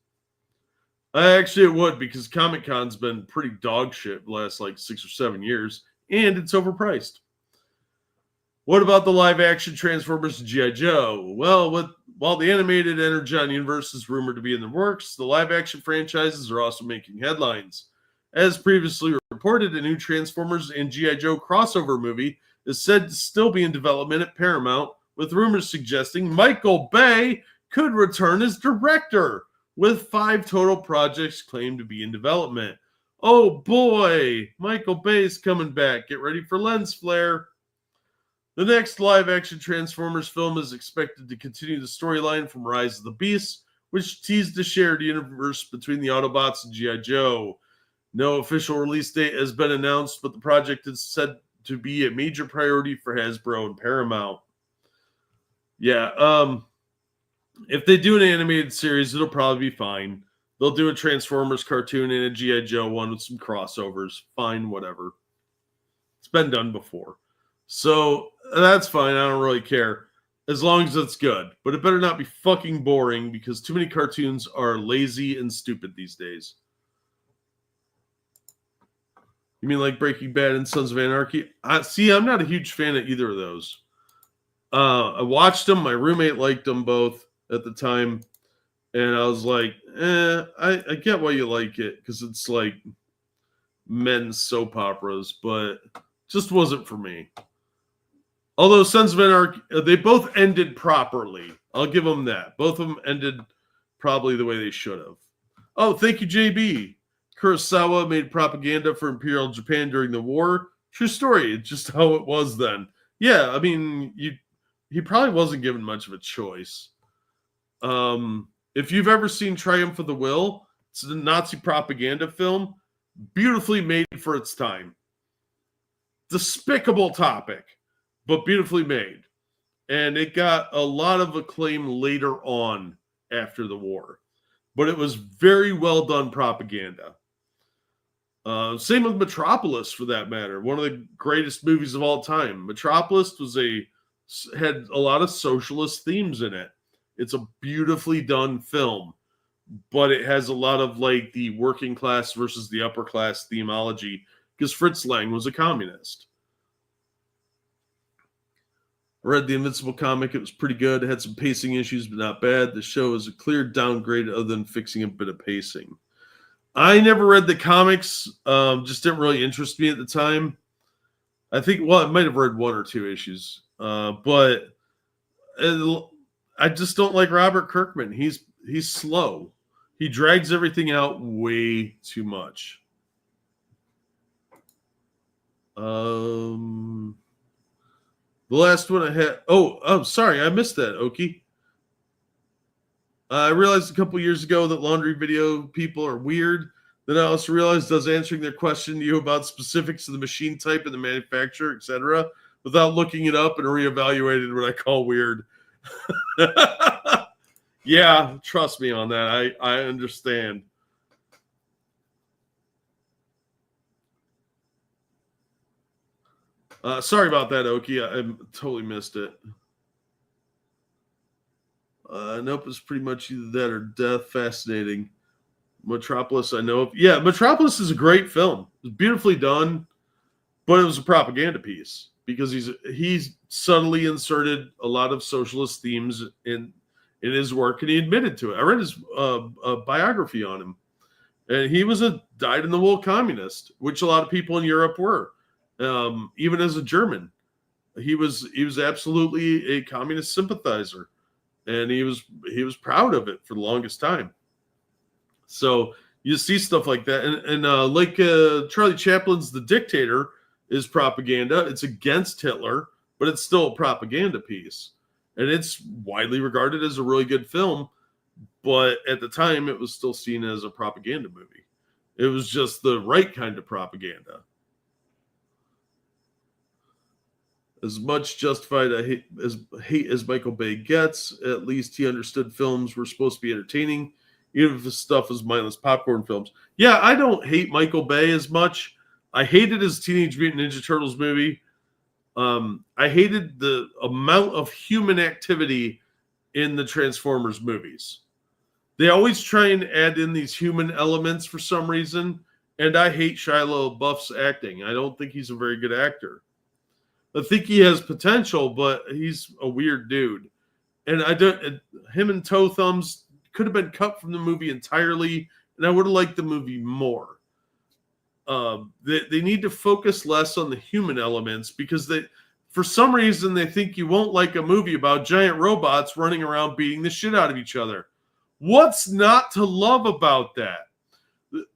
S1: Actually, it would, because Comic-Con's been pretty dog shit the last 6 or 7 years, and it's overpriced. What about the live-action Transformers and G.I. Joe? Well, while the animated Energon universe is rumored to be in the works, the live-action franchises are also making headlines. As previously reported, a new Transformers and G.I. Joe crossover movie is said to still be in development at Paramount, with rumors suggesting Michael Bay could return as director, with 5 total projects claimed to be in development. Oh boy, Michael Bay's coming back. Get ready for lens flare. The next live-action Transformers film is expected to continue the storyline from Rise of the Beasts, which teased a shared universe between the Autobots and G.I. Joe. No official release date has been announced, but the project is said to be a major priority for Hasbro and Paramount. Yeah, if they do an animated series, it'll probably be fine. They'll do a Transformers cartoon and a G.I. Joe one with some crossovers. Fine, whatever. It's been done before. So that's fine. I don't really care. As long as it's good. But it better not be fucking boring because too many cartoons are lazy and stupid these days. You mean like Breaking Bad and Sons of Anarchy? I'm not a huge fan of either of those. I watched them. My roommate liked them both at the time. And I was like, I get why you like it because it's like men's soap operas, but just wasn't for me. Although Sons of Anarchy, they both ended properly. I'll give them that. Both of them ended probably the way they should have. Oh, thank you, JB. Kurosawa made propaganda for Imperial Japan during the war. True story. It's just how it was then. Yeah, I mean, he probably wasn't given much of a choice. If you've ever seen Triumph of the Will, it's a Nazi propaganda film, beautifully made for its time. Despicable topic, but beautifully made. And it got a lot of acclaim later on after the war. But it was very well done propaganda. Same with Metropolis, for that matter. One of the greatest movies of all time. Metropolis had a lot of socialist themes in it. It's a beautifully done film, but it has a lot of like the working class versus the upper class themology because Fritz Lang was a communist. I read the Invincible comic. It was pretty good. It had some pacing issues, but not bad. The show is a clear downgrade other than fixing a bit of pacing. I never read the comics. Just didn't really interest me at the time. I think, I might have read one or two issues. But I just don't like Robert Kirkman. He's slow. He drags everything out way too much. The last one I had. Oh, sorry, I missed that, Oki. I realized a couple years ago that laundry video people are weird. Then I also realized I was answering their question to you about specifics of the machine type and the manufacturer, etc., without looking it up and reevaluating what I call weird. Yeah, trust me on that. I understand. Sorry about that, Oki. I totally missed it. Nope, it's pretty much either that or death. Fascinating. Metropolis, I know of. Yeah, Metropolis is a great film. It's beautifully done, but it was a propaganda piece because he's subtly inserted a lot of socialist themes in his work, and he admitted to it. I read his biography on him, and he was a dyed-in-the-wool communist, which a lot of people in Europe were. Even as a German, he was absolutely a communist sympathizer, and he was proud of it for the longest time. So you see stuff like that, and like Charlie Chaplin's The Dictator is propaganda. It's against Hitler, but it's still a propaganda piece, and it's widely regarded as a really good film. But at the time, it was still seen as a propaganda movie. It was just the right kind of propaganda. As much justified hate as Michael Bay gets, at least he understood films were supposed to be entertaining, even if the stuff was mindless popcorn films. Yeah, I don't hate Michael Bay as much. I hated his Teenage Mutant Ninja Turtles movie. I hated the amount of human activity in the Transformers movies. They always try and add in these human elements for some reason, and I hate Shia LaBeouf's acting. I don't think he's a very good actor. I think he has potential, but he's a weird dude. And him and Toe Thumbs could have been cut from the movie entirely, and I would have liked the movie more. They need to focus less on the human elements because for some reason, they think you won't like a movie about giant robots running around beating the shit out of each other. What's not to love about that?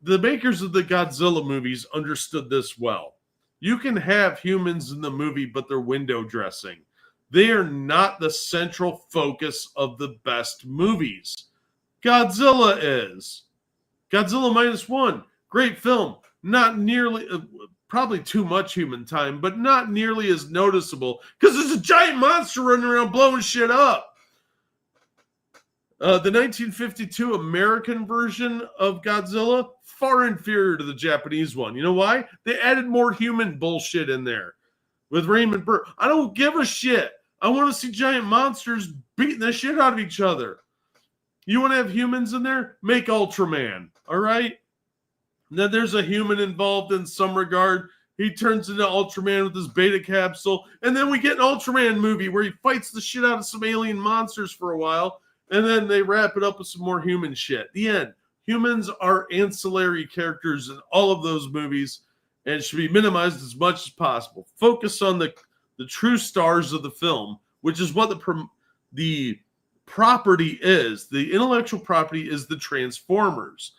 S1: The makers of the Godzilla movies understood this well. You can have humans in the movie, but they're window dressing. They are not the central focus of the best movies. Godzilla is. Godzilla -1, great film. Not nearly, probably too much human time, but not nearly as noticeable because there's a giant monster running around blowing shit up. The 1952 American version of Godzilla, far inferior to the Japanese one. You know why? They added more human bullshit in there with Raymond Burr. I don't give a shit. I want to see giant monsters beating the shit out of each other. You want to have humans in there? Make Ultraman, all right? And then there's a human involved in some regard. He turns into Ultraman with his beta capsule. And then we get an Ultraman movie where he fights the shit out of some alien monsters for a while. And then they wrap it up with some more human shit. The end. Humans are ancillary characters in all of those movies and should be minimized as much as possible. Focus on the true stars of the film, which is what the property is. The intellectual property is the Transformers.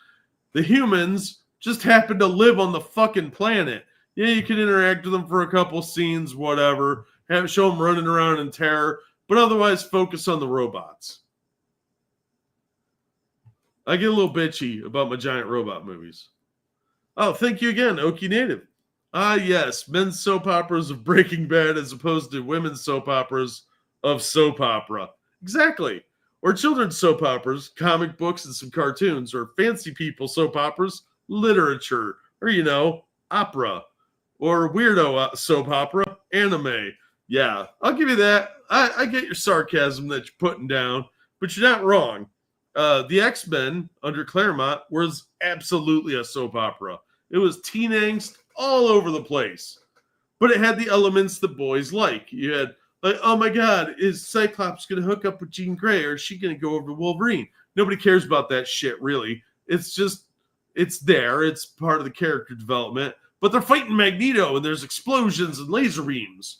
S1: The humans just happen to live on the fucking planet. Yeah, you can interact with them for a couple scenes, whatever. Show them running around in terror, but otherwise focus on the robots. I get a little bitchy about my giant robot movies. Oh, thank you again, Okie Native. Ah, yes, men's soap operas of Breaking Bad as opposed to women's soap operas of soap opera. Exactly. Or children's soap operas, comic books, and some cartoons. Or fancy people soap operas, literature. Or, opera. Or weirdo soap opera, anime. Yeah, I'll give you that. I get your sarcasm that you're putting down, but you're not wrong. The X-Men under Claremont was absolutely a soap opera. It was teen angst all over the place, but it had the elements that boys like. You had like, oh my God, is Cyclops going to hook up with Jean Grey or is she going to go over to Wolverine? Nobody cares about that shit, really. It's just, it's there. It's part of the character development, but they're fighting Magneto and there's explosions and laser beams.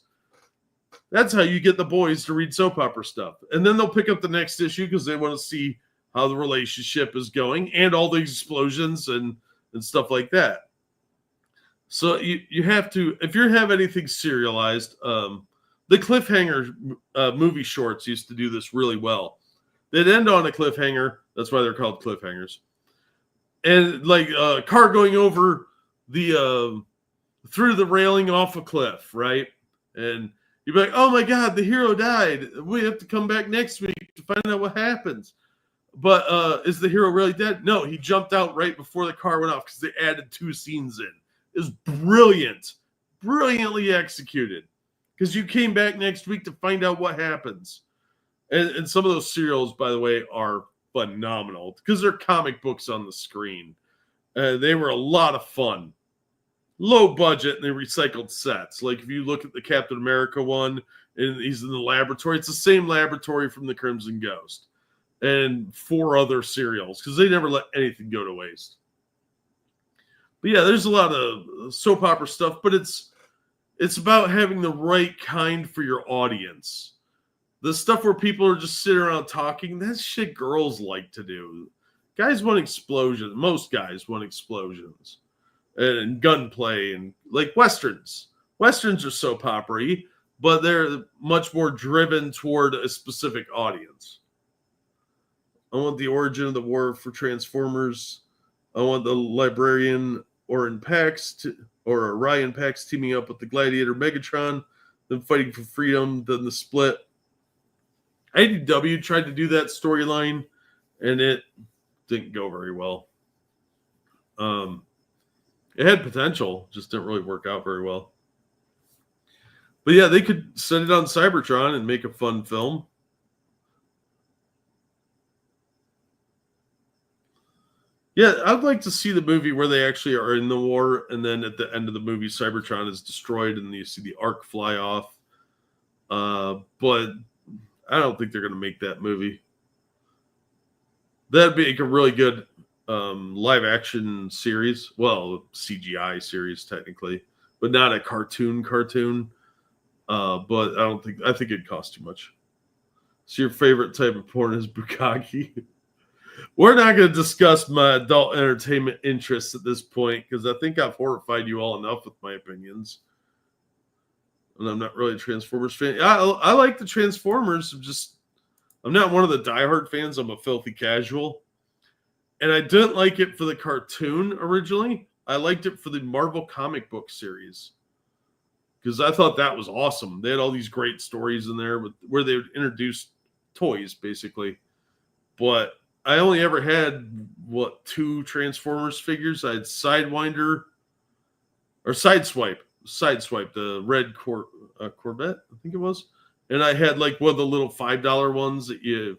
S1: That's how you get the boys to read soap opera stuff. And then they'll pick up the next issue because they want to see how the relationship is going and all the explosions and stuff like that. So you have to, if you have anything serialized, the cliffhanger movie shorts used to do this really well. They'd end on a cliffhanger. That's why they're called cliffhangers. And like a car going over the through the railing off a cliff, right? And you'd be like, oh my God, the hero died. We have to come back next week to find out what happens. But is the hero really dead? No, he jumped out right before the car went off because they added 2 scenes in. It was brilliant, brilliantly executed. Because you came back next week to find out what happens. And some of those serials, by the way, are phenomenal because they're comic books on the screen. They were a lot of fun. Low budget, and they recycled sets. Like if you look at the Captain America one, and he's in the laboratory, it's the same laboratory from the Crimson Ghost. And 4 other serials because they never let anything go to waste. But yeah, there's a lot of soap opera stuff, but it's about having the right kind for your audience. The stuff where people are just sitting around talking, that's shit girls like to do. Guys want explosions. Most guys want explosions and gunplay and like westerns. Westerns are soap opera-y, but they're much more driven toward a specific audience. I want the origin of the war for Transformers. I want the librarian Orion Pax teaming up with the Gladiator Megatron, then fighting for freedom, then the split. IDW tried to do that storyline, and it didn't go very well. It had potential, just didn't really work out very well. But yeah, they could set it on Cybertron and make a fun film. Yeah, I'd like to see the movie where they actually are in the war, and then at the end of the movie, Cybertron is destroyed, and you see the Ark fly off. But I don't think they're going to make that movie. That'd be a really good live-action series. Well, CGI series, technically, but not a cartoon. But I think it'd cost too much. So your favorite type of porn is bukkake? We're not going to discuss my adult entertainment interests at this point because I think I've horrified you all enough with my opinions. and I'm not really a Transformers fan. I like the Transformers. I'm not one of the diehard fans. I'm a filthy casual. And I didn't like it for the cartoon originally. I liked it for the Marvel comic book series because I thought that was awesome. They had all these great stories in there where they would introduce toys, basically. But I only ever had, 2 Transformers figures. I had Sideswipe, the red Corvette, I think it was. And I had like one of the little $5 ones that you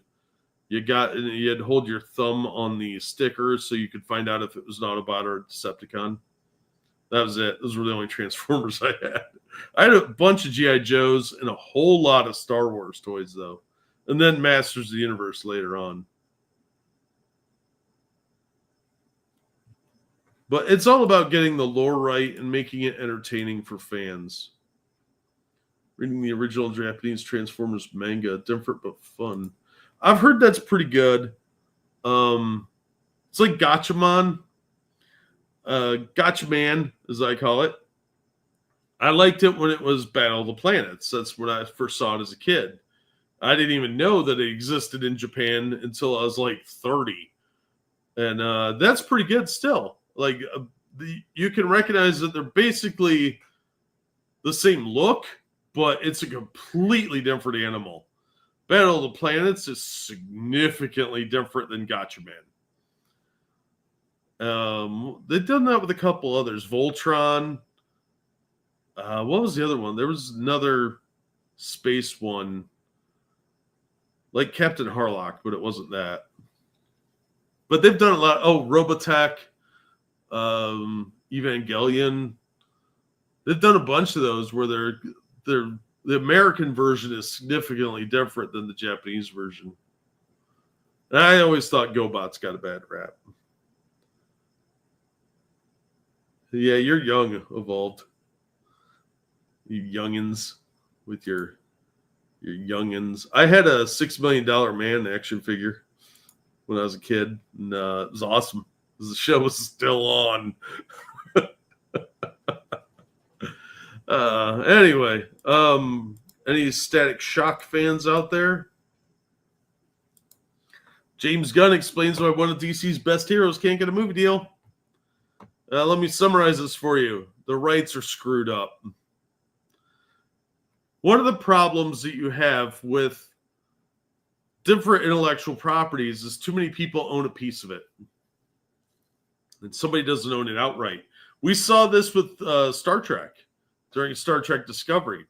S1: got, and you had to hold your thumb on the sticker so you could find out if it was an Autobot or a Decepticon. That was it. Those were the only Transformers I had. I had a bunch of G.I. Joes and a whole lot of Star Wars toys, though. And then Masters of the Universe later on. But it's all about getting the lore right and making it entertaining for fans. Reading the original Japanese Transformers manga, different but fun. I've heard that's pretty good. It's like Gatchaman. Gatchaman, as I call it. I liked it when it was Battle of the Planets. That's when I first saw it as a kid. I didn't even know that it existed in Japan until I was like 30. And that's pretty good still. Like, you can recognize that they're basically the same look, but it's a completely different animal. Battle of the Planets is significantly different than Gatchaman. They've done that with a couple others. Voltron. What was the other one? There was another space one. Like Captain Harlock, but it wasn't that. But they've done a lot. Oh, Robotech. Evangelion. They've done a bunch of those where the American version is significantly different than the Japanese version. And I always thought GoBots got a bad rap. Yeah, you're young, Evolved. You youngins with your youngins. I had a $6 million man action figure when I was a kid, and it was awesome. The show was still on. Anyway, any Static Shock fans out there? James Gunn explains why one of DC's best heroes can't get a movie deal. Let me summarize this for you. The rights are screwed up. One of the problems that you have with different intellectual properties is too many people own a piece of it. And somebody doesn't own it outright. We saw this with Star Trek during Star Trek Discovery.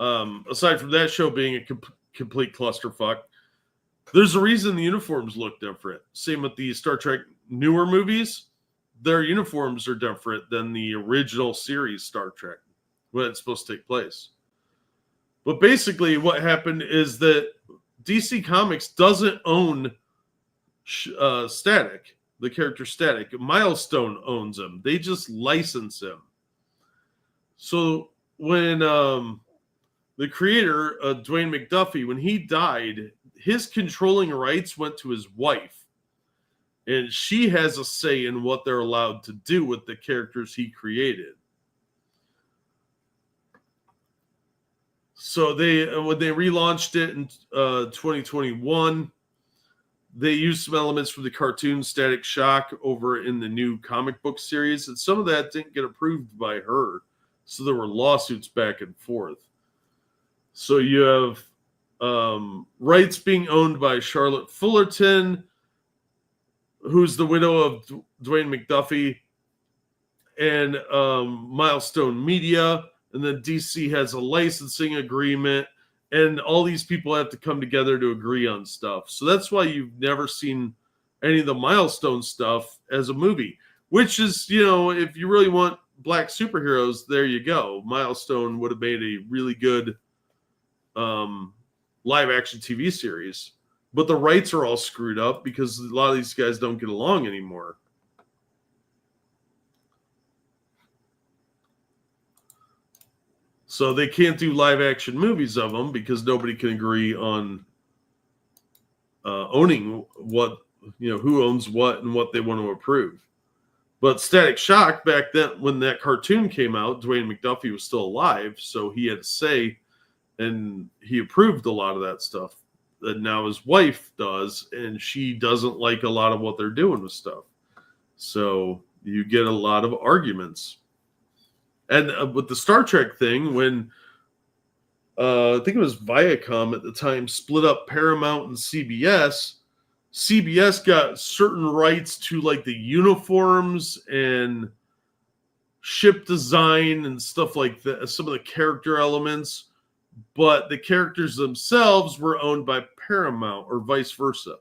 S1: Aside from that show being a complete clusterfuck, there's a reason the uniforms look different. Same with the Star Trek newer movies. Their uniforms are different than the original series Star Trek when it's supposed to take place. But basically what happened is that DC Comics doesn't own Static, the character Static. Milestone owns him. They just license him. So when the creator, Dwayne McDuffie, when he died, his controlling rights went to his wife. And she has a say in what they're allowed to do with the characters he created. So when they relaunched it in 2021, they used some elements from the cartoon Static Shock over in the new comic book series, and some of that didn't get approved by her. So there were lawsuits back and forth. So you have rights being owned by Charlotte Fullerton, who's the widow of Dwayne McDuffie, and Milestone Media. And then DC has a licensing agreement, and all these people have to come together to agree on stuff. So that's why you've never seen any of the Milestone stuff as a movie, which is, if you really want black superheroes, there you go. Milestone would have made a really good live action TV series. But the rights are all screwed up because a lot of these guys don't get along anymore. So they can't do live action movies of them because nobody can agree on owning what, who owns what and what they want to approve. But Static Shock, back then when that cartoon came out, Dwayne McDuffie was still alive, so he had to say, and he approved a lot of that stuff. And now his wife does, and she doesn't like a lot of what they're doing with stuff. So you get a lot of arguments. And with the Star Trek thing, when I think it was Viacom at the time split up Paramount and CBS, CBS got certain rights to like the uniforms and ship design and stuff like that, some of the character elements, but the characters themselves were owned by Paramount or vice versa.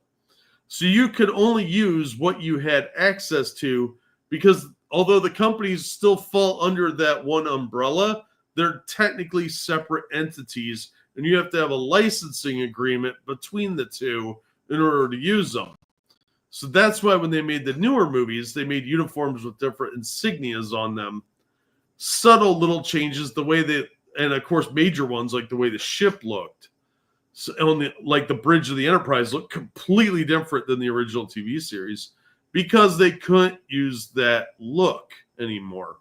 S1: So you could only use what you had access to, because although the companies still fall under that one umbrella, they're technically separate entities, and you have to have a licensing agreement between the two in order to use them. So that's why when they made the newer movies, they made uniforms with different insignias on them. Subtle little changes, the way that, and of course major ones like the way the ship looked. So like the bridge of the Enterprise looked completely different than the original TV series because they couldn't use that look anymore.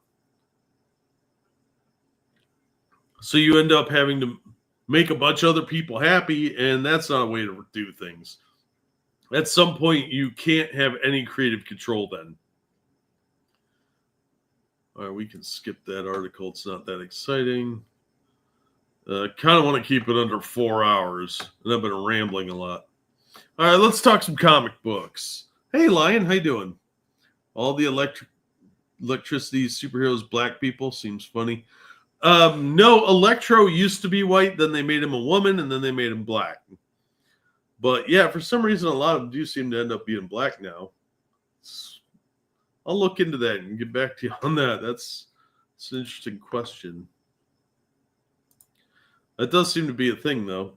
S1: So you end up having to make a bunch of other people happy, and that's not a way to do things. At some point, you can't have any creative control then. All right, we can skip that article. It's not that exciting. Kind of want to keep it under 4 hours, and I've been rambling a lot. All right, let's talk some comic books. Hey, Lion, how you doing? All the electricity superheroes, black people, seems funny. No, Electro used to be white, then they made him a woman, and then they made him black. But yeah, for some reason, a lot of them do seem to end up being black now. I'll look into that and get back to you on that. That's an interesting question. That does seem to be a thing, though.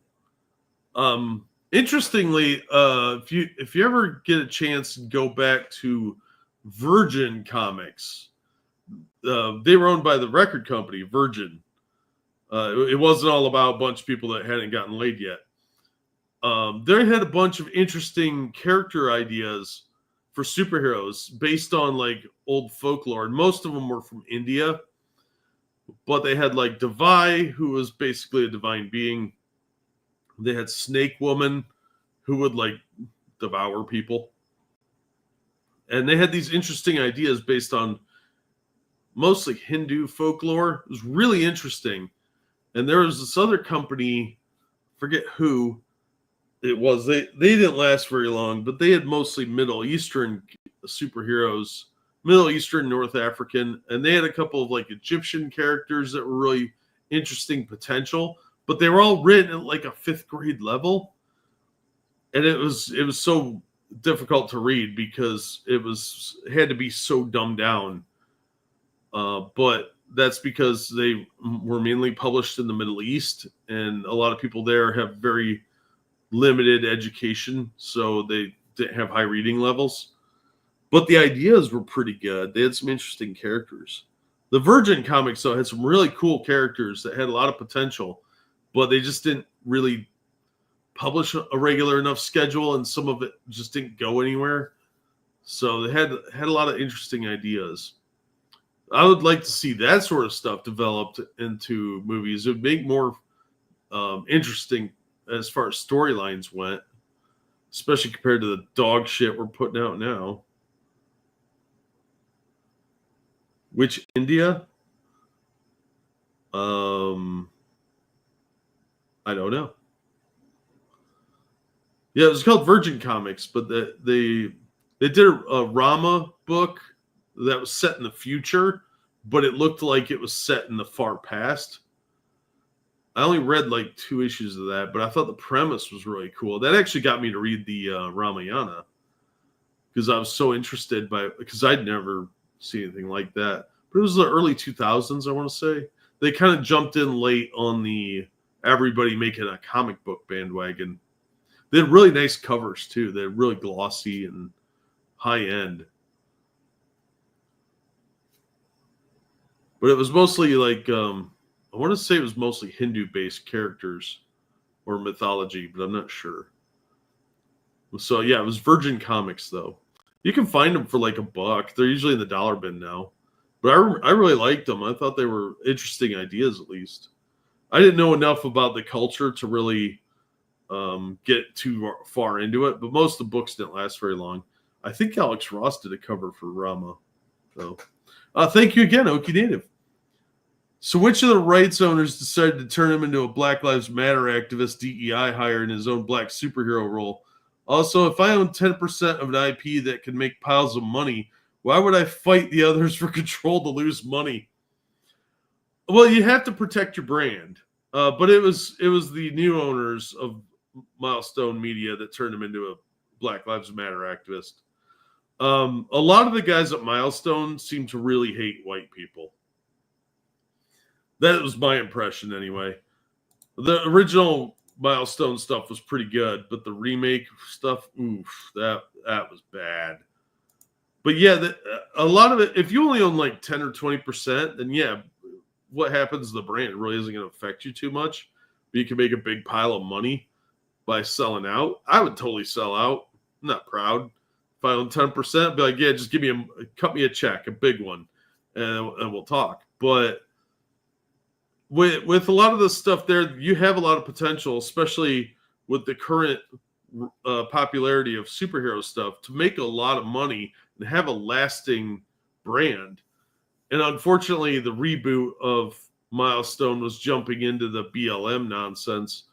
S1: Interestingly, if you ever get a chance to go back to Virgin Comics, they were owned by the record company Virgin. It wasn't all about a bunch of people that hadn't gotten laid yet. They had a bunch of interesting character ideas for superheroes based on like old folklore, and most of them were from India. But they had like Devai, who was basically a divine being. They had Snake Woman, who would like devour people. And they had these interesting ideas based on mostly Hindu folklore. It was really interesting. And there was this other company, forget who it was. They didn't last very long, but they had mostly Middle Eastern superheroes, Middle Eastern, North African, and they had a couple of like Egyptian characters that were really interesting potential, but they were all written at like a 5th grade level. And it was so difficult to read because it had to be so dumbed down. But that's because they were mainly published in the Middle East, and a lot of people there have very limited education, so they didn't have high reading levels. But the ideas were pretty good. They had some interesting characters. The Virgin Comics, though, had some really cool characters that had a lot of potential, but they just didn't really publish a regular enough schedule, and some of it just didn't go anywhere. So they had a lot of interesting ideas. I would like to see that sort of stuff developed into movies. It would make more interesting as far as storylines went, especially compared to the dog shit we're putting out now. Which India? I don't know. Yeah, it was called Virgin Comics, but they did a Rama book that was set in the future, but it looked like it was set in the far past. I only read like 2 issues of that, but I thought the premise was really cool. That actually got me to read the Ramayana because I was so interested because I'd never seen anything like that. But it was the early 2000s, I want to say. They kind of jumped in late on the everybody making a comic book bandwagon. They had really nice covers too. They're really glossy and high end. But it was mostly like, I want to say it was mostly Hindu-based characters or mythology, but I'm not sure. So yeah, it was Virgin Comics though. You can find them for like $1. They're usually in the dollar bin now. But I really liked them. I thought they were interesting ideas, at least. I didn't know enough about the culture to really get too far into it, but most of the books didn't last very long. I think Alex Ross did a cover for Rama. So, thank you again, Okie Native. So which of the rights owners decided to turn him into a Black Lives Matter activist DEI hire in his own black superhero role? Also, if I own 10% of an IP that can make piles of money, why would I fight the others for control to lose money? Well, you have to protect your brand. But it was the new owners of Milestone Media that turned him into a Black Lives Matter activist. A lot of the guys at Milestone seem to really hate white people. That was my impression anyway. The original Milestone stuff was pretty good, but the remake stuff, oof, that was bad. But yeah, a lot of it, if you only own like 10 or 20%, then yeah, what happens to the brand really isn't going to affect you too much. But you can make a big pile of money by selling out. I would totally sell out. I'm not proud. If I own 10%, be like, yeah, just cut me a check, a big one, and we'll talk. But with a lot of the stuff there, you have a lot of potential, especially with the current popularity of superhero stuff, to make a lot of money and have a lasting brand. And unfortunately, the reboot of Milestone was jumping into the BLM nonsense,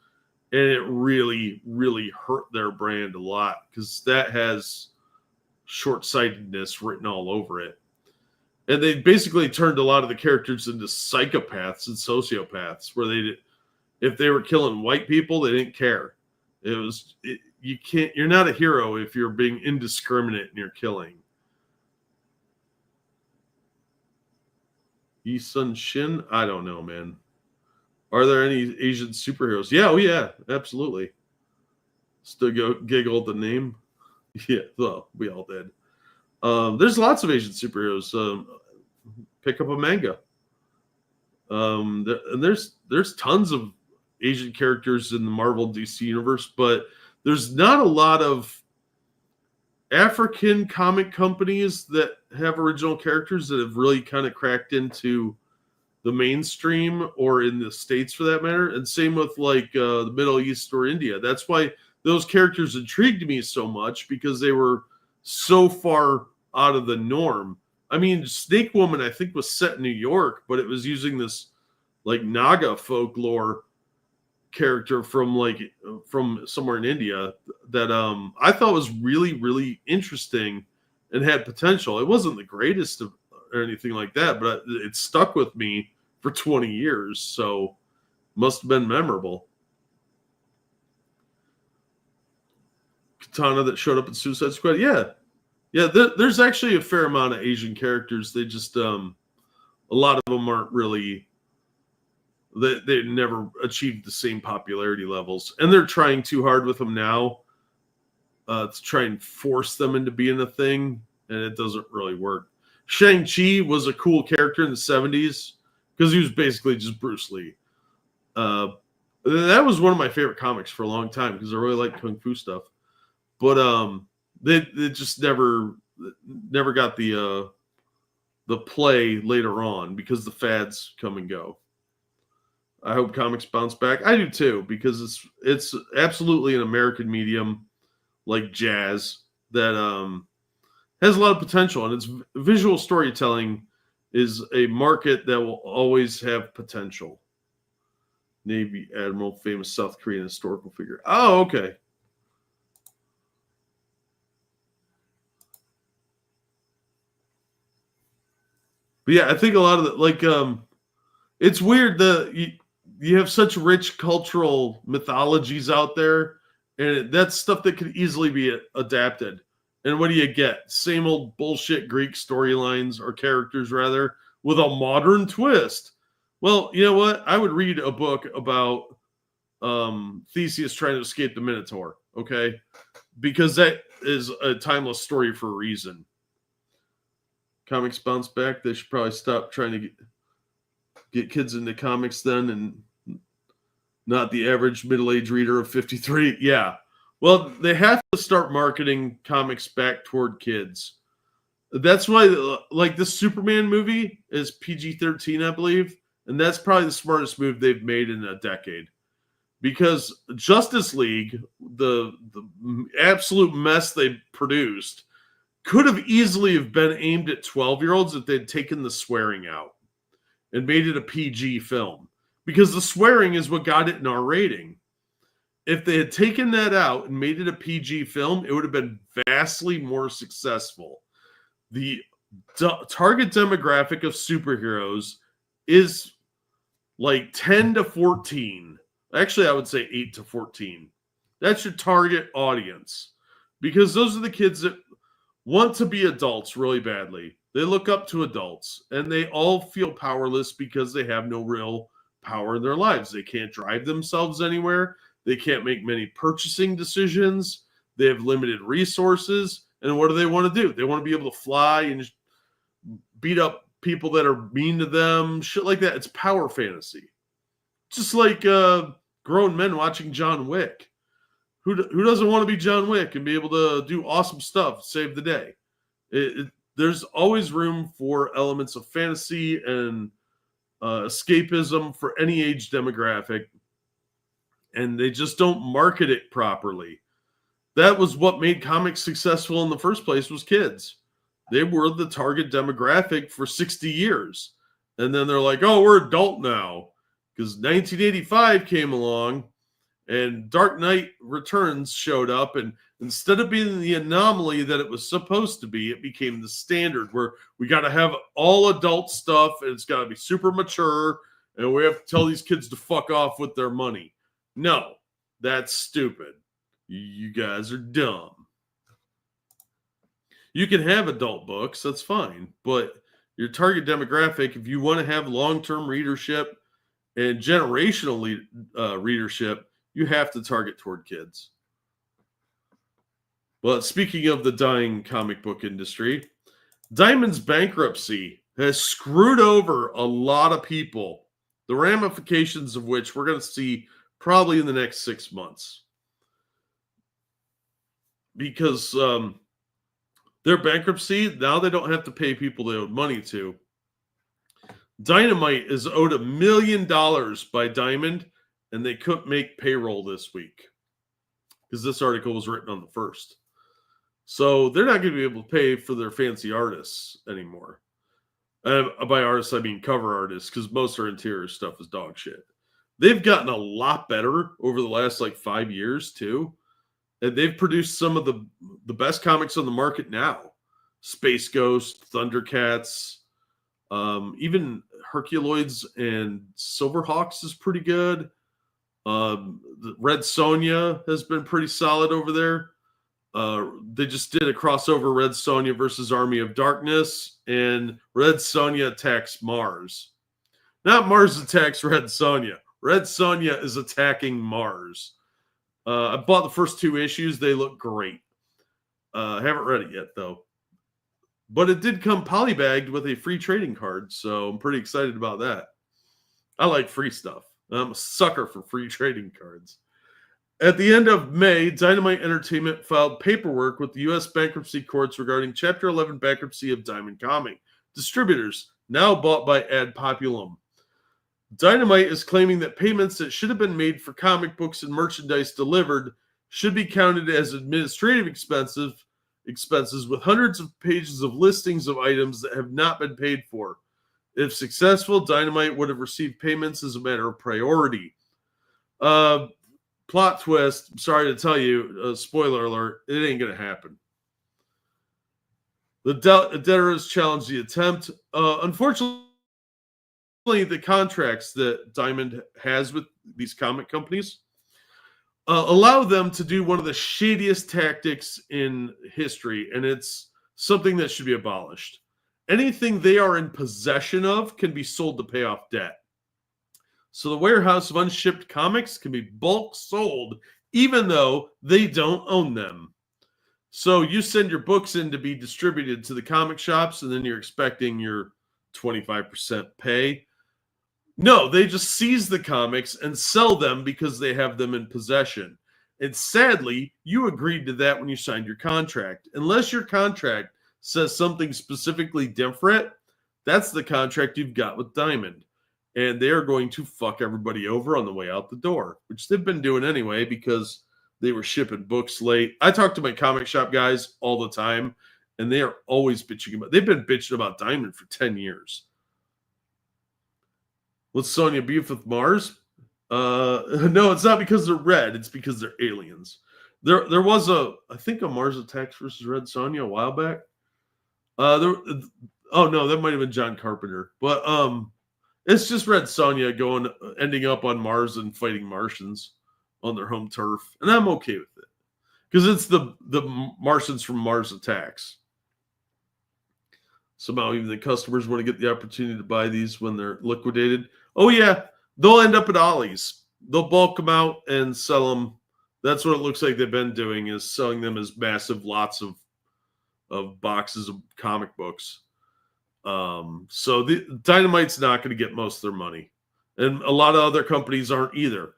S1: and it really, really hurt their brand a lot because that has short-sightedness written all over it. And they basically turned a lot of the characters into psychopaths and sociopaths, where if they were killing white people, they didn't care. You're not a hero if you're being indiscriminate in your killing. Yi Sun Shin? I don't know, man. Are there any Asian superheroes? Yeah, oh yeah, absolutely. Still giggle at the name. Yeah, well, we all did. There's lots of Asian superheroes. Pick up a manga. And there's tons of Asian characters in the Marvel DC universe, but there's not a lot of African comic companies that have original characters that have really kind of cracked into the mainstream, or in the States for that matter. And same with like the Middle East or India. That's why those characters intrigued me so much, because they were so far out of the norm. I mean, Snake Woman, I think, was set in New York, but it was using this like Naga folklore character from somewhere in India that I thought was really, really interesting and had potential. It wasn't the greatest or anything like that, but it stuck with me for 20 years, so must have been memorable. Katana that showed up in Suicide Squad, yeah. There's actually a fair amount of Asian characters. They just a lot of them aren't really. They never achieved the same popularity levels, and they're trying too hard with them now to try and force them into being a thing, and it doesn't really work. Shang-Chi was a cool character in the 70s because he was basically just Bruce Lee. That was one of my favorite comics for a long time because I really like kung fu stuff. But they just never got the play later on because the fads come and go. I hope comics bounce back. I do too, because it's absolutely an American medium like jazz that has a lot of potential, and its visual storytelling is a market that will always have potential. Navy Admiral, famous South Korean historical figure. Oh, okay. But yeah, I think a lot of it's weird you have such rich cultural mythologies out there, and that's stuff that could easily be adapted. And what do you get? Same old bullshit Greek storylines, or characters rather, with a modern twist. Well, you know what? I would read a book about Theseus trying to escape the Minotaur, okay? Because that is a timeless story for a reason. Comics bounce back. They should probably stop trying to get kids into comics then, and not the average middle-aged reader of 53. Yeah. Well, they have to start marketing comics back toward kids. That's why, like, the Superman movie is PG-13, I believe, and that's probably the smartest move they've made in a decade. Because Justice League, the absolute mess they produced, could have easily have been aimed at 12-year-olds if they'd taken the swearing out and made it a PG film. Because the swearing is what got it an R rating. If they had taken that out and made it a PG film, it would have been vastly more successful. The target demographic of superheroes is like 10 to 14. Actually, I would say 8 to 14. That's your target audience. Because those are the kids that want to be adults really badly. They look up to adults, and they all feel powerless because they have no real power in their lives. They can't drive themselves anywhere. They can't make many purchasing decisions. They have limited resources. And what do they want to do? They want to be able to fly and just beat up people that are mean to them, shit like that. It's power fantasy. Just like grown men watching John Wick. Who doesn't want to be John Wick and be able to do awesome stuff, save the day? There's always room for elements of fantasy and escapism for any age demographic, and they just don't market it properly. That was what made comics successful in the first place, was kids. They were the target demographic for 60 years. And then they're like, oh, we're adult now. Because 1985 came along and Dark Knight Returns showed up. And instead of being the anomaly that it was supposed to be, it became the standard where we got to have all adult stuff and it's got to be super mature. And we have to tell these kids to fuck off with their money. No, that's stupid. You guys are dumb. You can have adult books, that's fine. But your target demographic, if you want to have long-term readership and generational readership, you have to target toward kids. But speaking of the dying comic book industry, Diamond's bankruptcy has screwed over a lot of people, the ramifications of which we're going to see probably in the next 6 months. Because their bankruptcy, now they don't have to pay people they owed money to. Dynamite is owed $1 million by Diamond, and they couldn't make payroll this week because this article was written on the 1st. So they're not going to be able to pay for their fancy artists anymore. By artists, I mean cover artists, because most of their interior stuff is dog shit. They've gotten a lot better over the last 5 years too. And they've produced some of the best comics on the market now. Space Ghost, Thundercats, even Herculoids and Silverhawks is pretty good. Red Sonja has been pretty solid over there. They just did a crossover, Red Sonja versus Army of Darkness, and Red Sonja attacks Mars. Not Mars attacks Red Sonja. Red Sonja is attacking Mars. I bought the first 2 issues. They look great. I haven't read it yet, though. But it did come polybagged with a free trading card, so I'm pretty excited about that. I like free stuff. I'm a sucker for free trading cards. At the end of May, Dynamite Entertainment filed paperwork with the U.S. bankruptcy courts regarding Chapter 11 bankruptcy of Diamond Comic Distributors, now bought by Ad Populum. Dynamite is claiming that payments that should have been made for comic books and merchandise delivered should be counted as administrative expenses with hundreds of pages of listings of items that have not been paid for. If successful, Dynamite would have received payments as a matter of priority. Plot twist, I'm sorry to tell you, spoiler alert, it ain't going to happen. The debtors challenged the attempt. Unfortunately, the contracts that Diamond has with these comic companies allow them to do one of the shadiest tactics in history, and it's something that should be abolished. Anything they are in possession of can be sold to pay off debt. So the warehouse of unshipped comics can be bulk sold, even though they don't own them. So you send your books in to be distributed to the comic shops, and then you're expecting your 25% pay. No, they just seize the comics and sell them because they have them in possession. And sadly, you agreed to that when you signed your contract. Unless your contract says something specifically different, that's the contract you've got with Diamond. And they are going to fuck everybody over on the way out the door, which they've been doing anyway because they were shipping books late. I talk to my comic shop guys all the time, and they are always bitching about. They've been bitching about Diamond for 10 years. What's Sonya beef with Mars? No, it's not because they're red. It's because they're aliens. There was I think a Mars Attacks versus Red Sonja a while back. Oh no, that might have been John Carpenter. But it's just Red Sonja ending up on Mars and fighting Martians on their home turf, and I'm okay with it because it's the Martians from Mars Attacks. Somehow, even the customers want to get the opportunity to buy these when they're liquidated. Oh yeah, they'll end up at Ollie's. They'll bulk them out and sell them. That's what it looks like they've been doing, is selling them as massive lots of boxes of comic books. So the Dynamite's not going to get most of their money, and a lot of other companies aren't either,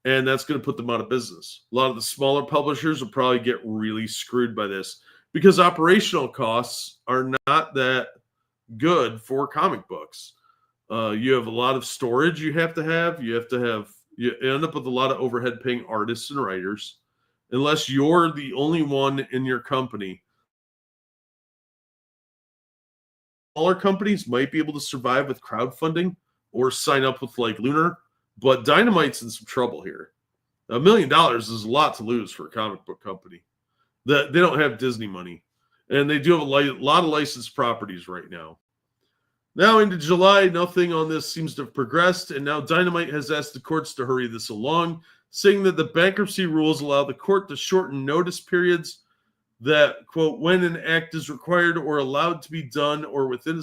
S1: and that's going to put them out of business. A lot of the smaller publishers will probably get really screwed by this because operational costs are not that good for comic books. You have a lot of storage you have to have. You end up with a lot of overhead paying artists and writers, unless you're the only one in your company. Smaller companies might be able to survive with crowdfunding or sign up with like Lunar, but Dynamite's in some trouble here. $1 million is a lot to lose for a comic book company. They don't have Disney money, and they do have a lot of licensed properties right now. Now into July, nothing on this seems to have progressed, and now Dynamite has asked the courts to hurry this along, saying that the bankruptcy rules allow the court to shorten notice periods that, quote, when an act is required or allowed to be done or within a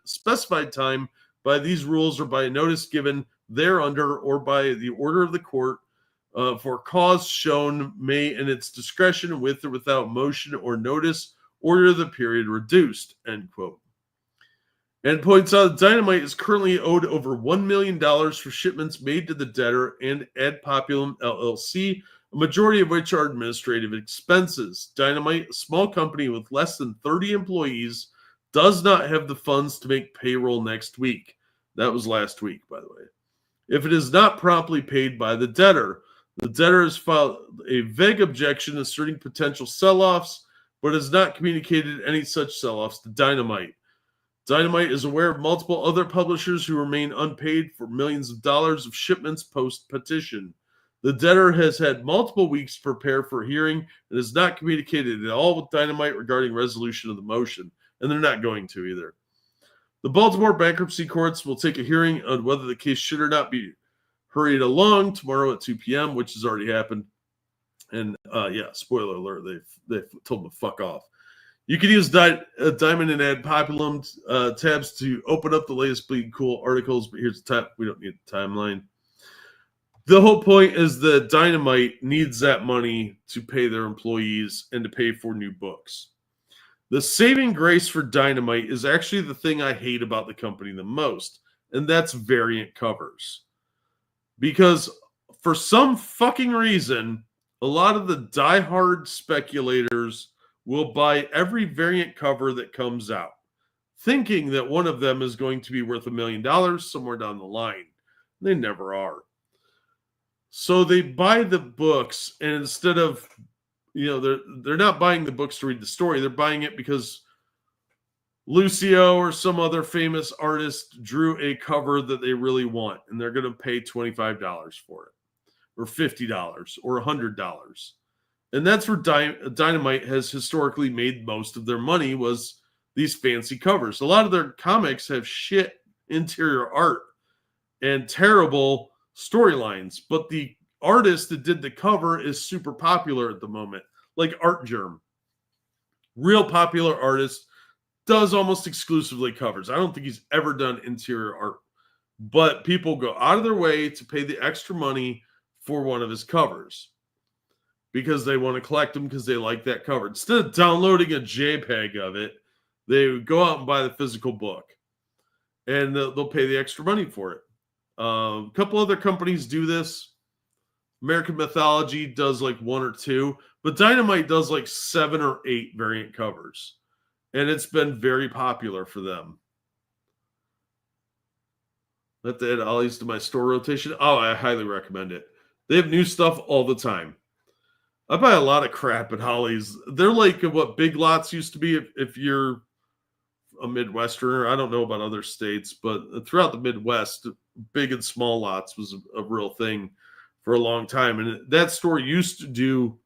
S1: specified time by these rules or by a notice given thereunder or by the order of the court for cause shown may in its discretion with or without motion or notice order the period reduced, end quote. And points out Dynamite is currently owed over $1 million for shipments made to the debtor and Ad Populum LLC, a majority of which are administrative expenses. Dynamite, a small company with less than 30 employees, does not have the funds to make payroll next week. That was last week, by the way. If it is not promptly paid by the debtor has filed a vague objection asserting potential sell-offs, but has not communicated any such sell-offs to Dynamite. Dynamite is aware of multiple other publishers who remain unpaid for millions of dollars of shipments post-petition. The debtor has had multiple weeks to prepare for a hearing and has not communicated at all with Dynamite regarding resolution of the motion, and they're not going to either. The Baltimore bankruptcy courts will take a hearing on whether the case should or not be hurried along tomorrow at 2 p.m., which has already happened. And spoiler alert, they've told them to fuck off. You can use Diamond and Ad Populum tabs to open up the latest Bleeding Cool articles, but here's the time. We don't need the timeline. The whole point is that Dynamite needs that money to pay their employees and to pay for new books. The saving grace for Dynamite is actually the thing I hate about the company the most, and that's variant covers. Because for some fucking reason, a lot of the diehard speculators will buy every variant cover that comes out, thinking that one of them is going to be worth $1 million somewhere down the line. They never are. So they buy the books, and instead of, they're not buying the books to read the story. They're buying it because Lucio or some other famous artist drew a cover that they really want, and they're going to pay $25 for it, or $50, or $100. And that's where Dynamite has historically made most of their money, was these fancy covers. A lot of their comics have shit interior art and terrible storylines, but the artist that did the cover is super popular at the moment, like Art Germ. Real popular artist, does almost exclusively covers. I don't think he's ever done interior art, but people go out of their way to pay the extra money for one of his covers because they want to collect them because they like that cover. Instead of downloading a JPEG of it, they go out and buy the physical book, and they'll pay the extra money for it. A couple other companies do this. American Mythology does like 1 or 2, but Dynamite does like 7 or 8 variant covers. And it's been very popular for them. Let the add Ollie's to my store rotation. Oh, I highly recommend it. They have new stuff all the time. I buy a lot of crap at Holly's. They're like what Big Lots used to be if you're a Midwesterner. I don't know about other states, but throughout the Midwest, big and small lots was a real thing for a long time. And that store used to do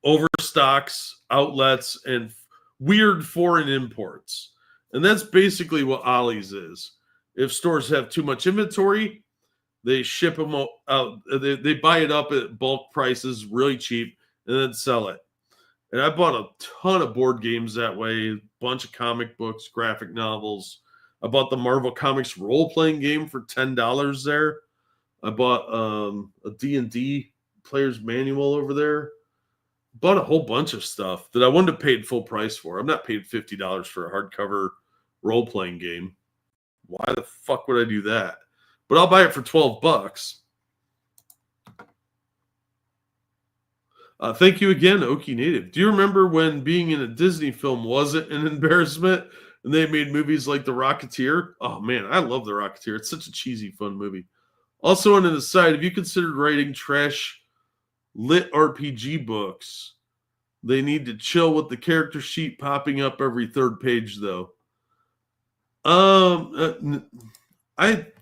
S1: overstocks, outlets, and weird foreign imports. And that's basically what Ollie's is. If stores have too much inventory, they ship them out. They buy it up at bulk prices, really cheap, and then sell it. And I bought a ton of board games that way, a bunch of comic books, graphic novels. I bought the Marvel Comics role-playing game for $10 there. I bought a D&D player's manual over there. Bought a whole bunch of stuff that I wouldn't have paid full price for. I'm not paid $50 for a hardcover role-playing game. Why the fuck would I do that? But I'll buy it for $12. Thank you again, Okie Native. Do you remember when being in a Disney film wasn't an embarrassment and they made movies like The Rocketeer? Oh, man, I love The Rocketeer. It's such a cheesy, fun movie. Also, on an aside, have you considered writing trash lit RPG books? They need to chill with the character sheet popping up every third page, though. I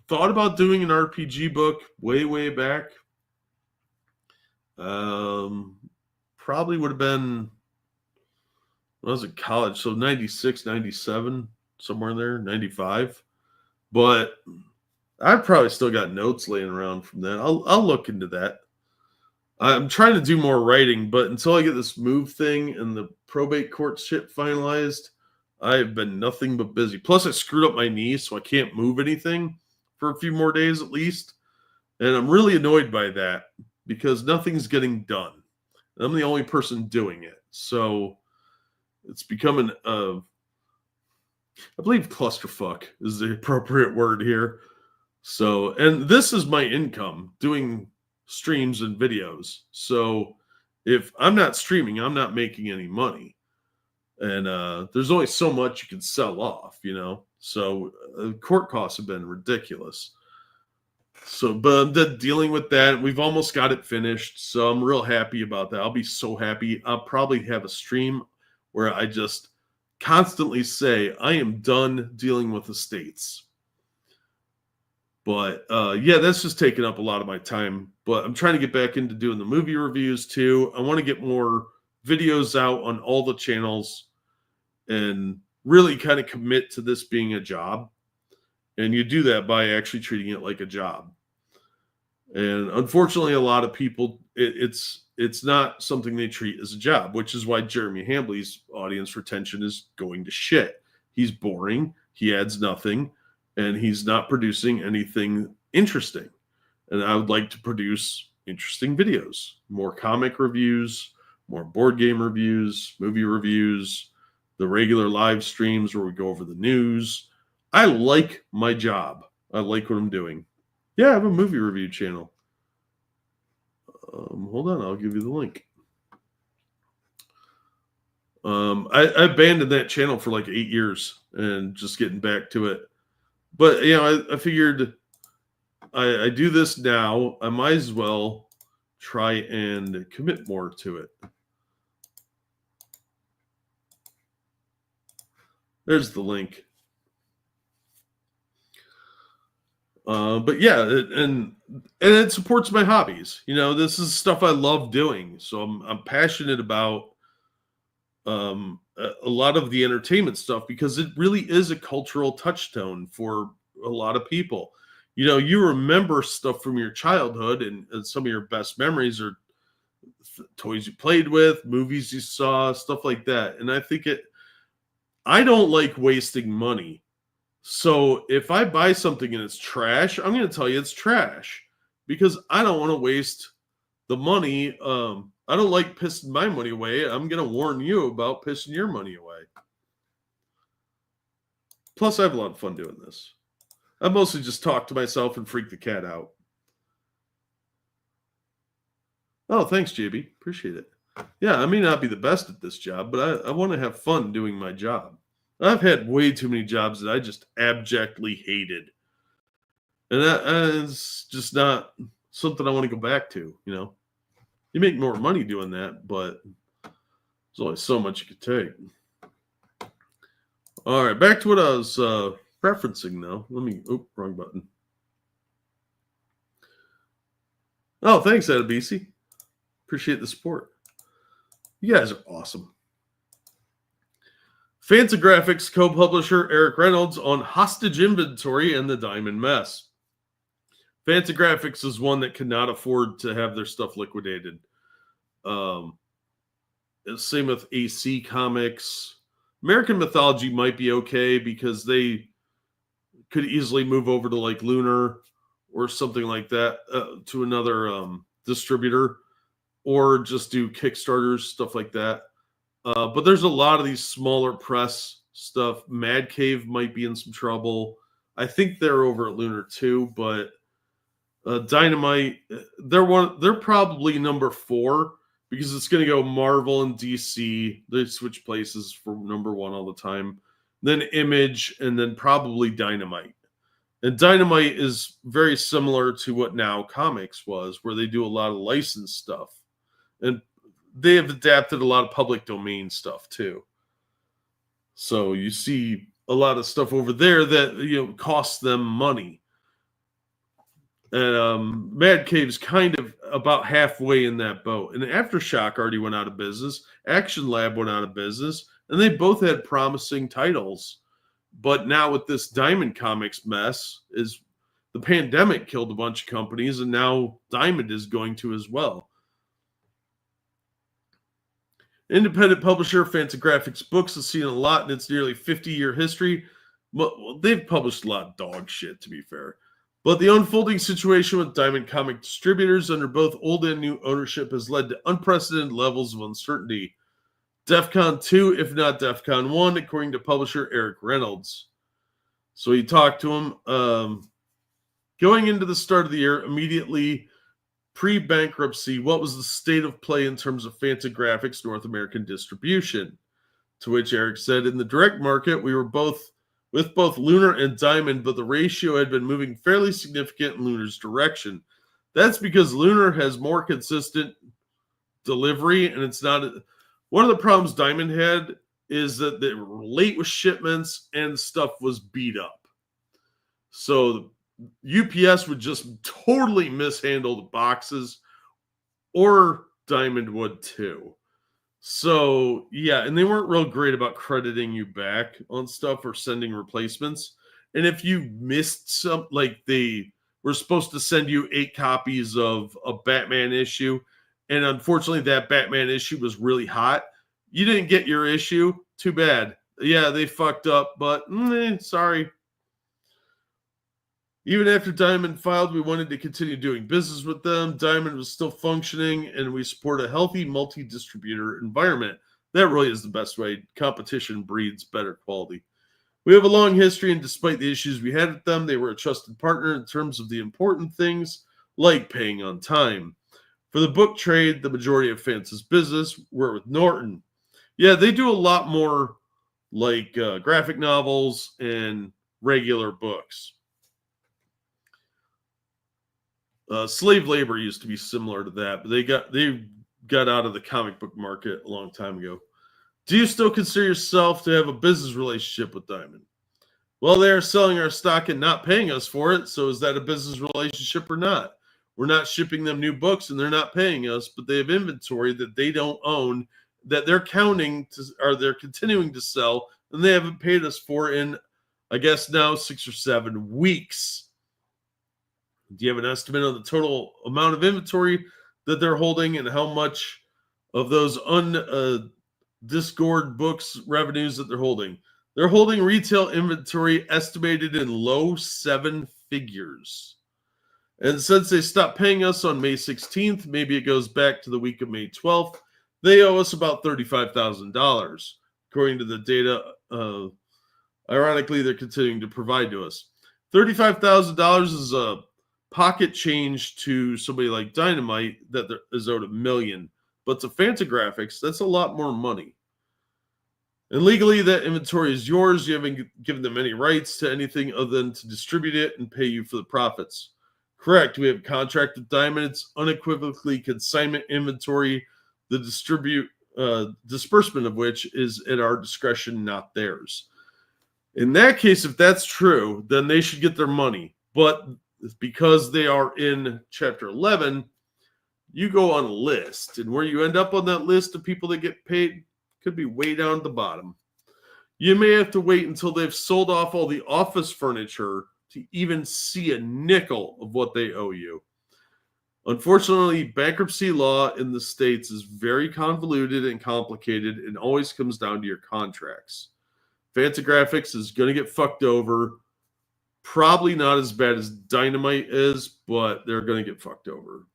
S1: thought about doing an RPG book way back. Probably would have been when I was in college, so 96, 97, somewhere in there, 95. But I've probably still got notes laying around from that. I'll look into that. I'm trying to do more writing, but until I get this move thing and the probate court shit finalized, I've been nothing but busy. Plus, I screwed up my knee, so I can't move anything for a few more days at least. And I'm really annoyed by that because nothing's getting done. I'm the only person doing it. So it's becoming, I believe clusterfuck is the appropriate word here. So, and this is my income, doing streams and videos. So if I'm not streaming, I'm not making any money. And there's only so much you can sell off, you know. So court costs have been ridiculous. So, but I'm dealing with that. We've almost got it finished. So I'm real happy about that. I'll be so happy. I'll probably have a stream where I just constantly say, I am done dealing with estates. But yeah, that's just taking up a lot of my time. But I'm trying to get back into doing the movie reviews too. I want to get more videos out on all the channels and really kind of commit to this being a job. And you do that by actually treating it like a job. And unfortunately, a lot of people, it's not something they treat as a job, which is why Jeremy Hambley's audience retention is going to shit. He's boring. He adds nothing. And he's not producing anything interesting. And I would like to produce interesting videos, more comic reviews, more board game reviews, movie reviews, the regular live streams where we go over the news. I like my job. I like what I'm doing. Yeah, I have a movie review channel. Hold on, I'll give you the link. I abandoned that channel for like 8 years and just getting back to it. But, you know, I figured I do this now. I might as well try and commit more to it. There's the link. But yeah, and it supports my hobbies. You know, this is stuff I love doing. So I'm passionate about a lot of the entertainment stuff because it really is a cultural touchstone for a lot of people. You know, you remember stuff from your childhood and some of your best memories are toys you played with, movies you saw, stuff like that. And I think I don't like wasting money. So if I buy something and it's trash, I'm going to tell you it's trash because I don't want to waste the money. I don't like pissing my money away. I'm going to warn you about pissing your money away. Plus, I have a lot of fun doing this. I mostly just talk to myself and freak the cat out. Oh, thanks, JB. Appreciate it. Yeah, I may not be the best at this job, but I want to have fun doing my job. I've had way too many jobs that I just abjectly hated. And that is just not something I want to go back to, you know. You make more money doing that, but there's only so much you could take. All right, back to what I was referencing, though. Wrong button. Oh, thanks, Adabisi. Appreciate the support. You guys are awesome. Fantagraphics co-publisher Eric Reynolds on hostage inventory and the diamond mess. Fantagraphics is one that could not afford to have their stuff liquidated. Same with AC Comics. American Mythology might be okay because they could easily move over to like Lunar or something like that to another distributor, or just do Kickstarters, stuff like that. But there's a lot of these smaller press stuff. Mad Cave might be in some trouble. I think they're over at Lunar too, but Dynamite, they're probably number 4 because it's going to go Marvel and DC. They switch places for number 1 all the time. Then Image, and then probably Dynamite. And Dynamite is very similar to what Now Comics was, where they do a lot of licensed stuff. And they have adapted a lot of public domain stuff too. So you see a lot of stuff over there that costs them money. And Mad Cave's kind of about halfway in that boat. And Aftershock already went out of business. Action Lab went out of business. And they both had promising titles. But now with this Diamond Comics mess, is the pandemic killed a bunch of companies, and now Diamond is going to as well. Independent publisher Fantagraphics Books has seen a lot in its nearly 50-year history. Well, they've published a lot of dog shit, to be fair. But the unfolding situation with Diamond Comic distributors under both old and new ownership has led to unprecedented levels of uncertainty. DEFCON 2, if not DEFCON 1, according to publisher Eric Reynolds. So he talked to him. Going into the start of the year, immediately pre-bankruptcy, what was the state of play in terms of Fantagraphics North American distribution? To which Eric said, in the direct market, we were with both Lunar and Diamond, but the ratio had been moving fairly significant in Lunar's direction. That's because Lunar has more consistent delivery, and it's not... One of the problems Diamond had is that they were late with shipments and stuff was beat up. So UPS would just totally mishandle the boxes, or Diamond would too. So, yeah, and they weren't real great about crediting you back on stuff or sending replacements. And if you missed some, like they were supposed to send you 8 copies of a Batman issue, and unfortunately that Batman issue was really hot, you didn't get your issue, too bad. Yeah, they fucked up, but sorry. Even after Diamond filed, we wanted to continue doing business with them. Diamond was still functioning, and we support a healthy multi-distributor environment. That really is the best way. Competition breeds better quality. We have a long history, and despite the issues we had with them, they were a trusted partner in terms of the important things, like paying on time. For the book trade, the majority of Fanta's business were with Norton. Yeah, they do a lot more like graphic novels and regular books. Slave labor used to be similar to that, but they got out of the comic book market a long time ago. Do you still consider yourself to have a business relationship with Diamond? Well, they are selling our stock and not paying us for it, so is that a business relationship or not? We're not shipping them new books and they're not paying us, but they have inventory that they don't own that they're they're continuing to sell, and they haven't paid us for in, I guess now, 6 or 7 weeks. Do you have an estimate on the total amount of inventory that they're holding and how much of those disgorged books revenues that they're holding? They're holding retail inventory estimated in low 7 figures. And since they stopped paying us on May 16th, maybe it goes back to the week of May 12th, they owe us about $35,000, according to the data. Ironically, they're continuing to provide to us. $35,000 is a pocket change to somebody like Dynamite that is owed $1 million. But to Fantagraphics, that's a lot more money. And legally, that inventory is yours. You haven't given them any rights to anything other than to distribute it and pay you for the profits. Correct. We have a contract with Diamond. It's unequivocally consignment inventory. The disbursement of which is at our discretion, not theirs. In that case, if that's true, then they should get their money. But because they are in Chapter 11, you go on a list. And where you end up on that list of people that get paid could be way down at the bottom. You may have to wait until they've sold off all the office furniture to even see a nickel of what they owe you. Unfortunately, bankruptcy law in the States is very convoluted and complicated and always comes down to your contracts. Fantagraphics is going to get fucked over. Probably not as bad as Dynamite is, but they're going to get fucked over.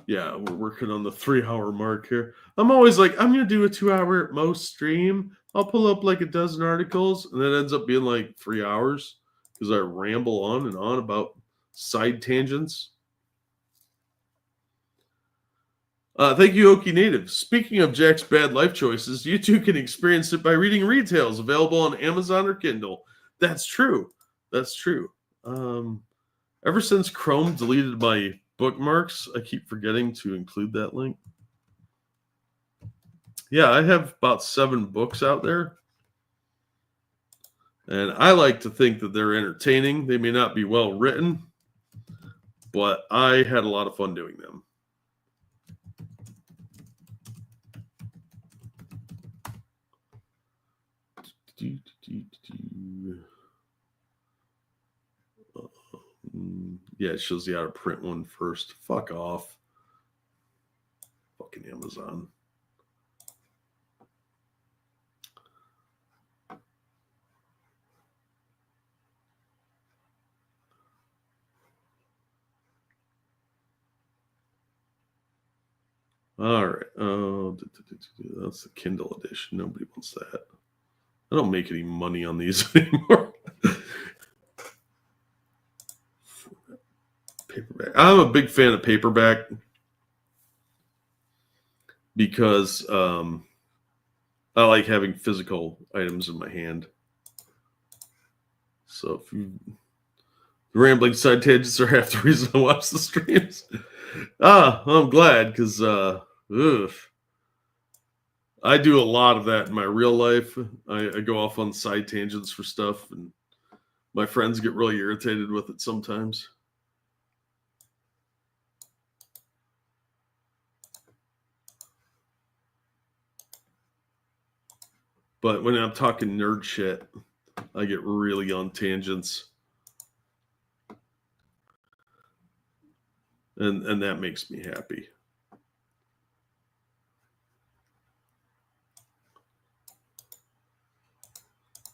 S1: Yeah, we're working on the 3-hour mark here. I'm always like, I'm going to do a 2-hour at most stream. I'll pull up like a dozen articles, and that ends up being like 3 hours because I ramble on and on about side tangents. Thank you, Okie Native. Speaking of Jack's bad life choices, you too can experience it by reading retails available on Amazon or Kindle. That's true. That's true. Ever since Chrome deleted my bookmarks, I keep forgetting to include that link. Yeah, I have about 7 books out there. And I like to think that they're entertaining. They may not be well written, but I had a lot of fun doing them. Yeah, it shows you how to print one first. Fuck off. Fucking Amazon. All right. Oh, that's the Kindle edition. Nobody wants that. I don't make any money on these anymore. Paperback. I'm a big fan of paperback because I like having physical items in my hand. So if you rambling side tangents are half the reason I watch the streams. I'm glad because I do a lot of that in my real life. I go off on side tangents for stuff, and my friends get really irritated with it sometimes. But when I'm talking nerd shit, I get really on tangents. And that makes me happy.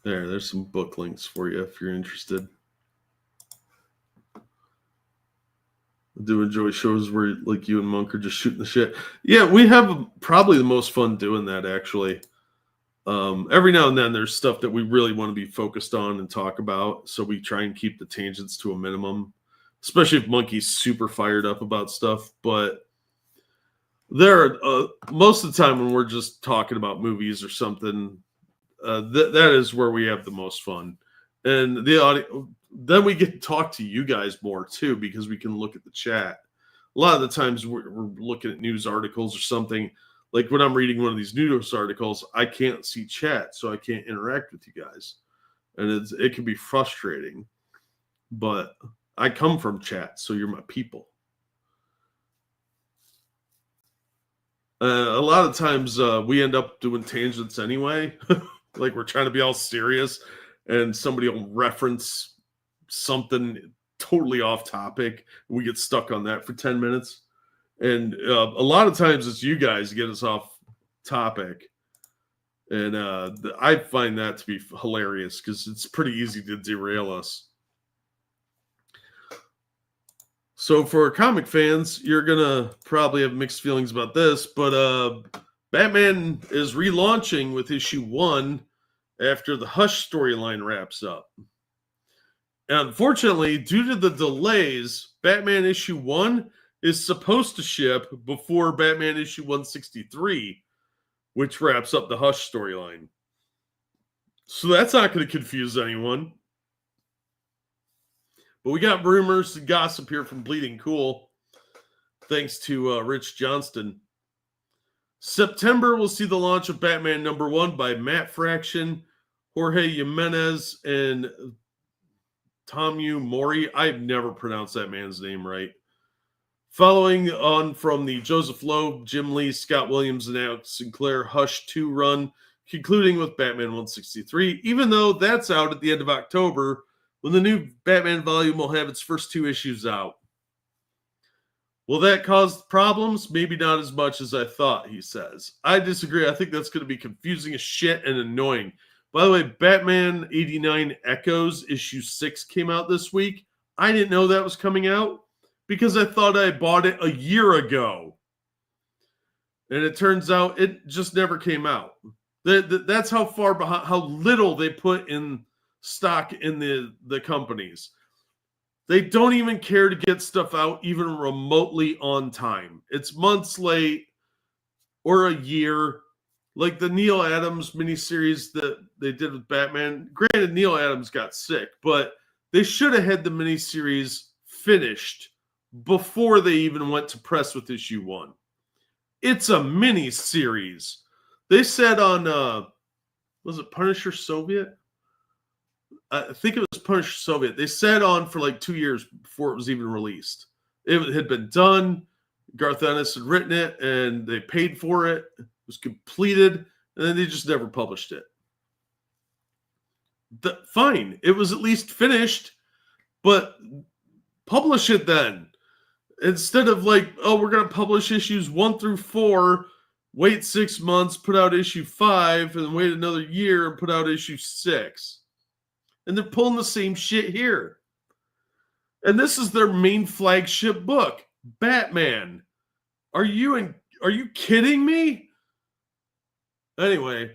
S1: There's some book links for you if you're interested. I do enjoy shows where like you and Monk are just shooting the shit. Yeah, we have probably the most fun doing that, actually. Every now and then there's stuff that we really want to be focused on and talk about, so we try and keep the tangents to a minimum, especially if Monkey's super fired up about stuff. But there are most of the time when we're just talking about movies or something, that is where we have the most fun. And the audio, then we get to talk to you guys more too, because we can look at the chat. A lot of the times we're looking at news articles or something. Like when I'm reading one of these news articles, I can't see chat, so I can't interact with you guys. And it can be frustrating. But I come from chat, so you're my people. A lot of times we end up doing tangents anyway. Like we're trying to be all serious, and somebody will reference something totally off topic. We get stuck on that for 10 minutes. And a lot of times it's you guys get us off topic. And I find that to be hilarious because it's pretty easy to derail us. So for comic fans, you're going to probably have mixed feelings about this, but Batman is relaunching with issue 1 after the Hush storyline wraps up. And unfortunately, due to the delays, Batman issue 1 is supposed to ship before Batman issue 163, which wraps up the Hush storyline. So that's not going to confuse anyone. But we got rumors and gossip here from Bleeding Cool, thanks to Rich Johnston. September will see the launch of Batman #1 by Matt Fraction, Jorge Jimenez, and Tomu Mori. I've never pronounced that man's name right. Following on from the Joseph Loeb, Jim Lee, Scott Williams, and Alex Sinclair Hush 2 run, concluding with Batman 163, even though that's out at the end of October, when the new Batman volume will have its first 2 issues out. Will that cause problems? Maybe not as much as I thought, he says. I disagree. I think that's going to be confusing as shit and annoying. By the way, Batman 89 Echoes issue 6 came out this week. I didn't know that was coming out because I thought I bought it a year ago. And it turns out it just never came out. That's how far behind, how little they put in stock in the companies. They don't even care to get stuff out even remotely on time. It's months late or a year. Like the Neil Adams miniseries that they did with Batman. Granted, Neil Adams got sick, but they should have had the miniseries finished before they even went to press with issue 1. It's a miniseries. They said on, was it Punisher Soviet? I think it was Punisher Soviet. They said on for like 2 years before it was even released. It had been done. Garth Ennis had written it, and they paid for it. It was completed, and then they just never published it. Fine. It was at least finished, but publish it then. Instead of like, oh, we're going to publish issues 1 through 4, wait 6 months, put out issue 5, and then wait another year and put out issue 6. And they're pulling the same shit here. And this is their main flagship book, Batman. Are you kidding me? Anyway,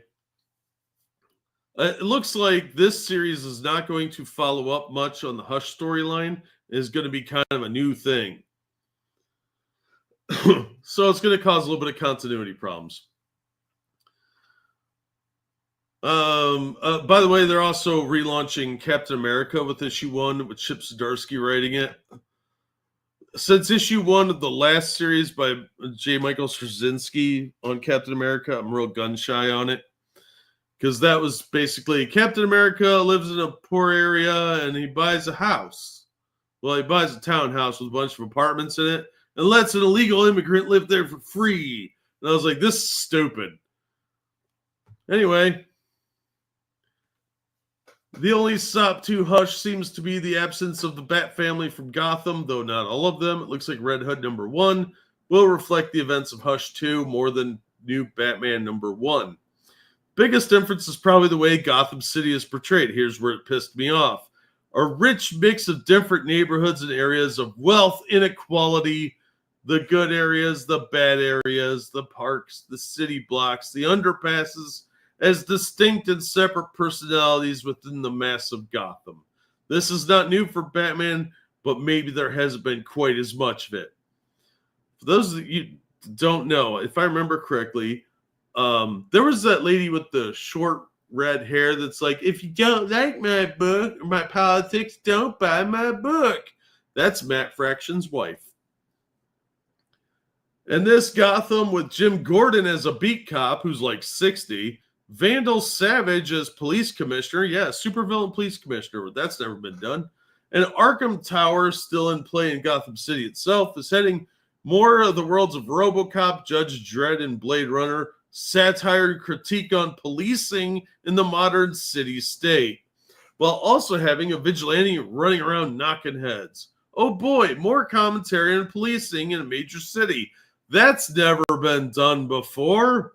S1: it looks like this series is not going to follow up much on the Hush storyline. It's going to be kind of a new thing. So it's going to cause a little bit of continuity problems. By the way, they're also relaunching Captain America with issue 1, with Chip Zdarsky writing it. Since issue 1 of the last series by J. Michael Straczynski on Captain America, I'm real gun shy on it. Because that was basically Captain America lives in a poor area and he buys a house. Well, he buys a townhouse with a bunch of apartments in it and lets an illegal immigrant live there for free. And I was like, this is stupid. Anyway, the only stop to Hush seems to be the absence of the Bat family from Gotham, though not all of them. It looks like Red Hood #1 will reflect the events of Hush 2 more than new Batman #1. Biggest difference is probably the way Gotham City is portrayed. Here's where it pissed me off. A rich mix of different neighborhoods and areas of wealth inequality, the good areas, the bad areas, the parks, the city blocks, the underpasses, as distinct and separate personalities within the mass of Gotham. This is not new for Batman, but maybe there hasn't been quite as much of it. For those of you who don't know, if I remember correctly, there was that lady with the short red hair that's like, if you don't like my book or my politics, don't buy my book. That's Matt Fraction's wife. And this Gotham with Jim Gordon as a beat cop who's like 60, Vandal Savage as police commissioner. Yeah, supervillain police commissioner. That's never been done. And Arkham Tower, still in play in Gotham City itself, is heading more of the worlds of RoboCop, Judge Dredd, and Blade Runner. Satire and critique on policing in the modern city-state, while also having a vigilante running around knocking heads. Oh boy, more commentary on policing in a major city. That's never been done before.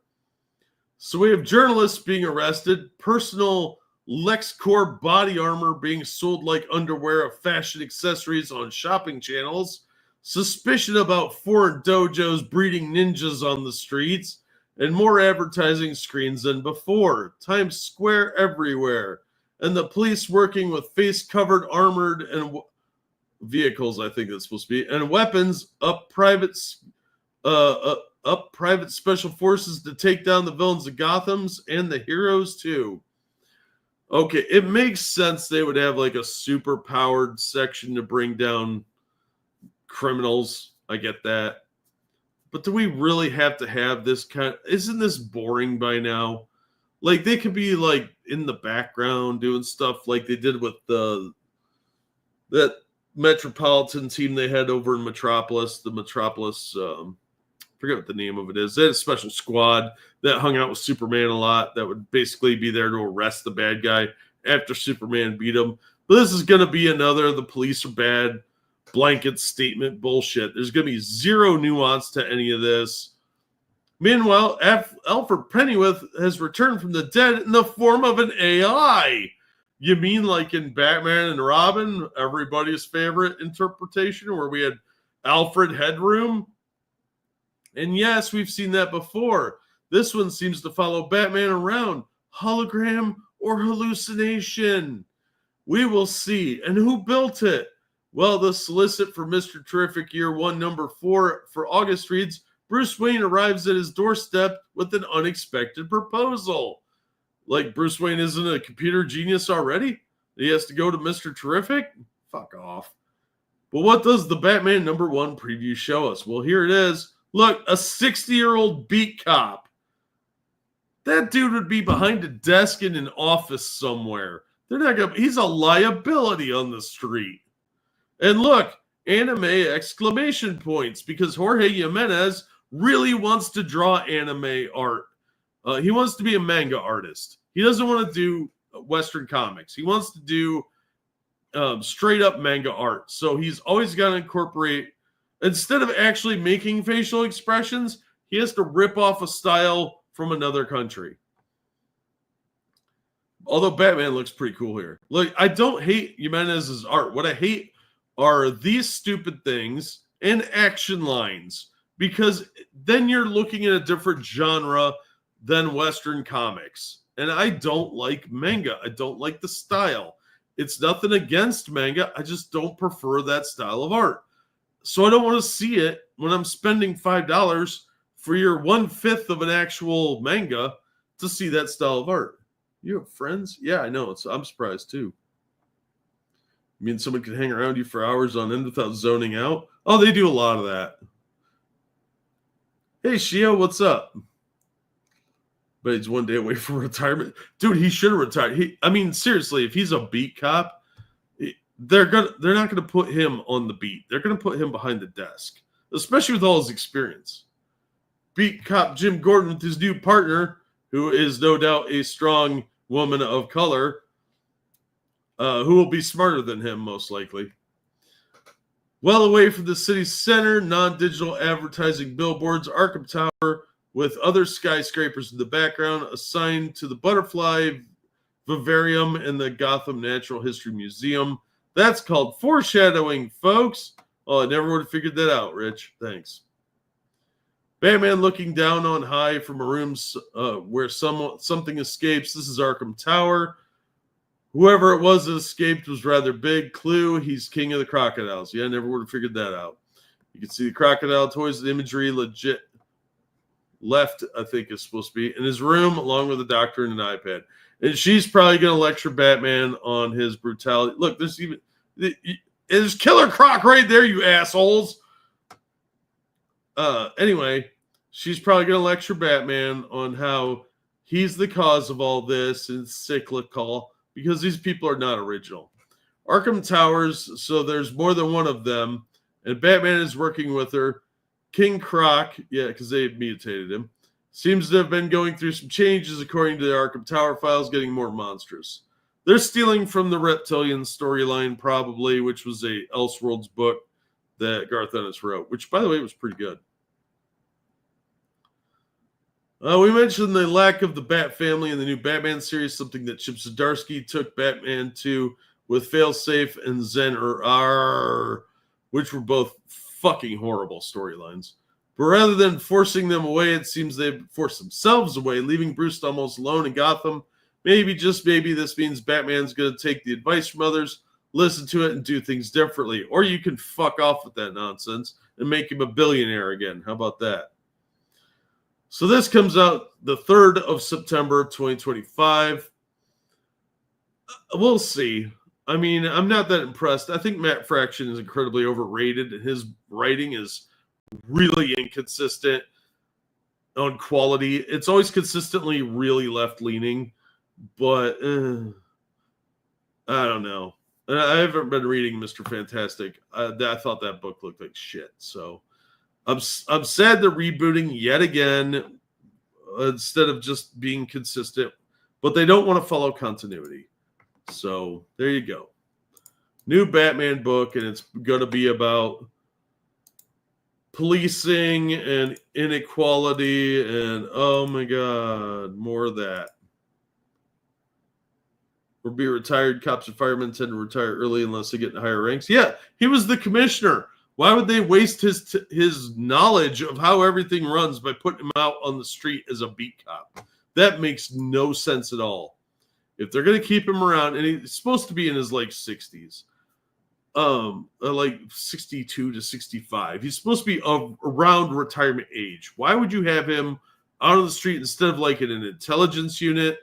S1: So we have journalists being arrested, personal LexCorp body armor being sold like underwear of fashion accessories on shopping channels, suspicion about foreign dojos breeding ninjas on the streets, and more advertising screens than before. Times Square everywhere. and the police working with face-covered armored and vehicles, I think that's supposed to be, and weapons up private special forces to take down the villains of Gotham's and the heroes too. Okay, it makes sense they would have like a super powered section to bring down criminals. I get that. But do we really have to have this kind of, isn't this boring by now? Like they could be like in the background doing stuff like they did with that Metropolitan team they had over in Metropolis, the Metropolis forget what the name of it is. They had a special squad that hung out with Superman a lot that would basically be there to arrest the bad guy after Superman beat him. But this is going to be another the police are bad blanket statement bullshit. There's going to be zero nuance to any of this. Meanwhile, Alfred Pennyworth has returned from the dead in the form of an AI. You mean like in Batman and Robin, everybody's favorite interpretation where we had Alfred Headroom? And yes, we've seen that before. This one seems to follow Batman around. Hologram or hallucination? We will see. And who built it? Well, the solicit for Mr. Terrific Year 1, number 4 for August reads, Bruce Wayne arrives at his doorstep with an unexpected proposal. Like Bruce Wayne isn't a computer genius already? He has to go to Mr. Terrific? Fuck off. But what does the Batman number 1 preview show us? Well, here it is. Look, a 60-year-old beat cop. That dude would be behind a desk in an office somewhere. They're not gonna. He's a liability on the street. And look, anime exclamation points, because Jorge Jimenez really wants to draw anime art. He wants to be a manga artist. He doesn't want to do Western comics. He wants to do straight up manga art. So he's always got to incorporate, instead of actually making facial expressions, he has to rip off a style from another country. Although Batman looks pretty cool here. Look, I don't hate Jimenez's art. What I hate are these stupid things and action lines, because then you're looking at a different genre than Western comics. And I don't like manga. I don't like the style. It's nothing against manga. I just don't prefer that style of art. So I don't want to see it when I'm spending $5 for your 1/5 of an actual manga to see that style of art. You have friends? Yeah, I know. I'm surprised too. You mean someone can hang around you for hours on end without zoning out? Oh, they do a lot of that. Hey, Shio, what's up? But he's one day away from retirement. Dude, he should have retired. I mean, seriously, if he's a beat cop, they're not gonna put him on the beat. They're gonna put him behind the desk, especially with all his experience. Beat cop Jim Gordon with his new partner, who is no doubt a strong woman of color, who will be smarter than him, most likely. Well away from the city's center, non-digital advertising billboards, Arkham Tower, with other skyscrapers in the background, assigned to the Butterfly Vivarium and the Gotham Natural History Museum. That's called foreshadowing, folks. Oh, I never would have figured that out, Rich. Thanks. Batman looking down on high from a room where something escapes. This is Arkham Tower. Whoever it was that escaped was rather big. Clue, he's king of the crocodiles. Yeah, I never would have figured that out. You can see the crocodile toys, the imagery legit left, I think is supposed to be, in his room, along with a doctor and an iPad. And she's probably going to lecture Batman on his brutality. Look, there's Killer Croc right there, you assholes. Anyway, she's probably going to lecture Batman on how he's the cause of all this and it's cyclical, because these people are not original. Arkham Towers, so there's more than one of them, and Batman is working with her. King Croc, yeah, because they mutated him, seems to have been going through some changes according to the Arkham Tower files, getting more monstrous. They're stealing from the Reptilian storyline, probably, which was a Elseworlds book that Garth Ennis wrote, which, by the way, was pretty good. We mentioned the lack of the Bat family in the new Batman series, something that Chip Zdarsky took Batman to with Failsafe and Zen R, which were both fucking horrible storylines. But rather than forcing them away, it seems they've forced themselves away, leaving Bruce almost alone in Gotham. Maybe, just maybe, this means Batman's going to take the advice from others, listen to it, and do things differently. Or you can fuck off with that nonsense and make him a billionaire again. How about that? So this comes out the 3rd of September of 2025. We'll see. I mean, I'm not that impressed. I think Matt Fraction is incredibly overrated, and his writing is really inconsistent on quality. It's always consistently really left-leaning, but I don't know. I haven't been reading Mr. Fantastic. I thought that book looked like shit. So I'm sad they're rebooting yet again instead of just being consistent, but they don't want to follow continuity. So there you go. New Batman book, and it's going to be about policing and inequality, and oh my God, more of that. Or be retired. Cops and firemen tend to retire early unless they get in higher ranks. Yeah, he was the commissioner. Why would they waste his knowledge of how everything runs by putting him out on the street as a beat cop? That makes no sense at all. If they're going to keep him around, and he's supposed to be in his like 60s, like 62 to 65, he's supposed to be around retirement age. Why would you have him out on the street instead of like in an intelligence unit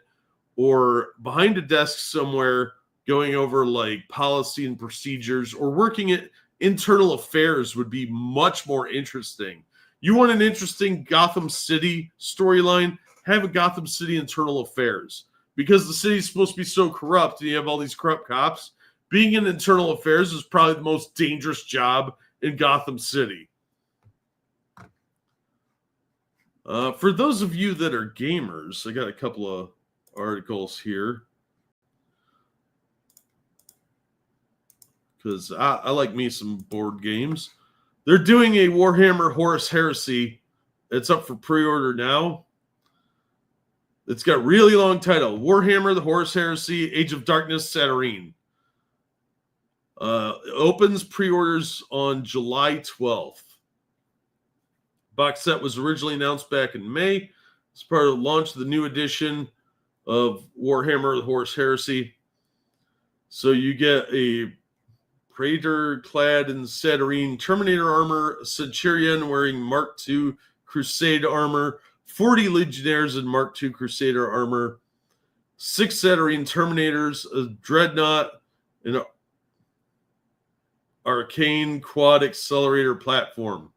S1: or behind a desk somewhere going over like policy and procedures, or working at internal affairs would be much more interesting. You want an interesting Gotham City storyline? Have a Gotham City internal affairs. Because the city's supposed to be so corrupt and you have all these corrupt cops, being in internal affairs is probably the most dangerous job in Gotham City. For those of you that are gamers, I got a couple of articles here. Because I like me some board games. They're doing a Warhammer Horus Heresy. It's up for pre-order now. It's got a really long title. Warhammer, the Horus Heresy, Age of Darkness, Satyrine. Opens pre-orders on July 12th. Box set was originally announced back in May. It's part of the launch of the new edition of Warhammer, the Horus Heresy. So you get a Praetor clad in Satyrine Terminator armor, a Centurion wearing Mark II Crusade armor, 40 Legionnaires in Mark II Crusader armor, 6 Satyrine Terminators, a Dreadnought, an Arcane Quad Accelerator platform.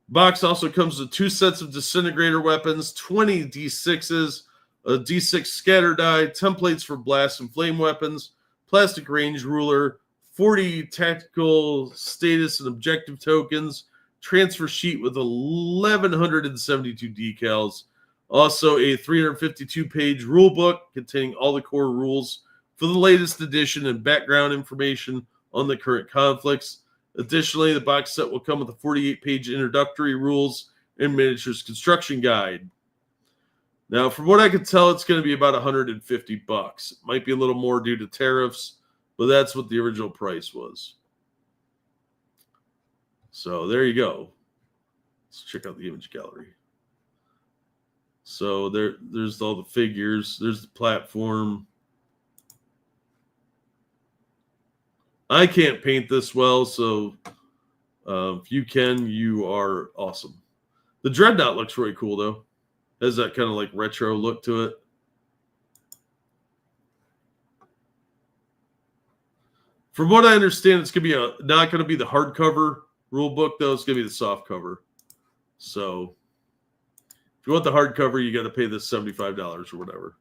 S1: Box also comes with 2 sets of disintegrator weapons, 20 D6s, a D6 scatter die, templates for blast and flame weapons, plastic range ruler, 40 tactical status and objective tokens, transfer sheet with 1,172 decals, also a 352-page rule book containing all the core rules for the latest edition and background information on the current conflicts. Additionally, the box set will come with a 48-page introductory rules and miniatures construction guide. Now, from what I can tell, it's going to be about $150. It might be a little more due to tariffs, but that's what the original price was. So there you go. Let's check out the image gallery. So there's all the figures. There's the platform. I can't paint this well, so if you can, you are awesome. The Dreadnought looks really cool, though. Has that kind of like retro look to it. From what I understand, it's going to be not going to be the hardcover rule book, though. It's going to be the soft cover. So if you want the hardcover, you got to pay this $75 or whatever.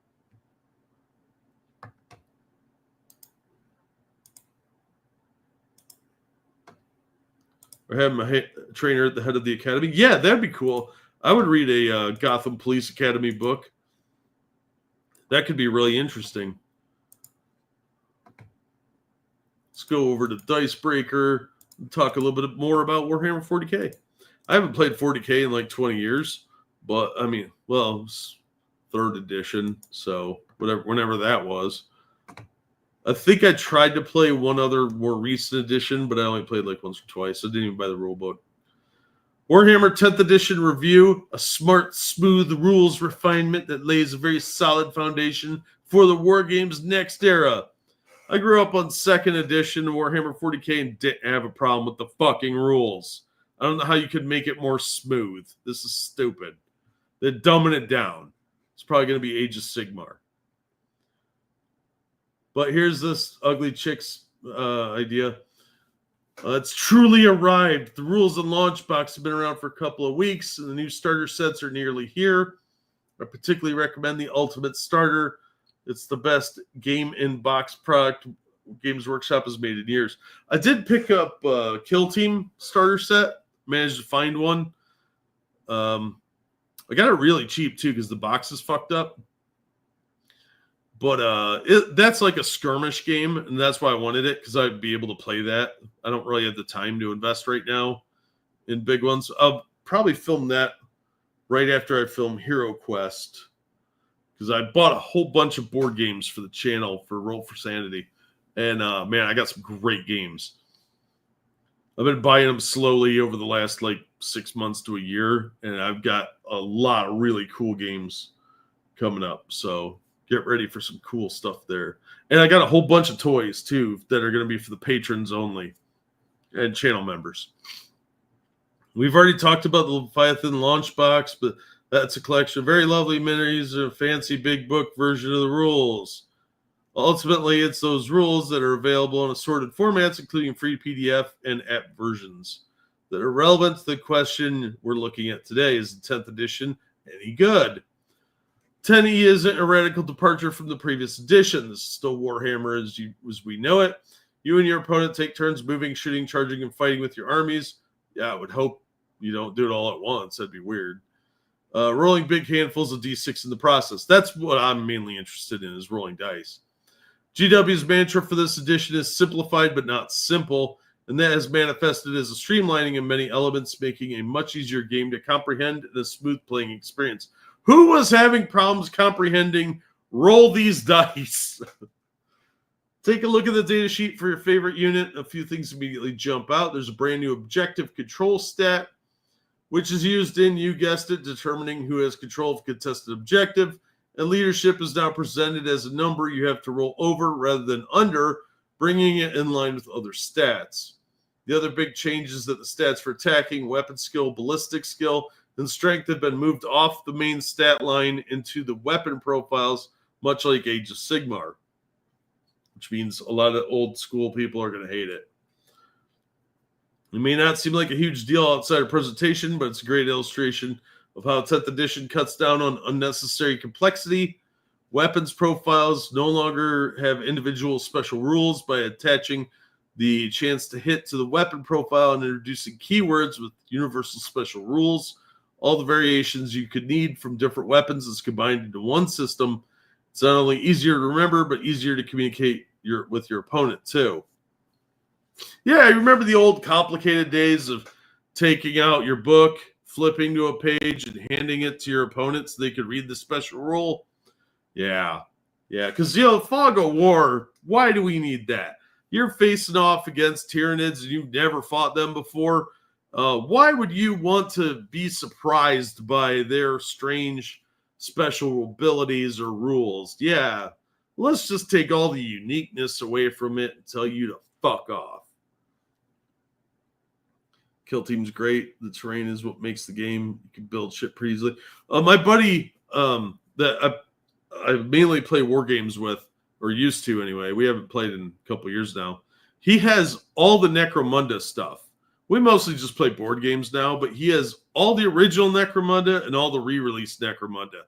S1: Or have my trainer at the head of the academy. Yeah, that'd be cool. I would read a Gotham Police Academy book. That could be really interesting. Let's go over to Dicebreaker and talk a little bit more about Warhammer 40K. I haven't played 40K in like 20 years, but I mean, well, it's 3rd edition, so whenever that was. I think I tried to play one other more recent edition, but I only played like once or twice. I didn't even buy the rule book. Warhammer 10th edition review, a smart, smooth rules refinement that lays a very solid foundation for the War Games Next Era. I grew up on 2nd edition Warhammer 40k and didn't have a problem with the fucking rules. I don't know how you could make it more smooth. This is stupid. They're dumbing it down. It's probably going to be Age of Sigmar. But here's this ugly chick's idea. It's truly arrived. The rules and launch box have been around for a couple of weeks, and the new starter sets are nearly here. I particularly recommend the Ultimate Starter. It's the best game-in-box product Games Workshop has made in years. I did pick up Kill Team starter set. Managed to find one. I got it really cheap, too, because the box is fucked up. But that's like a skirmish game, and that's why I wanted it, because I'd be able to play that. I don't really have the time to invest right now in big ones. I'll probably film that right after I film Hero Quest, because I bought a whole bunch of board games for the channel for Roll for Sanity. And, man, I got some great games. I've been buying them slowly over the last, 6 months to a year, and I've got a lot of really cool games coming up. So get ready for some cool stuff there. And I got a whole bunch of toys, too, that are going to be for the patrons only and channel members. We've already talked about the Leviathan launch box, but that's a collection of very lovely minis and a fancy big book version of the rules. Ultimately, it's those rules that are available in assorted formats, including free PDF and app versions, that are relevant to the question we're looking at today. Is the 10th edition any good? 10E isn't a radical departure from the previous edition. This is still Warhammer as we know it. You and your opponent take turns moving, shooting, charging, and fighting with your armies. Yeah, I would hope you don't do it all at once. That'd be weird. Rolling big handfuls of D6 in the process. That's what I'm mainly interested in, is rolling dice. GW's mantra for this edition is simplified but not simple, and that has manifested as a streamlining of many elements, making a much easier game to comprehend and a smooth playing experience. Who was having problems comprehending roll these dice? Take a look at the data sheet for your favorite unit. A few things immediately jump out. There's a brand new objective control stat, which is used in, you guessed it, determining who has control of a contested objective. And leadership is now presented as a number you have to roll over rather than under, bringing it in line with other stats. The other big change is that the stats for attacking, weapon skill, ballistic skill, and strength have been moved off the main stat line into the weapon profiles, much like Age of Sigmar, which means a lot of old school people are going to hate it. It may not seem like a huge deal outside of presentation, but it's a great illustration of how 10th edition cuts down on unnecessary complexity. Weapons profiles no longer have individual special rules by attaching the chance to hit to the weapon profile and introducing keywords with universal special rules. All the variations you could need from different weapons is combined into one system. It's not only easier to remember, but easier to communicate with your opponent too. Yeah, I remember the old complicated days of taking out your book, flipping to a page, and handing it to your opponent so they could read the special rule. Yeah, because, fog of war, why do we need that? You're facing off against Tyranids and you've never fought them before. Why would you want to be surprised by their strange special abilities or rules? Yeah, let's just take all the uniqueness away from it and tell you to fuck off. Kill Team's great. The terrain is what makes the game. You can build shit pretty easily. My buddy that I mainly play war games with, or used to anyway, we haven't played in a couple years now. He has all the Necromunda stuff. We mostly just play board games now, but he has all the original Necromunda and all the re-released Necromunda.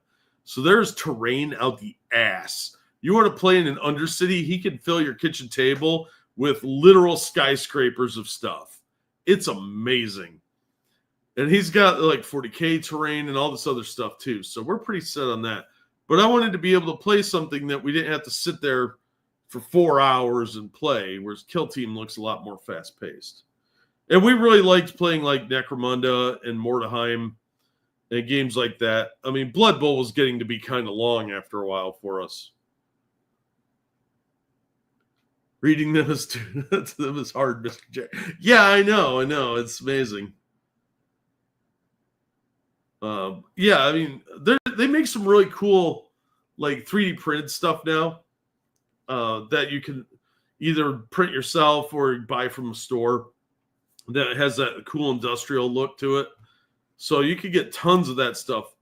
S1: So there's terrain out the ass. You want to play in an Undercity, he can fill your kitchen table with literal skyscrapers of stuff. It's amazing. And he's got 40K terrain and all this other stuff too. So we're pretty set on that. But I wanted to be able to play something that we didn't have to sit there for 4 hours and play, whereas Kill Team looks a lot more fast-paced. And we really liked playing Necromunda and Mordheim and games like that. I mean, Blood Bowl was getting to be kind of long after a while for us. Reading them is hard, Mr. J. Yeah, I know. It's amazing. Yeah, I mean, they make some really cool like 3D printed stuff now that you can either print yourself or buy from a store that has that cool industrial look to it. So you could get tons of that stuff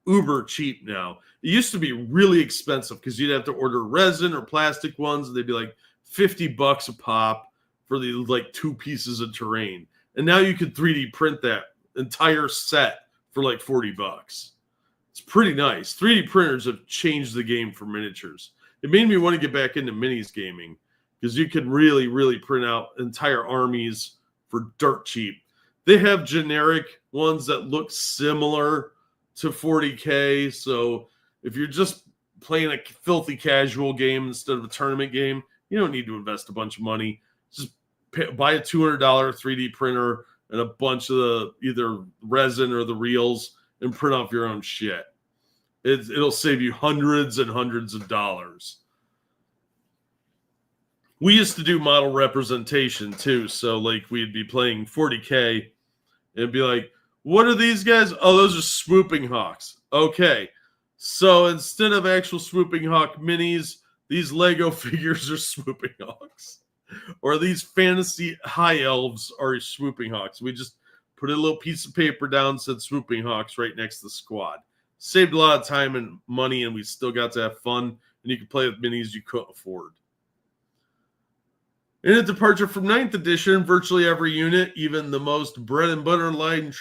S1: uber cheap now. It used to be really expensive because you'd have to order resin or plastic ones, and they'd be like $50 a pop for the like 2 pieces of terrain. And now you could 3D print that entire set for like $40. It's pretty nice. 3D printers have changed the game for miniatures. It made me want to get back into minis gaming because you can really, really print out entire armies for dirt cheap. They have generic ones that look similar to 40K. So if you're just playing a filthy casual game instead of a tournament game, you don't need to invest a bunch of money. Just buy a $200 3D printer and a bunch of the either resin or the reels and print off your own shit. It'll save you hundreds and hundreds of dollars. We used to do model representation too. So like we'd be playing 40K and it'd be like, what are these guys? Oh, those are swooping hawks. Okay. So instead of actual swooping hawk minis, these Lego figures are swooping hawks. Or these fantasy high elves are swooping hawks. We just put a little piece of paper down, said swooping hawks right next to the squad. Saved a lot of time and money, and we still got to have fun. And you could play with minis you couldn't afford. In a departure from 9th edition, virtually every unit, even the most bread and butter line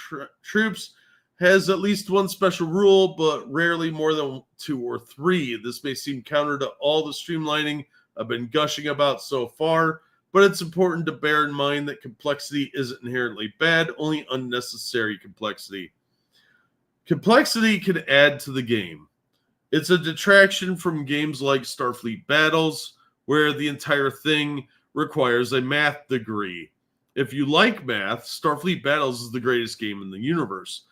S1: troops, has at least one special rule, but rarely more than 2 or 3. This may seem counter to all the streamlining I've been gushing about so far, but it's important to bear in mind that complexity isn't inherently bad, only unnecessary complexity. Complexity can add to the game. It's a detraction from games like Starfleet Battles, where the entire thing requires a math degree. If you like math, Starfleet Battles is the greatest game in the universe.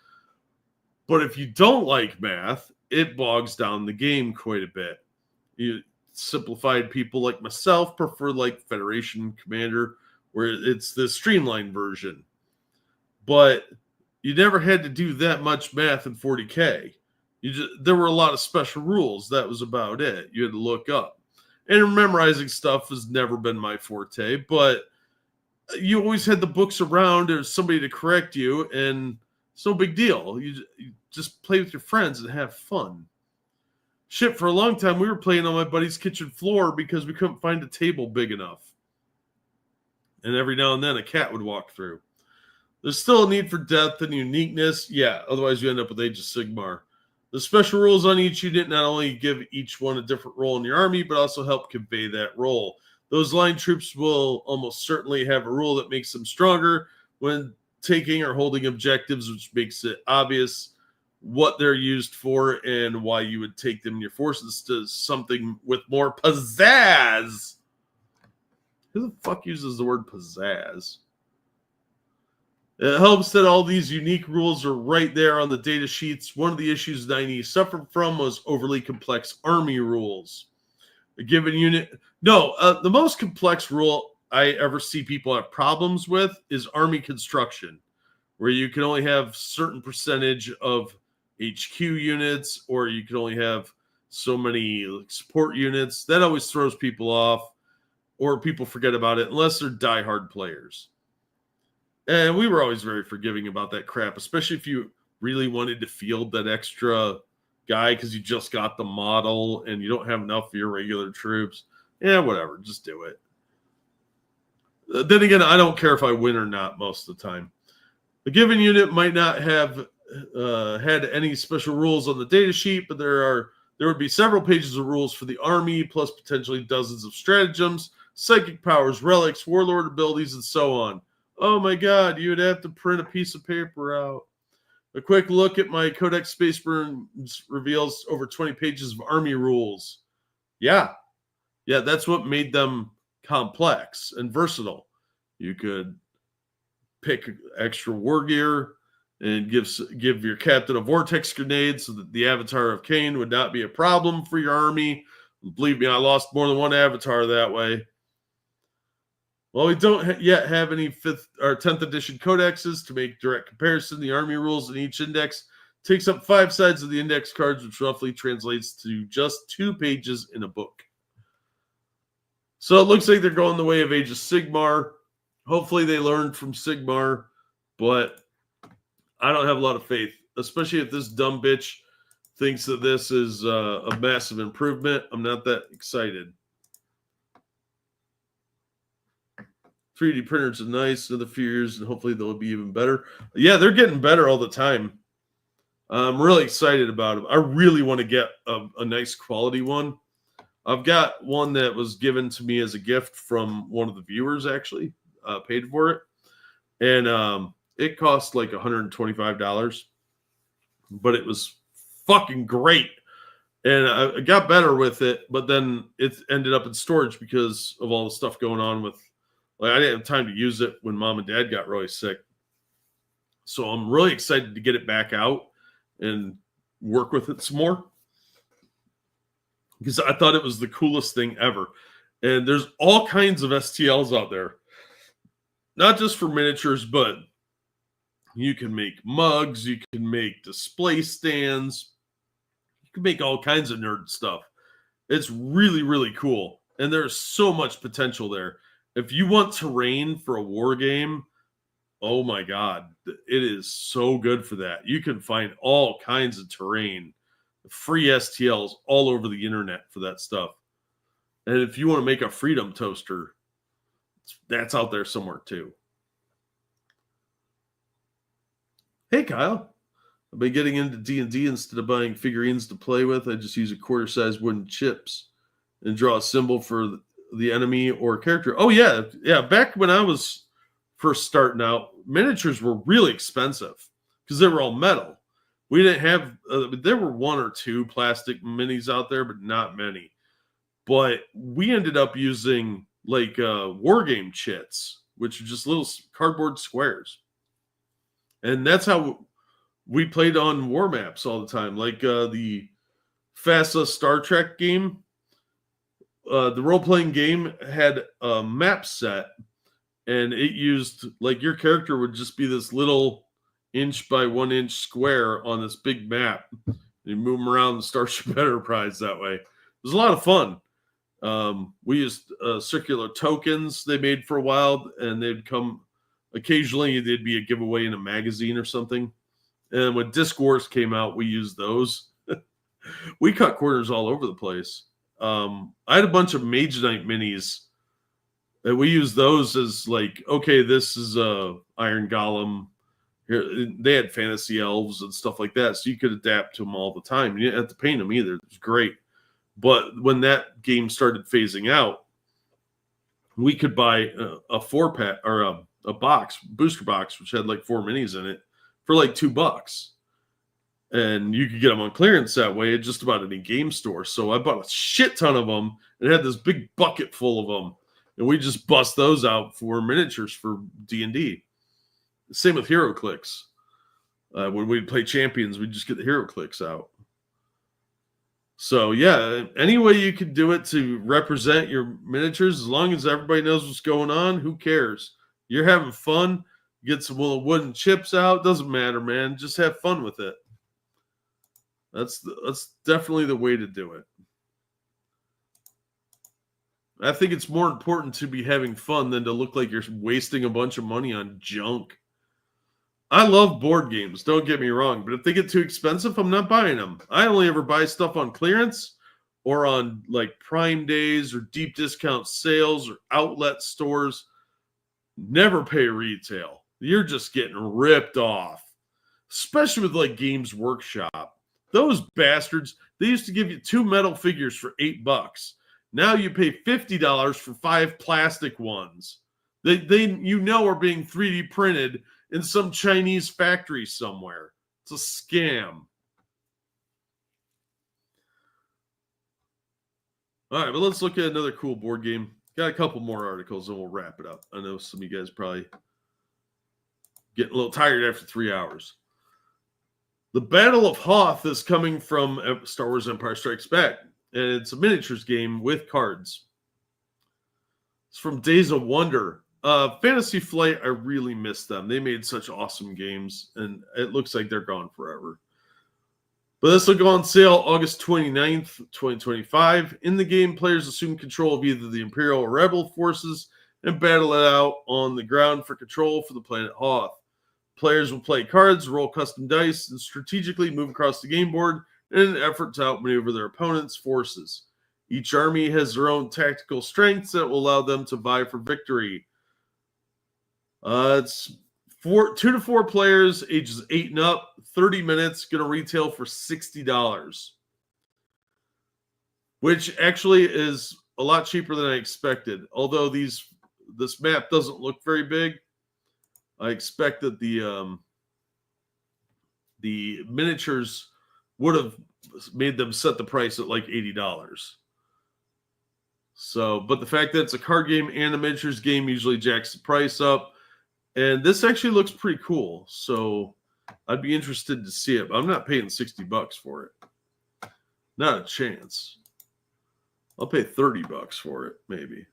S1: But if you don't like math, it bogs down the game quite a bit. Simplified people like myself prefer like Federation Commander, where it's the streamlined version. But you never had to do that much math in 40K. There were a lot of special rules. That was about it. You had to look up. And memorizing stuff has never been my forte, but you always had the books around or somebody to correct you, and it's no big deal. You just play with your friends and have fun. Shit, for a long time, we were playing on my buddy's kitchen floor because we couldn't find a table big enough. And every now and then, a cat would walk through. There's still a need for depth and uniqueness. Yeah, otherwise you end up with Age of Sigmar. The special rules on each unit not only give each one a different role in your army, but also help convey that role. Those line troops will almost certainly have a rule that makes them stronger when taking or holding objectives, which makes it obvious what they're used for and why you would take them in your forces to something with more pizzazz. Who the fuck uses the word pizzazz? It helps that all these unique rules are right there on the data sheets. One of the issues 90 suffered from was overly complex army rules. A given unit... the most complex rule I ever see people have problems with is army construction, where you can only have certain percentage of HQ units, or you can only have so many support units. That always throws people off, or people forget about it, unless they're diehard players. And we were always very forgiving about that crap, especially if you really wanted to field that extra guy because you just got the model and you don't have enough for your regular troops. Yeah, whatever. Just do it. Then again, I don't care if I win or not most of the time. A given unit might not have had any special rules on the data sheet, but there would be several pages of rules for the army, plus potentially dozens of stratagems, psychic powers, relics, warlord abilities, and so on. Oh my God, you would have to print a piece of paper out. A quick look at my Codex Space Marines reveals over 20 pages of army rules. Yeah, that's what made them complex and versatile. You could pick extra war gear and give your captain a vortex grenade so that the avatar of Cain would not be a problem for your army. Believe me, I lost more than one avatar that way. Well, we don't yet have any 5th or 10th edition codexes to make direct comparison. The army rules in each index Takes up 5 sides of the index cards, which roughly translates to just 2 pages in a book. So it looks like they're going the way of Age of Sigmar. Hopefully they learned from Sigmar, but I don't have a lot of faith, especially if this dumb bitch thinks that this is a massive improvement. I'm not that excited. 3D printers are nice. Another few years, and hopefully they'll be even better. Yeah, they're getting better all the time. I'm really excited about them. I really want to get a nice quality one. I've got one that was given to me as a gift from one of the viewers, actually, paid for it. And it cost like $125, but it was fucking great. And I got better with it, but then it ended up in storage because of all the stuff going on with, like, I didn't have time to use it when mom and dad got really sick. So I'm really excited to get it back out and work with it some more, because I thought it was the coolest thing ever. And there's all kinds of STLs out there, not just for miniatures, but you can make mugs, you can make display stands, you can make all kinds of nerd stuff. It's really, really cool. And there's so much potential there. If you want terrain for a war game, oh my God, it is so good for that. You can find all kinds of terrain, free STLs all over the internet for that stuff. And if you want to make a Freedom Toaster, that's out there somewhere too. Hey, Kyle. I've been getting into D&D instead of buying figurines to play with. I just use a quarter-size wooden chips and draw a symbol for the enemy or character. Oh, yeah. Yeah, back when I was first starting out, miniatures were really expensive because they were all metal. We didn't have, there were 1 or 2 plastic minis out there, but not many. But we ended up using like war game chits, which are just little cardboard squares. And that's how we played on war maps all the time. Like the FASA Star Trek game, the role-playing game had a map set, and it used, like, your character would just be this little 1 by 1 inch square on this big map. You move them around the Starship Enterprise that way. It was a lot of fun. We used circular tokens they made for a while, and they'd come occasionally. They'd be a giveaway in a magazine or something. And when Disc Wars came out, we used those. We cut corners all over the place. I had a bunch of Mage Knight minis, and we used those as like, okay, this is a Iron Golem. Here, they had fantasy elves and stuff like that, so you could adapt to them all the time. You didn't have to paint them either. It was great. But when that game started phasing out, we could buy a 4-pack or a box, booster box, which had like 4 minis in it for like $2. And you could get them on clearance that way at just about any game store. So I bought a shit ton of them and had this big bucket full of them. And we just bust those out for miniatures for D&D. Same with Hero Clicks. When we'd play Champions, we'd just get the Hero Clicks out. So, yeah, any way you could do it to represent your miniatures, as long as everybody knows what's going on, who cares? You're having fun. Get some little wooden chips out. Doesn't matter, man. Just have fun with it. That's definitely the way to do it. I think it's more important to be having fun than to look like you're wasting a bunch of money on junk. I love board games, don't get me wrong, but if they get too expensive, I'm not buying them. I only ever buy stuff on clearance or on like Prime Days or deep discount sales or outlet stores. Never pay retail. You're just getting ripped off, especially with like Games Workshop. Those bastards, they used to give you 2 metal figures for $8. Now you pay $50 for 5 plastic ones. They are being 3D printed in some Chinese factory somewhere. It's a scam. All right, but let's look at another cool board game. Got a couple more articles and we'll wrap it up. I know some of you guys probably getting a little tired after 3 hours. The Battle of Hoth is coming from Star Wars Empire Strikes Back, and it's a miniatures game with cards. It's from Days of Wonder. Fantasy Flight, I really miss them. They made such awesome games, and it looks like they're gone forever. But this will go on sale August 29th, 2025. In the game, players assume control of either the Imperial or Rebel forces and battle it out on the ground for control for the planet Hoth. Players will play cards, roll custom dice, and strategically move across the game board in an effort to outmaneuver their opponent's forces. Each army has their own tactical strengths that will allow them to vie for victory. It's 2 to 4 players, ages 8 and up, 30 minutes, going to retail for $60, which actually is a lot cheaper than I expected. Although this map doesn't look very big, I expect that the miniatures would have made them set the price at like $80. So, but the fact that it's a card game and a miniatures game usually jacks the price up. And this actually looks pretty cool. So I'd be interested to see it. But I'm not paying $60 for it. Not a chance. I'll pay $30 for it, maybe.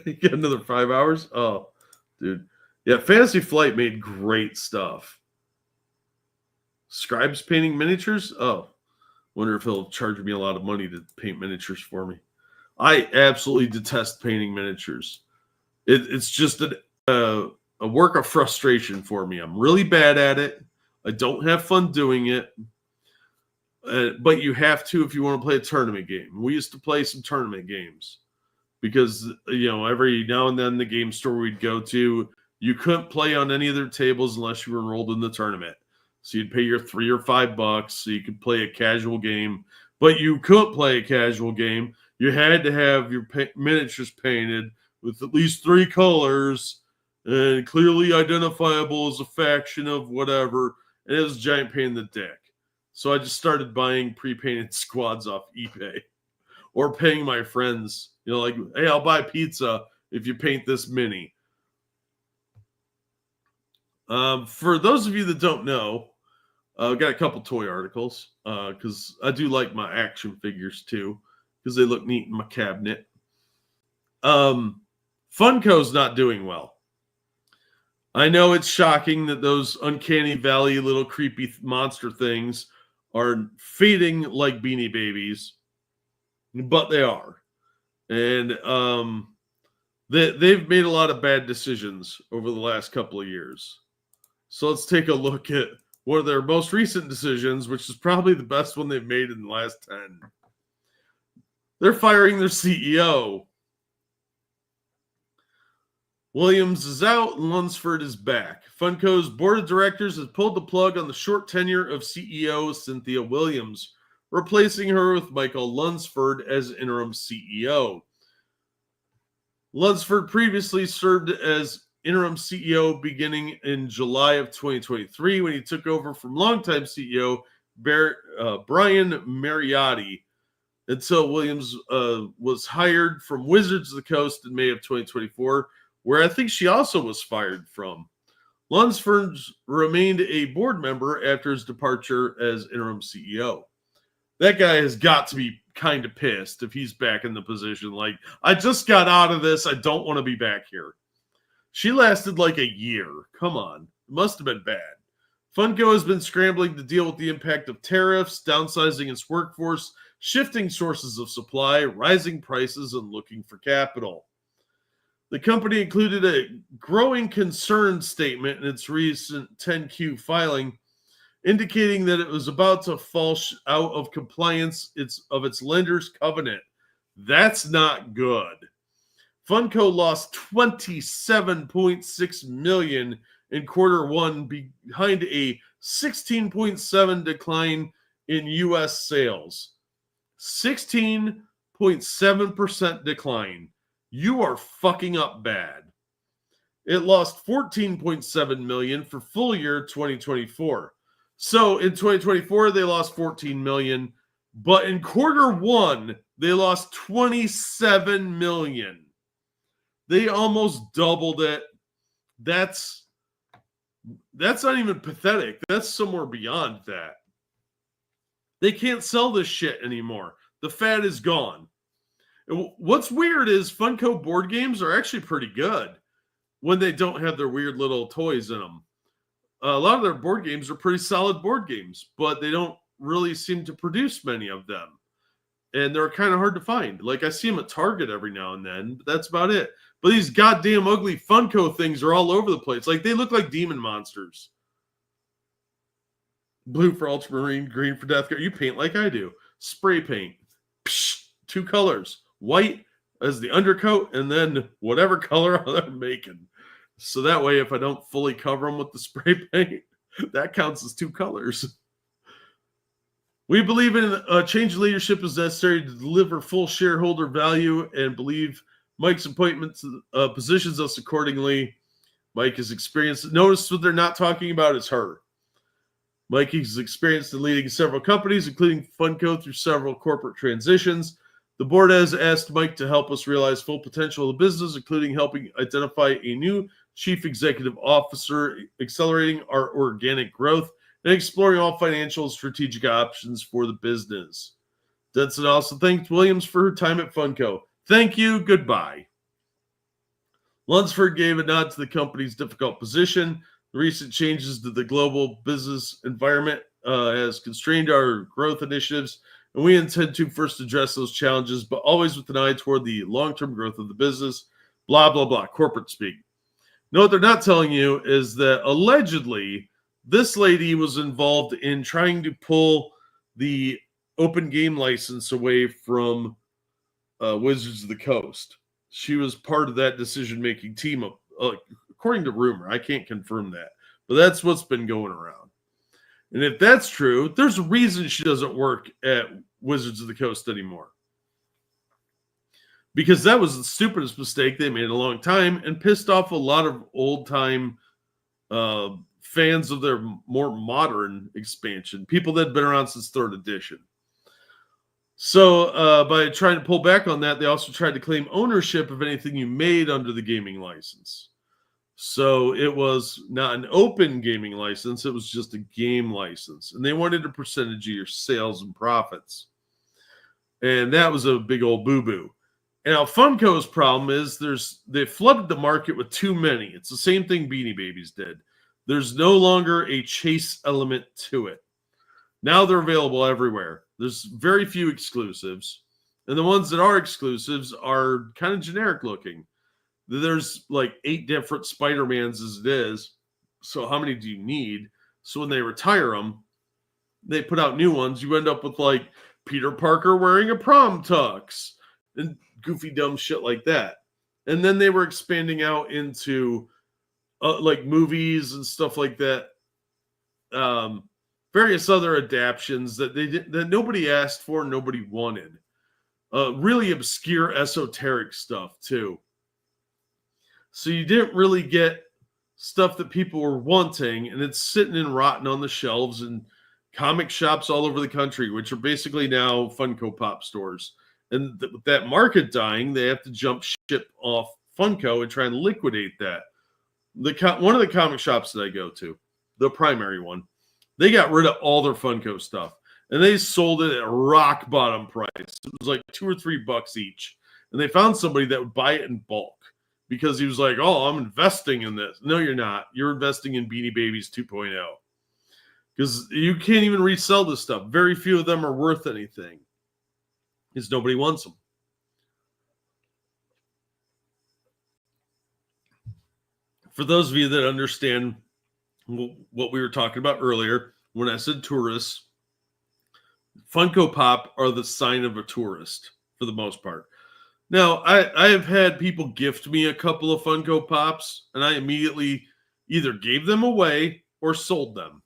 S1: You get another 5 hours? Oh, dude. Yeah, Fantasy Flight made great stuff. Scribes painting miniatures? Oh, wonder if he'll charge me a lot of money to paint miniatures for me. I absolutely detest painting miniatures. It's just a work of frustration for me. I'm really bad at it. I don't have fun doing it. But you have to if you want to play a tournament game. We used to play some tournament games because, every now and then the game store we'd go to, you couldn't play on any of their tables unless you were enrolled in the tournament. So you'd pay your $3 or $5 so you could play a casual game. But you couldn't play a casual game. You had to have your miniatures painted with at least 3 colors and clearly identifiable as a faction of whatever. And it was a giant pain in the dick. So I just started buying pre-painted squads off eBay or paying my friends, like, hey, I'll buy pizza if you paint this mini. For those of you that don't know, I've got a couple toy articles because I do like my action figures too because they look neat in my cabinet. Funko's not doing well. I know it's shocking that those uncanny valley little creepy monster things are fading like Beanie Babies, but they are. And they've made a lot of bad decisions over the last couple of years. So let's take a look at one of their most recent decisions, which is probably the best one they've made in the last 10. They're firing their CEO. Williams is out and Lunsford is back. Funko's board of directors has pulled the plug on the short tenure of CEO Cynthia Williams, replacing her with Michael Lunsford as interim CEO. Lunsford previously served as interim CEO beginning in July of 2023 when he took over from longtime CEO Brian Mariotti until Williams was hired from Wizards of the Coast in May of 2024, where I think she also was fired from. Lunsford remained a board member after his departure as interim CEO. That guy has got to be kind of pissed if he's back in the position. Like, I just got out of this. I don't want to be back here. She lasted like a year. Come on. It must have been bad. Funko has been scrambling to deal with the impact of tariffs, downsizing its workforce, shifting sources of supply, rising prices, and looking for capital. The company included a growing concern statement in its recent 10Q filing, indicating that it was about to fall out of compliance of its lender's covenant. That's not good. Funko lost $27.6 million in quarter one behind a 16.7% decline in U.S. sales. 16.7% decline. You are fucking up bad. It lost $14.7 million for full year 2024. So in 2024, they lost $14 million, but in quarter one, they lost $27 million. They almost doubled it. That's not even pathetic. That's somewhere beyond that. They can't sell this shit anymore. The fad is gone. What's weird is Funko board games are actually pretty good when they don't have their weird little toys in them. A lot of their board games are pretty solid board games, but they don't really seem to produce many of them. And they're kind of hard to find. Like, I see them at Target every now and then, but that's about it. But these goddamn ugly Funko things are all over the place. Like, they look like demon monsters. Blue for ultramarine, green for death guard. You paint like I do. Spray paint. Psh, 2 colors. White as the undercoat, and then whatever color I'm making. So that way, if I don't fully cover them with the spray paint, that counts as 2 colors. We believe in a change in leadership is necessary to deliver full shareholder value and believe Mike's appointment positions us accordingly. Mike is experienced. Notice what they're not talking about is her. Mike is experienced in leading several companies, including Funko, through several corporate transitions. The board has asked Mike to help us realize full potential of the business, including helping identify a new chief executive officer, accelerating our organic growth, and exploring all financial and strategic options for the business. Denson also thanked Williams for her time at Funko. Thank you. Goodbye. Lunsford gave a nod to the company's difficult position. The recent changes to the global business environment has constrained our growth initiatives, and we intend to first address those challenges, but always with an eye toward the long-term growth of the business. Blah, blah, blah. Corporate speak. No, what they're not telling you is that allegedly this lady was involved in trying to pull the open game license away from Wizards of the Coast. She was part of that decision-making team, according to rumor. I can't confirm that, but that's what's been going around. And if that's true, there's a reason she doesn't work at Wizards of the Coast anymore. Because that was the stupidest mistake they made in a long time and pissed off a lot of old-time fans of their more modern expansion, people that had been around since 3rd edition. So by trying to pull back on that, they also tried to claim ownership of anything you made under the gaming license. So it was not an open gaming license, it was just a game license. And they wanted a percentage of your sales and profits. And that was a big old boo-boo. And now Funko's problem is they flooded the market with too many. It's the same thing Beanie Babies did. There's no longer a chase element to it. Now they're available everywhere. There's very few exclusives. And the ones that are exclusives are kind of generic looking. There's like 8 different Spider-Mans as it is. So how many do you need? So when they retire them, they put out new ones. You end up with like Peter Parker wearing a prom tux and goofy dumb shit like that. And then they were expanding out into like movies and stuff like that. Various other adaptions that nobody asked for, nobody wanted. Really obscure esoteric stuff too. So you didn't really get stuff that people were wanting, and it's sitting and rotting on the shelves in comic shops all over the country, which are basically now Funko Pop stores. And with that market dying, they have to jump ship off Funko and try and liquidate that. One of the comic shops that I go to, the primary one, they got rid of all their Funko stuff, and they sold it at a rock bottom price. It was like $2 or $3 each, and they found somebody that would buy it in bulk because he was like, "Oh, I'm investing in this." No, you're not. You're investing in Beanie Babies 2.0 because you can't even resell this stuff. Very few of them are worth anything because nobody wants them. For those of you that understand what we were talking about earlier, when I said tourists, Funko Pop are the sign of a tourist for the most part. Now, I have had people gift me a couple of Funko Pops, and I immediately either gave them away or sold them.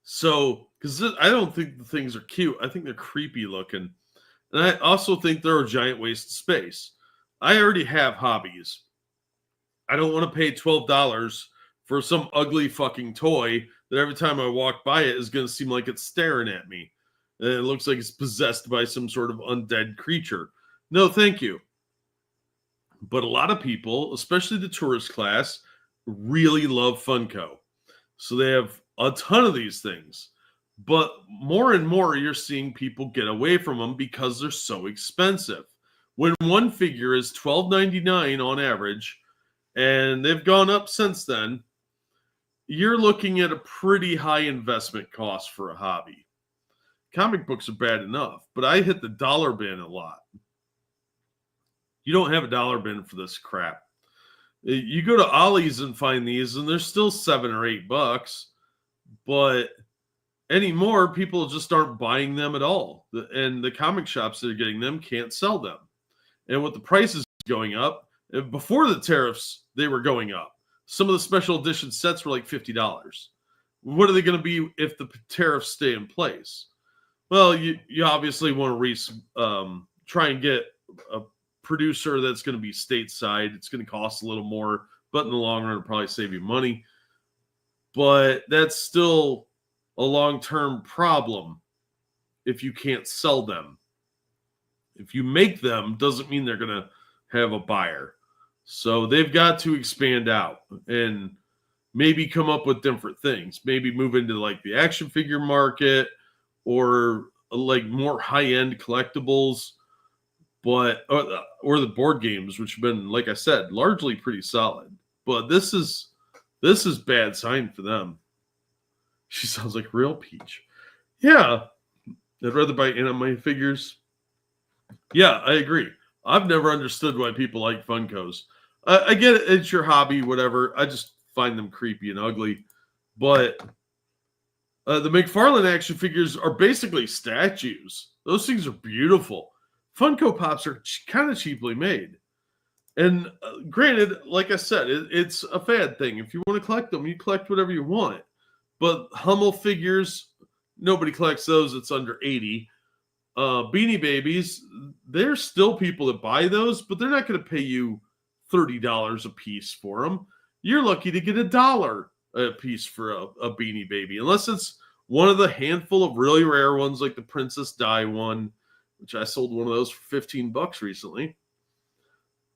S1: So, because I don't think the things are cute. I think they're creepy looking. And I also think they're a giant waste of space. I already have hobbies. I don't want to pay $12 for some ugly fucking toy that every time I walk by it is going to seem like it's staring at me. And it looks like it's possessed by some sort of undead creature. No, thank you. But a lot of people, especially the tourist class, really love Funko. So they have a ton of these things. But more and more, you're seeing people get away from them because they're so expensive. When one figure is $12.99 on average, and they've gone up since then, you're looking at a pretty high investment cost for a hobby. Comic books are bad enough, but I hit the dollar bin a lot. You don't have a dollar bin for this crap. You go to Ollie's and find these, and they're still $7 or $8, but anymore, people just aren't buying them at all. And the comic shops that are getting them can't sell them. And with the prices going up, before the tariffs, they were going up. Some of the special edition sets were like $50. What are they going to be if the tariffs stay in place? Well, you obviously want to try and get a producer that's going to be stateside. It's going to cost a little more, but in the long run, it'll probably save you money. But that's still a long-term problem if you can't sell them. If you make them, doesn't mean they're going to have a buyer. So they've got to expand out and maybe come up with different things. Maybe move into like the action figure market or like more high-end collectibles, but or the board games, which have been, like I said, largely pretty solid. But this is bad sign for them. She sounds like real Peach. Yeah, I'd rather buy anime figures. Yeah, I agree. I've never understood why people like Funkos. I get it, it's your hobby, whatever. I just find them creepy and ugly. But the McFarlane action figures are basically statues. Those things are beautiful. Funko Pops are kind of cheaply made. And granted, like I said, it's a fad thing. If you want to collect them, you collect whatever you want. But Hummel figures, nobody collects those. It's under 80. Beanie Babies, there's still people that buy those, but they're not going to pay you $30 a piece for them. You're lucky to get $1 a piece for a Beanie Baby, unless it's one of the handful of really rare ones like the Princess Di one, which I sold one of those for $15 recently.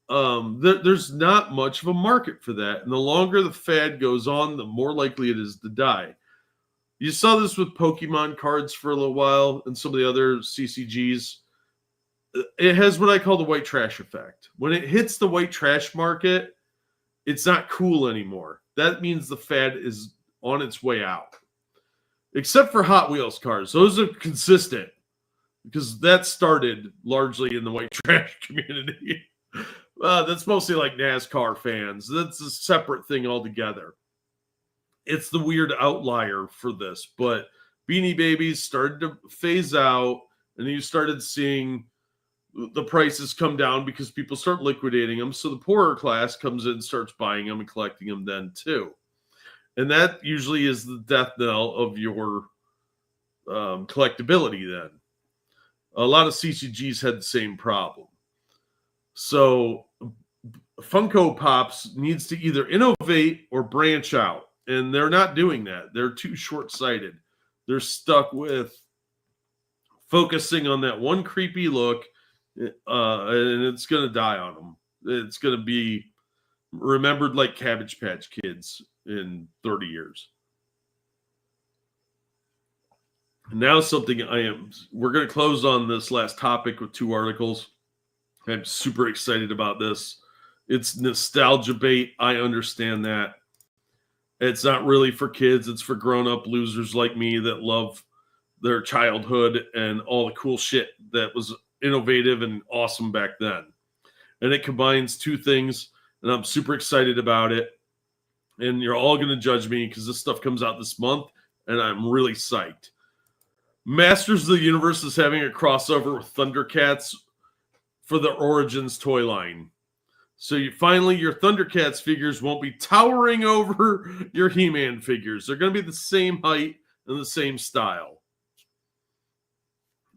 S1: There's not much of a market for that. And the longer the fad goes on, the more likely it is to die. You saw this with Pokemon cards for a little while and some of the other CCGs. It has what I call the white trash effect. When it hits the white trash market, it's not cool anymore. That means the fad is on its way out. Except for Hot Wheels cars. Those are consistent because that started largely in the white trash community. That's mostly like NASCAR fans. That's a separate thing altogether. It's the weird outlier for this, but Beanie Babies started to phase out, and you started seeing the prices come down because people start liquidating them. So the poorer class comes in, starts buying them and collecting them then too. And that usually is the death knell of your collectability then. A lot of CCGs had the same problem. So Funko Pops needs to either innovate or branch out. And they're not doing that. They're too short-sighted. They're stuck with focusing on that one creepy look, and it's going to die on them. It's going to be remembered like Cabbage Patch Kids in 30 years. And now we're going to close on this last topic with 2 articles. I'm super excited about this. It's nostalgia bait. I understand that. It's not really for kids. It's for grown-up losers like me that love their childhood and all the cool shit that was innovative and awesome back then. And it combines 2 things, and I'm super excited about it. And you're all going to judge me because this stuff comes out this month, and I'm really psyched. Masters of the Universe is having a crossover with Thundercats for the Origins toy line. So your Thundercats figures won't be towering over your He-Man figures. They're going to be the same height and the same style.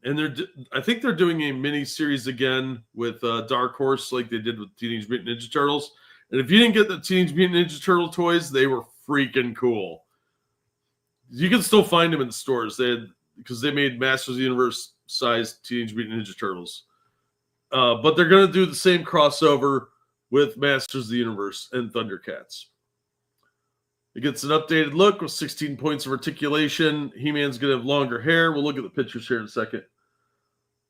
S1: And I think they're doing a mini series again with Dark Horse, like they did with Teenage Mutant Ninja Turtles. And if you didn't get the Teenage Mutant Ninja Turtle toys, they were freaking cool. You can still find them in the stores. Because they made Masters of the Universe sized Teenage Mutant Ninja Turtles. But they're going to do the same crossover with Masters of the Universe and Thundercats. It gets an updated look with 16 points of articulation. He-Man's going to have longer hair. We'll look at the pictures here in a second.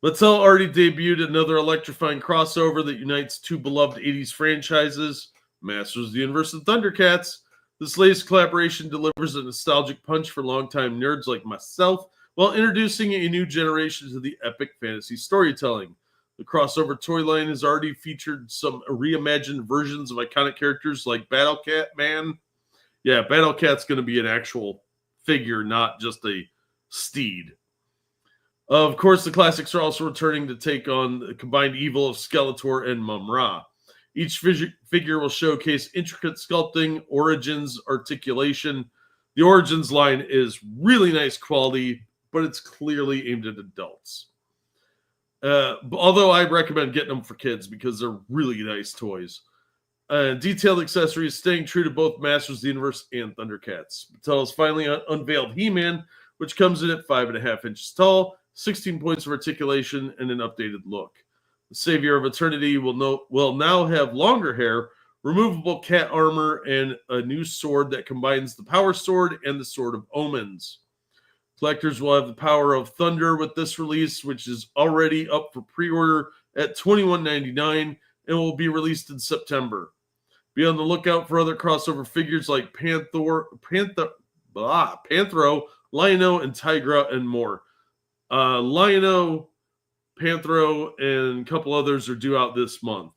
S1: Mattel already debuted another electrifying crossover that unites 2 beloved 80s franchises, Masters of the Universe and Thundercats. This latest collaboration delivers a nostalgic punch for longtime nerds like myself, while introducing a new generation to the epic fantasy storytelling. The crossover toy line has already featured some reimagined versions of iconic characters like Battle Cat Man. Yeah, Battle Cat's going to be an actual figure, not just a steed. Of course, the classics are also returning to take on the combined evil of Skeletor and Mum-Ra. Each figure will showcase intricate sculpting, origins, articulation. The Origins line is really nice quality, but it's clearly aimed at adults. Although I recommend getting them for kids because they're really nice toys. Detailed accessories staying true to both Masters of the Universe and Thundercats. Mattel has finally unveiled He-Man, which comes in at 5.5 inches tall, 16 points of articulation, and an updated look. The Savior of Eternity will now have longer hair, removable cat armor, and a new sword that combines the Power Sword and the Sword of Omens. Collectors will have the Power of Thunder with this release, which is already up for pre-order at $21.99 and will be released in September. Be on the lookout for other crossover figures like Panthro, Lion-O, and Tigra, and more. Lion-O, Panthro, and a couple others are due out this month.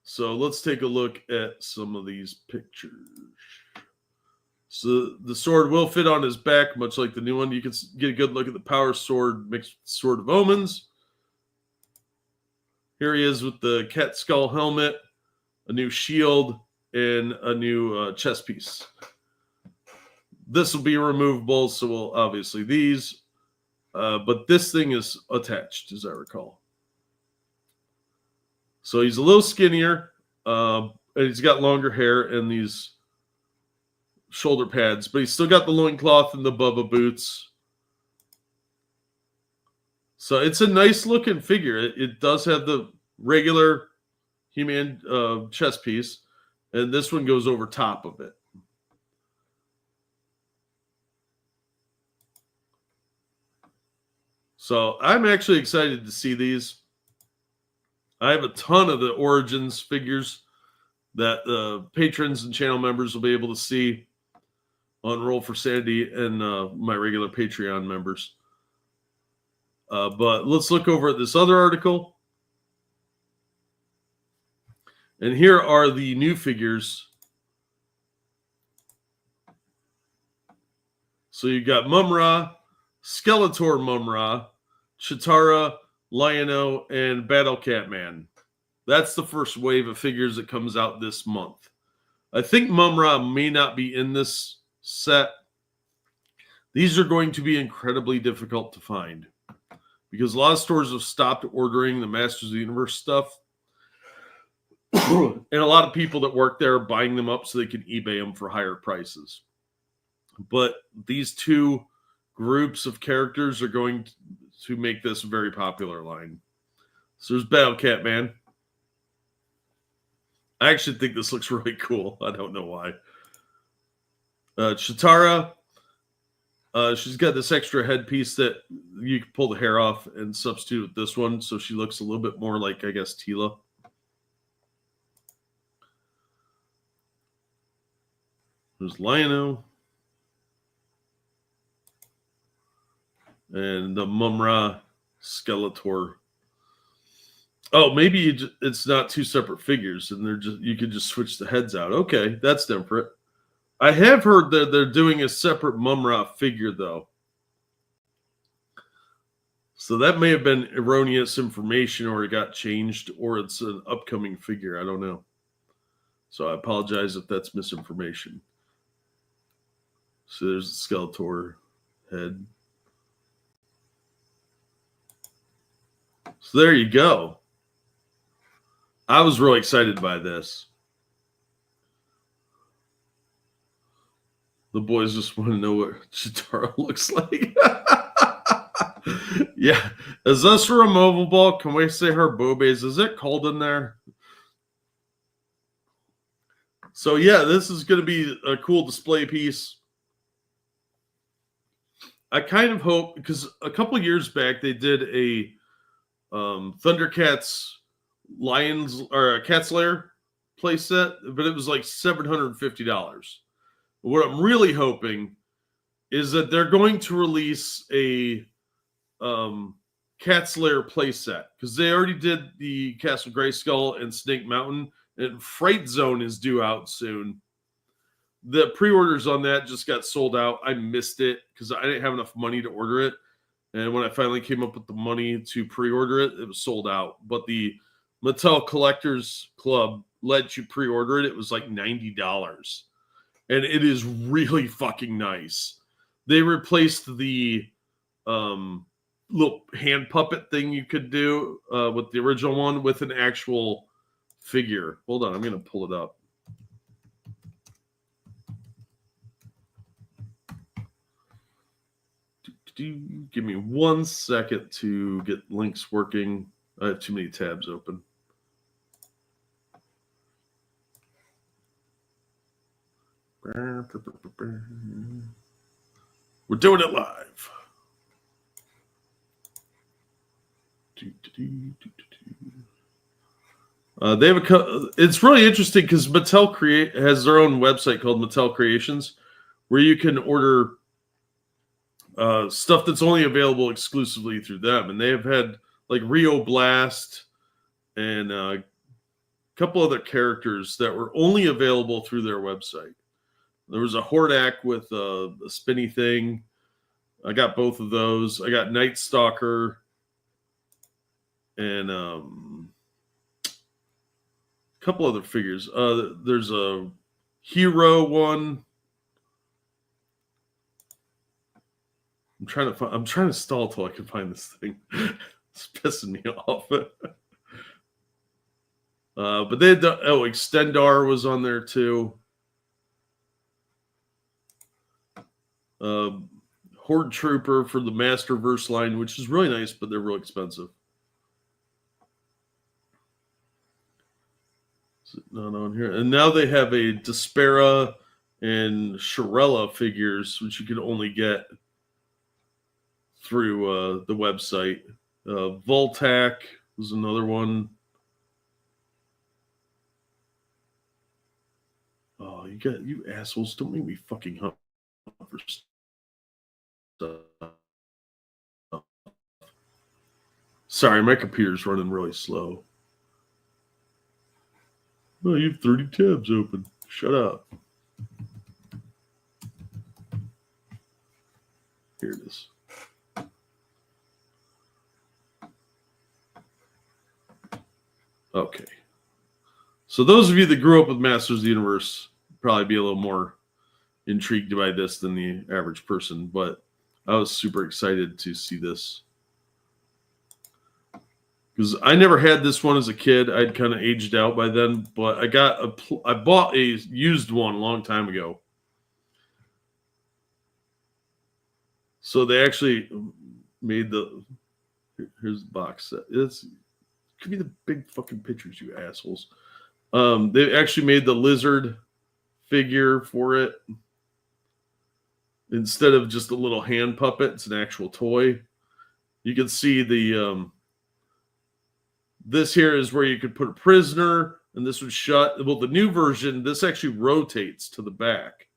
S1: So let's take a look at some of these pictures. So the sword will fit on his back, much like the new one. You can get a good look at the Power Sword mixed with the Sword of Omens. Here he is with the cat skull helmet, a new shield, and a new chest piece. This will be removable, so we'll obviously these. But this thing is attached, as I recall. So he's a little skinnier, and he's got longer hair and these shoulder pads, but he's still got the loincloth and the Bubba boots. So it's a nice looking figure. It does have the regular He-Man chest piece, and this one goes over top of it. So I'm actually excited to see these. I have a ton of the Origins figures that the patrons and channel members will be able to see on Roll for Sandy and my regular Patreon members. But let's look over at this other article. And here are the new figures. So you got Mum-Ra, Skeletor Mum-Ra, Chitara, Lion-O, and Battle Cat Man. That's the first wave of figures that comes out this month. I think Mum-Ra may not be in this set. These are going to be incredibly difficult to find because a lot of stores have stopped ordering the Masters of the Universe stuff. And a lot of people that work there are buying them up so they can eBay them for higher prices. But these two groups of characters are going to make this a very popular line. So there's Battle Cat Man. I actually think this looks really cool. I don't know why. Chitara, she's got this extra headpiece that you can pull the hair off and substitute with this one, so she looks a little bit more like, I guess, Teela. There's Lion-O. And the Mum-Ra Skeletor. Oh, maybe it's not two separate figures, and you could just switch the heads out. Okay, that's different. I have heard that they're doing a separate Mum-Ra figure, though. So that may have been erroneous information, or it got changed, or it's an upcoming figure. I don't know. So I apologize if that's misinformation. So there's the Skeletor head. So there you go. I was really excited by this. The boys just want to know what Chitara looks like. Yeah. Is this removable? Can we say her boobies? Is it cold in there? So, yeah, this is going to be a cool display piece. I kind of hope, because a couple years back they did a Thundercats Lions or Cat's Lair playset, but it was like $750. What I'm really hoping is that they're going to release a Cat's Lair playset, because they already did the Castle Grayskull and Snake Mountain, and Fright Zone is due out soon. The pre-orders on that just got sold out. I missed it because I didn't have enough money to order it. And when I finally came up with the money to pre-order it, it was sold out. But the Mattel Collectors Club let you pre-order it. It was like $90. And it is really fucking nice. They replaced the little hand puppet thing you could do with the original one with an actual figure. Hold on, I'm going to pull it up. Give me 1 second to get links working. I have too many tabs open. We're doing it live. They have it's really interesting because Mattel has their own website called Mattel Creations, where you can order stuff that's only available exclusively through them. And they have had like Rio Blast and a couple other characters that were only available through their website. There was a Hordak with a spinny thing. I got both of those. I got Night Stalker and a couple other figures. There's a Hero one. I'm trying to stall till I can find this thing. It's pissing me off. But they had Extendar was on there too. Horde Trooper for the Masterverse line, which is really nice, but they're real expensive. Is it not on here? And now they have a Despera and Shirella figures, which you can only get through the website. Voltac was another one. Oh, you assholes! Don't make me fucking hunt for stuff. Sorry, my computer's running really slow. Oh, you have 30 tabs open. Shut up. Here it is. Okay. So those of you that grew up with Masters of the Universe probably be a little more intrigued by this than the average person, but I was super excited to see this because I never had this one as a kid. I'd kind of aged out by then, but I bought a used one a long time ago. So they actually made here's the box set. Give me the big fucking pictures, you assholes. They actually made the lizard figure for it. Instead of just a little hand puppet, it's an actual toy. You can see this here is where you could put a prisoner, and this would shut. Well, the new version, this actually rotates to the back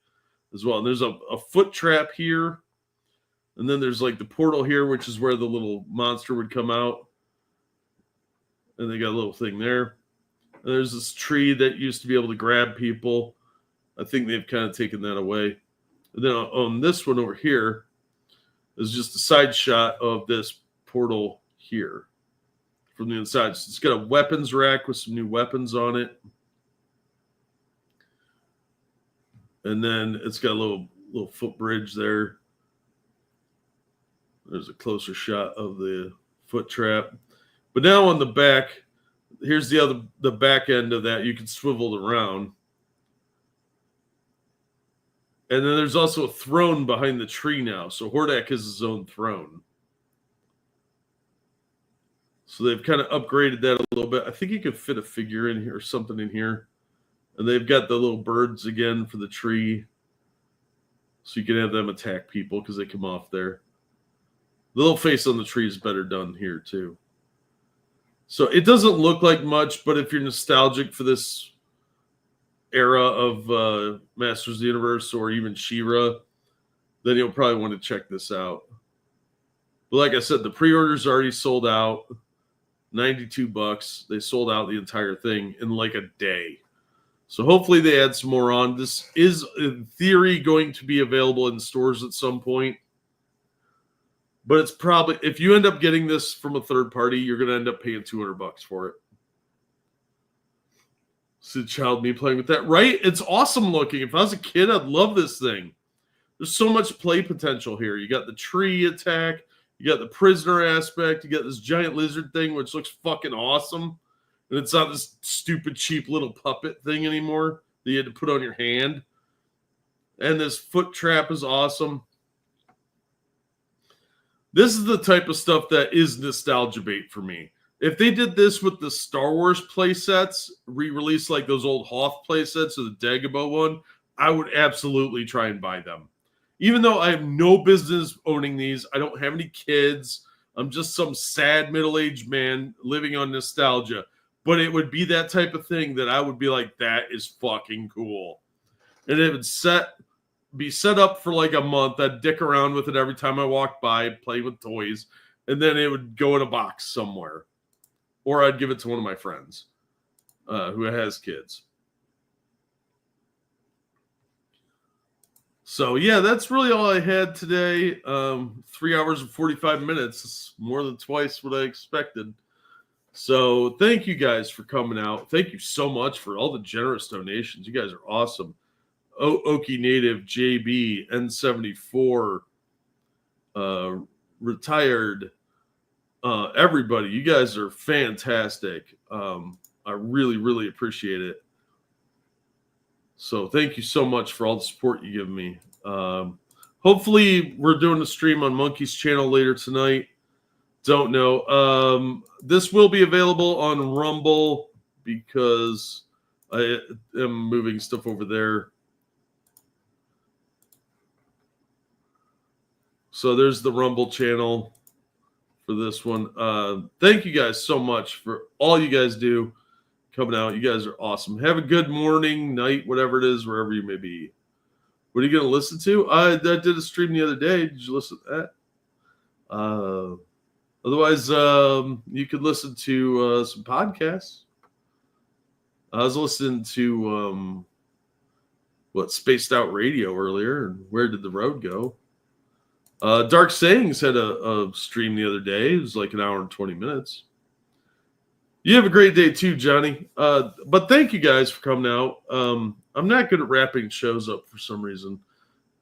S1: as well. And there's a foot trap here. And then there's like the portal here, which is where the little monster would come out. And they got a little thing there. And there's this tree that used to be able to grab people. I think they've kind of taken that away. And then on this one over here is just a side shot of this portal here from the inside. So it's got a weapons rack with some new weapons on it. And then it's got a little footbridge there. There's a closer shot of the foot trap. But now on the back, here's the back end of that. You can swivel it around. And then there's also a throne behind the tree now. So Hordak has his own throne. So they've kind of upgraded that a little bit. I think you could fit a figure in here or something in here. And they've got the little birds again for the tree. So you can have them attack people because they come off there. The little face on the tree is better done here too. So it doesn't look like much, but if you're nostalgic for this era of Masters of the Universe or even She-Ra, then you'll probably want to check this out. But like I said, the pre-orders already sold out. $92. They sold out the entire thing in like a day. So hopefully they add some more on. This is, in theory, going to be available in stores at some point. But it's probably, if you end up getting this from a third party, you're going to end up paying $200 for it. See the child me playing with that, right? It's awesome looking. If I was a kid, I'd love this thing. There's so much play potential here. You got the tree attack. You got the prisoner aspect. You got this giant lizard thing, which looks fucking awesome. And it's not this stupid, cheap little puppet thing anymore that you had to put on your hand. And this foot trap is awesome. This is the type of stuff that is nostalgia bait for me. If they did this with the Star Wars play sets, re-release like those old Hoth play sets or the Dagobah one, I would absolutely try and buy them. Even though I have no business owning these, I don't have any kids. I'm just some sad middle-aged man living on nostalgia. But it would be that type of thing that I would be like, that is fucking cool. And it would be set up for like a month. I'd dick around with it every time I walked by, play with toys, and then it would go in a box somewhere. Or I'd give it to one of my friends who has kids. So, yeah, that's really all I had today. 3 hours and 45 minutes. It's more than twice what I expected. So, thank you guys for coming out. Thank you so much for all the generous donations. You guys are awesome. Okie Native, JB, N74, Retired, everybody. You guys are fantastic. I really, really appreciate it. So thank you so much for all the support you give me. Hopefully we're doing a stream on Monkey's channel later tonight. Don't know. This will be available on Rumble because I am moving stuff over there. So there's the Rumble channel for this one. Thank you guys so much for all you guys do coming out. You guys are awesome. Have a good morning, night, whatever it is, wherever you may be. What are you going to listen to? I did a stream the other day. Did you listen to that? Otherwise, you could listen to some podcasts. I was listening to Spaced Out Radio earlier, and Where Did the Road Go? Dark Sayings had a stream the other day. It was like an hour and 20 minutes. You have a great day too, Johnny. But thank you guys for coming out. I'm not good at wrapping shows up for some reason,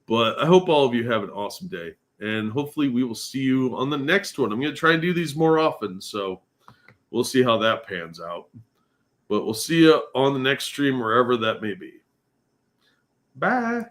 S1: but I hope all of you have an awesome day. And hopefully we will see you on the next one. I'm going to try and do these more often, so we'll see how that pans out. But we'll see you on the next stream, wherever that may be. Bye.